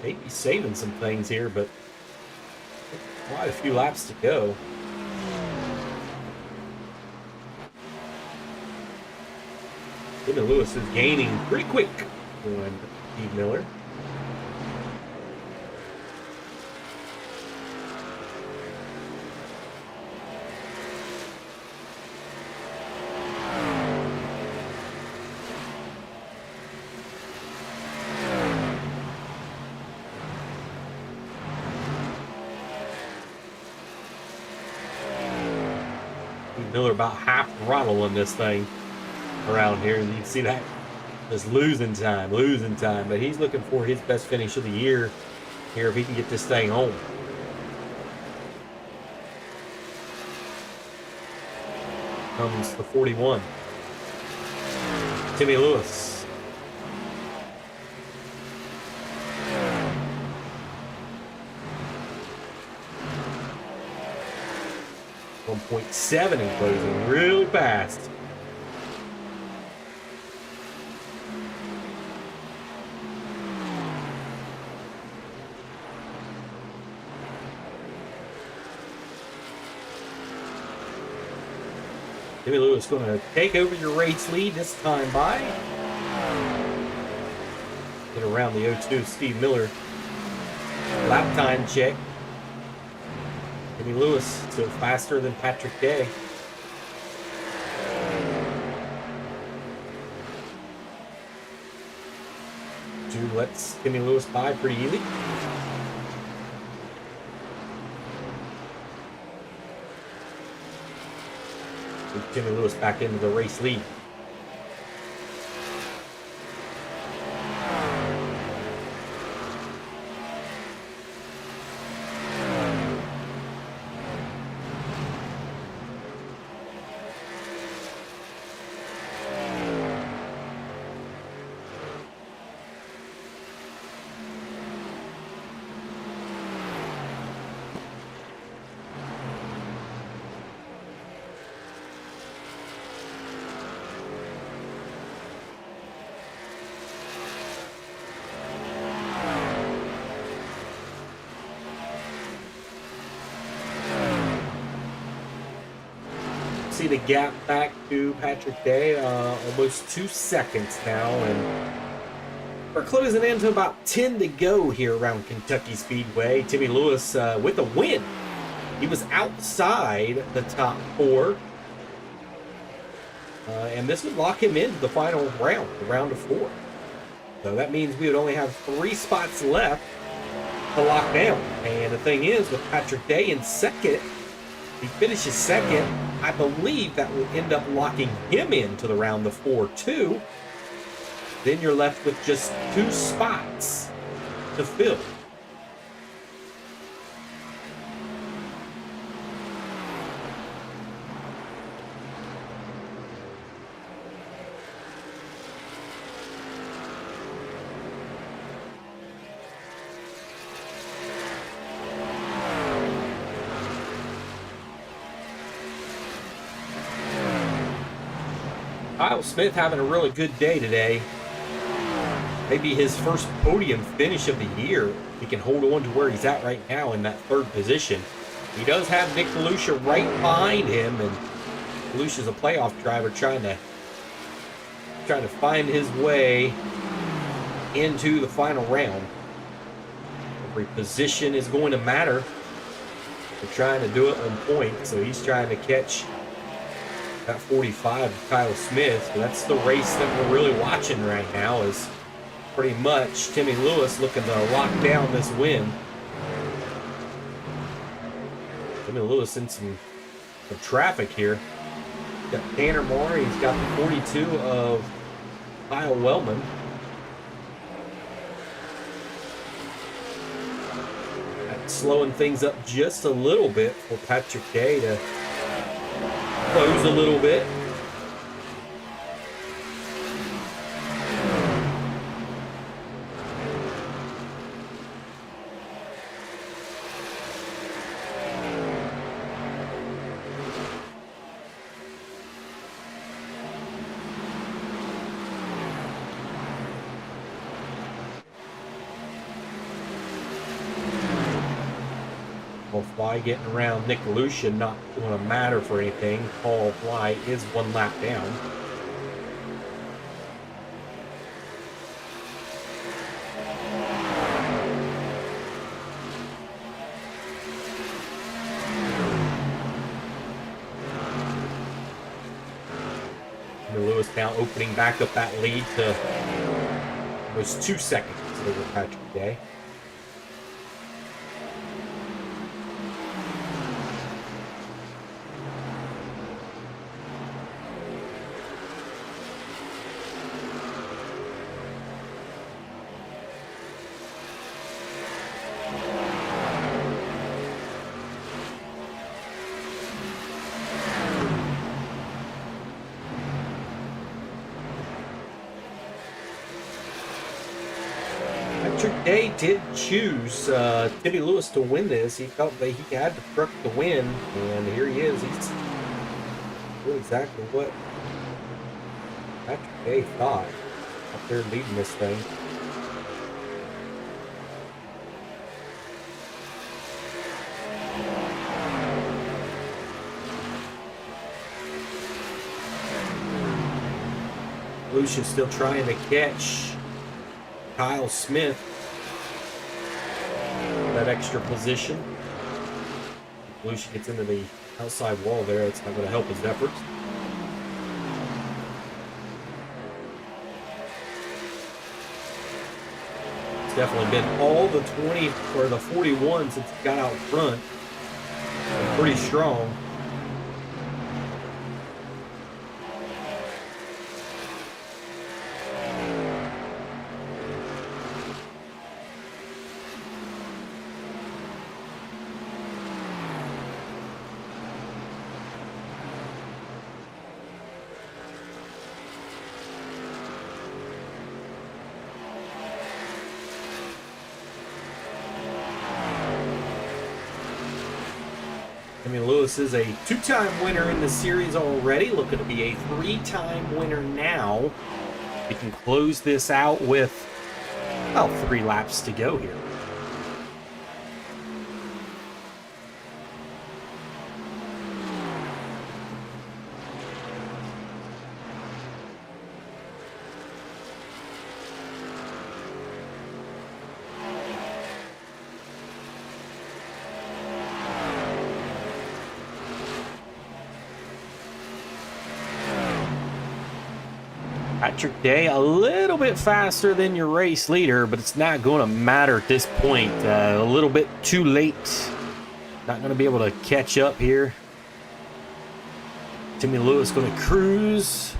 Maybe saving some things here, but quite a few laps to go. Timmy Lewis is gaining pretty quick on Steve Miller. Miller about half throttle in this thing around here. And you can see that just losing time. But he's looking for his best finish of the year here if he can get this thing home. Comes the 41. Timmy Lewis. 1.7 in closing, really fast. Timmy Lewis going to take over your race lead this time by. Get around the 02 Steve Miller. Lap time check. Timmy Lewis still faster than Patrick Day. Drew lets Timmy Lewis by pretty easy. With Timmy Lewis back into the race lead. See the gap back to Patrick Day, almost 2 seconds now, and we're closing in to about 10 to go here around Kentucky Speedway. Timmy Lewis with a win. He was outside the top 4, and this would lock him into the final round, the round of 4. So that means we would only have 3 spots left to lock down. And the thing is, with Patrick Day in second, he finishes second. I believe that will end up locking him into the round of 4 too. Then you're left with just 2 spots to fill. Kyle Smith having a really good day today. Maybe his first podium finish of the year. He can hold on to where he's at right now in that 3rd position. He does have Nick DeLucia right behind him, and DeLucia's a playoff driver trying to find his way into the final round. Every position is going to matter. They're trying to do it on point, so he's trying to catch that 45 of Kyle Smith. So that's the race that we're really watching right now, is pretty much Timmy Lewis looking to lock down this win. Timmy Lewis in some traffic here. Got Tanner Moore, he's got the 42 of Kyle Wellman. That's slowing things up just a little bit for Patrick Day to close a little bit. Well, Fly getting around Nick DeLucia, not going to matter for anything. Paul Fly is 1 lap down. Lewis now opening back up that lead to almost 2 seconds over Patrick Day. Patrick Day did choose Timmy Lewis to win this. He felt that he had the truck to win, and here he is. He's doing exactly what Patrick Day thought up there leading this thing. Lucian's still trying to catch Kyle Smith that extra position. Lucian gets into the outside wall there. It's not going to help his efforts. It's definitely been all the 20 or the 41 since he got out front. Pretty strong. Timmy Lewis is a two-time winner in the series already, looking to be a three-time winner now. We can close this out with about 3 laps to go here. Patrick Day a little bit faster than your race leader, but it's not going to matter at this point. A little bit too late. Not going to be able to catch up here. Timmy Lewis going to cruise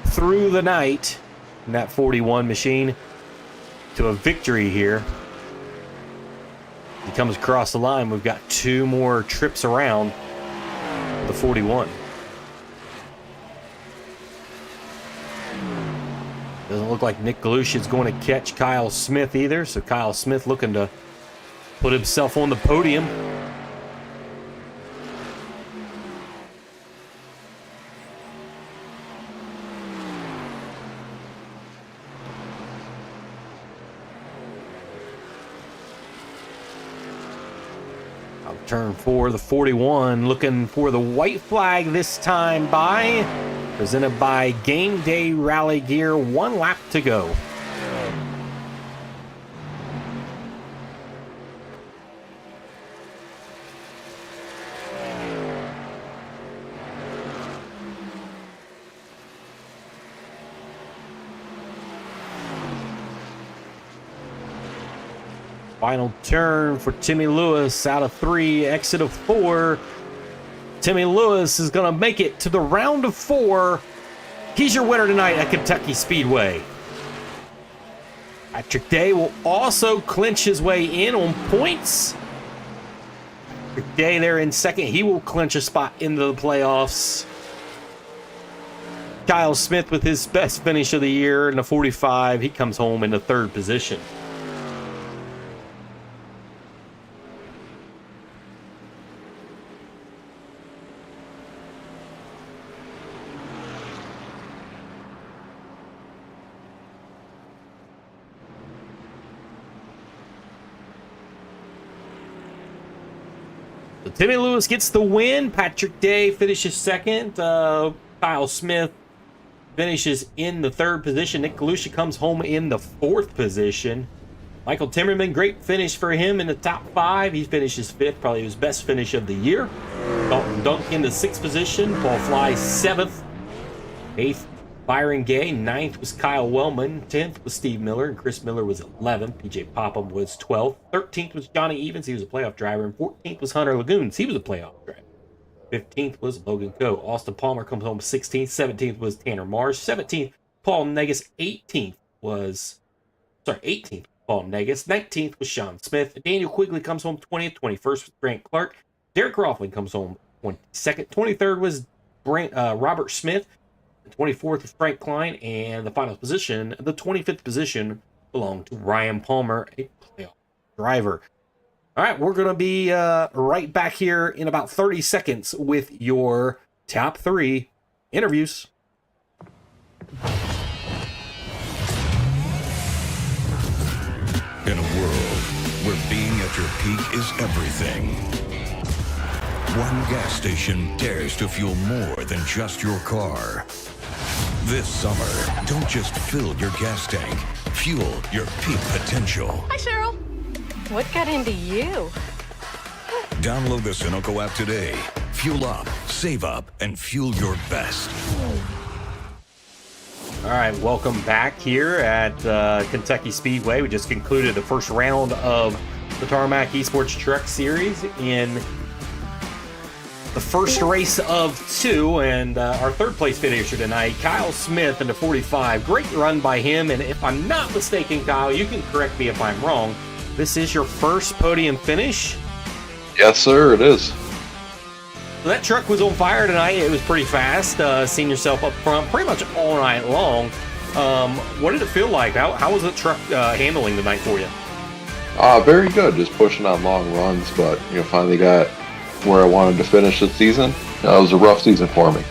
through the night in that 41 machine to a victory here. He comes across the line. We've got 2 more trips around the 41. Doesn't look like Nick Galusha is going to catch Kyle Smith either. So Kyle Smith looking to put himself on the podium. I'll turn for the 41, looking for the white flag this time by. Presented by Game Day Rally Gear. 1 lap to go. Final turn for Timmy Lewis out of 3, exit of 4. Timmy Lewis is going to make it to the round of 4. He's your winner tonight at Kentucky Speedway. Patrick Day will also clinch his way in on points. Patrick Day there in second. He will clinch a spot into the playoffs. Kyle Smith with his best finish of the year in the 45. He comes home in the 3rd position. So Timmy Lewis gets the win. Patrick Day finishes 2nd. Kyle Smith finishes in the 3rd position. Nick Galusha comes home in the 4th position. Michael Timmerman, great finish for him in the top 5. He finishes 5th, probably his best finish of the year. Dalton Dunk in the 6th position. Paul Fly 7th. 8th, Byron Gay. 9th was Kyle Wellman. 10th was Steve Miller. And Chris Miller was 11th. PJ Popham was 12th. 13th was Johnny Evans. He was a playoff driver. And 14th was Hunter Lagoons. He was a playoff driver. 15th was Logan Coe. Austin Palmer comes home 16th. 17th was Tanner Marsh. 17th, Paul Negus. 18th, Paul Negus. 19th was Sean Smith. Daniel Quigley comes home 20th. 21st was Grant Clark. Derek Roughlin comes home 22nd. 23rd was Robert Smith. The 24th was Frank Klein. And the final position, the 25th position, belong to Ryan Palmer, a playoff driver. All right, we're going to be right back here in about 30 seconds with your top 3 interviews. In a world where being at your peak is everything, one gas station dares to fuel more than just your car. This summer, don't just fill your gas tank, fuel your peak potential. Hi, Cheryl. What got into you? Download the Sunoco app today. Fuel up, save up, and fuel your best. All right, welcome back here at Kentucky Speedway. We just concluded the first round of the Tarmac Esports Truck Series in the first race of 2, and our third place finisher tonight, Kyle Smith in the 45. Great run by him, and if I'm not mistaken, Kyle, you can correct me if I'm wrong, this is your first podium finish? Yes, sir, it is. So that truck was on fire tonight. It was pretty fast. Seeing yourself up front pretty much all night long. What did it feel like? How was the truck handling tonight for you? Very good. Just pushing on long runs, but finally got where I wanted to finish the season. It was a rough season for me.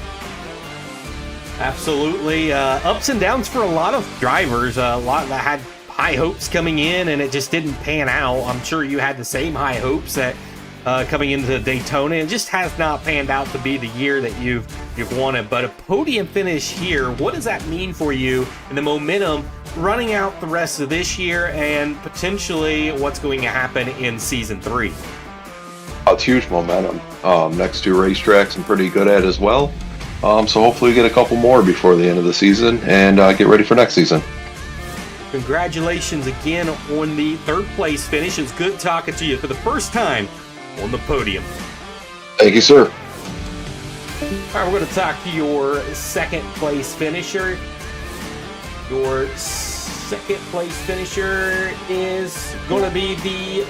Absolutely. Ups and downs for a lot of drivers. A lot that had high hopes coming in, and it just didn't pan out. I'm sure you had the same high hopes that coming into Daytona. It just has not panned out to be the year that you've wanted. But a podium finish here, what does that mean for you and the momentum running out the rest of this year and potentially what's going to happen in season 3? It's huge momentum. Next 2 racetracks I'm pretty good at as well. So hopefully we get a couple more before the end of the season and get ready for next season. Congratulations again on the third place finish. It's good talking to you for the first time on the podium. Thank you, sir. All right, we're going to talk to your second place finisher. Your second place finisher is going to be the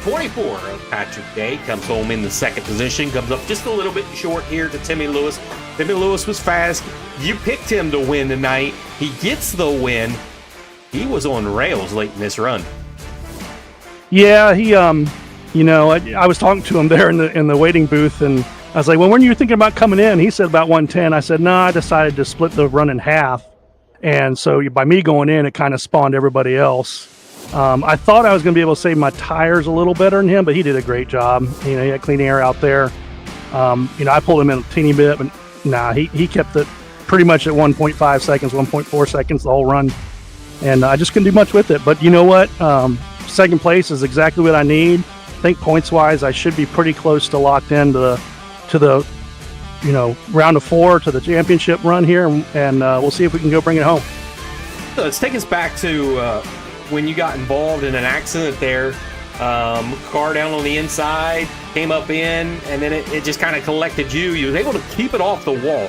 24 of Patrick Day. Comes home in the second position. Comes up just a little bit short here to Timmy Lewis. Timmy Lewis was fast. You picked him to win tonight. He gets the win. He was on rails late in this run. Yeah, he I was talking to him there in the waiting booth, and I was like, well, when are you thinking about coming in? He said about 110. I said, no, I decided to split the run in half. And so by me going in, it kind of spawned everybody else. I thought I was going to be able to save my tires a little better than him, but he did a great job. He had clean air out there. I pulled him in a teeny bit, but he kept it pretty much at 1.5 seconds, 1.4 seconds the whole run. And I just couldn't do much with it. But you know what? Second place is exactly what I need. I think points-wise, I should be pretty close to locked into the round of 4 to the championship run here, and we'll see if we can go bring it home. So let's take us back to when you got involved in an accident there. Car down on the inside, came up in, and then it just kind of collected you. You were able to keep it off the wall.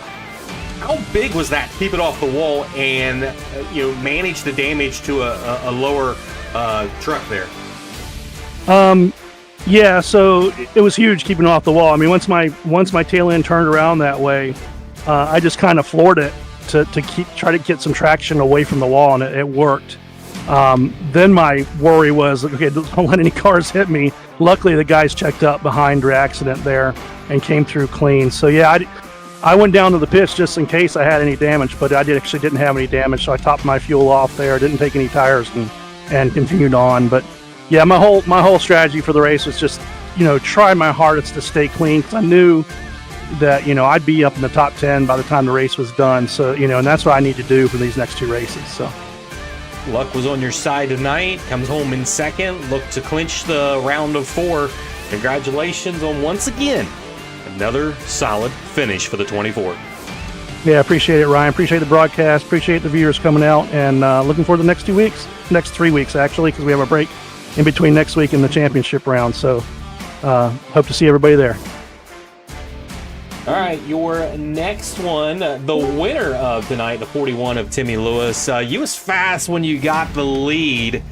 How big was that, keep it off the wall and manage the damage to a lower truck there? Yeah, so it was huge keeping it off the wall. I mean, once my tail end turned around that way, I just kind of floored it to try to get some traction away from the wall, and it worked. Then my worry was, okay, don't let any cars hit me. Luckily, the guys checked up behind your accident there and came through clean. So yeah, I went down to the pits just in case I had any damage, but I actually didn't have any damage, so I topped my fuel off there, didn't take any tires, and continued on. But yeah, my whole strategy for the race was just, try my hardest to stay clean, because I knew that, I'd be up in the top 10 by the time the race was done. So, and that's what I need to do for these next 2 races. So luck was on your side tonight. Comes home in second. Look to clinch the round of 4. Congratulations on, once again, another solid finish for the 24. Yeah, appreciate it, Ryan. Appreciate the broadcast. Appreciate the viewers coming out, and looking forward to the next 2 weeks. Next 3 weeks, actually, because we have a break in between next week and the championship round. So hope to see everybody there. All right, your next one, the winner of tonight, the 41 of Timmy Lewis. You was fast when you got the lead.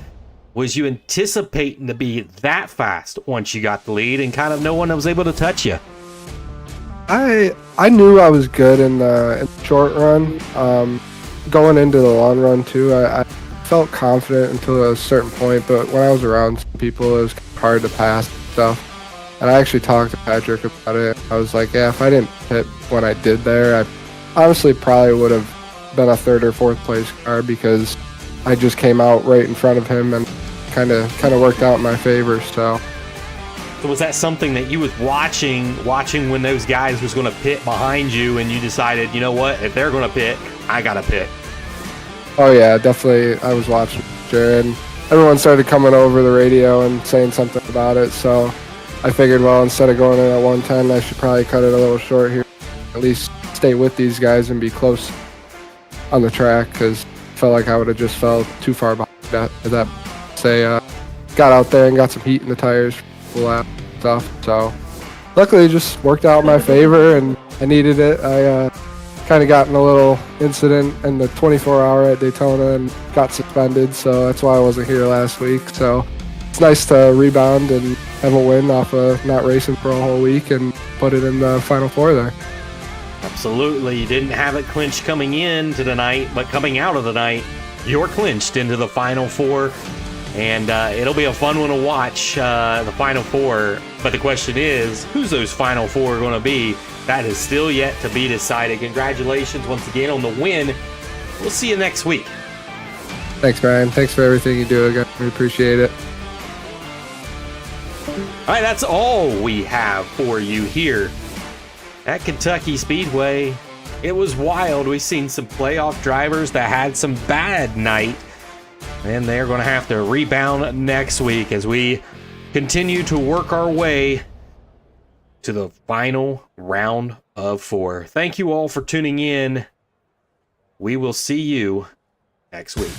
Was you anticipating to be that fast once you got the lead and kind of no one was able to touch you? I knew I was good in the short run. Going into the long run too, I felt confident until a certain point, but when I was around some people, it was hard to pass stuff. And I actually talked to Patrick about it. I was like, yeah, if I didn't hit when I did there, I honestly probably would have been a third or fourth place car because I just came out right in front of him and kind of worked out in my favor. So was that something that you was watching when those guys was going to pit behind you, and you decided, you know what, if they're going to pit, I got to pit? Oh yeah, definitely. I was watching, and everyone started coming over the radio and saying something about it. So I figured, well, instead of going in at 110, I should probably cut it a little short here. At least stay with these guys and be close on the track, because I felt like I would have just fell too far behind that. Got out there and got some heat in the tires, full lap stuff. So luckily, it just worked out in my favor, and I needed it. I kind of got in a little incident in the 24-hour at Daytona and got suspended, so that's why I wasn't here last week. So it's nice to rebound and have a win off of not racing for a whole week and put it in the Final Four there. Absolutely. You didn't have it clinched coming into the night, but coming out of the night, you're clinched into the Final Four. And it'll be a fun one to watch, the Final Four. But the question is, who's those Final Four going to be? That is still yet to be decided. Congratulations once again on the win. We'll see you next week. Thanks, Brian. Thanks for everything you do again. We appreciate it. All right, that's all we have for you here at Kentucky Speedway. It was wild. We've seen some playoff drivers that had some bad night, and they're going to have to rebound next week as we continue to work our way to the final round of 4. Thank you all for tuning in. We will see you next week.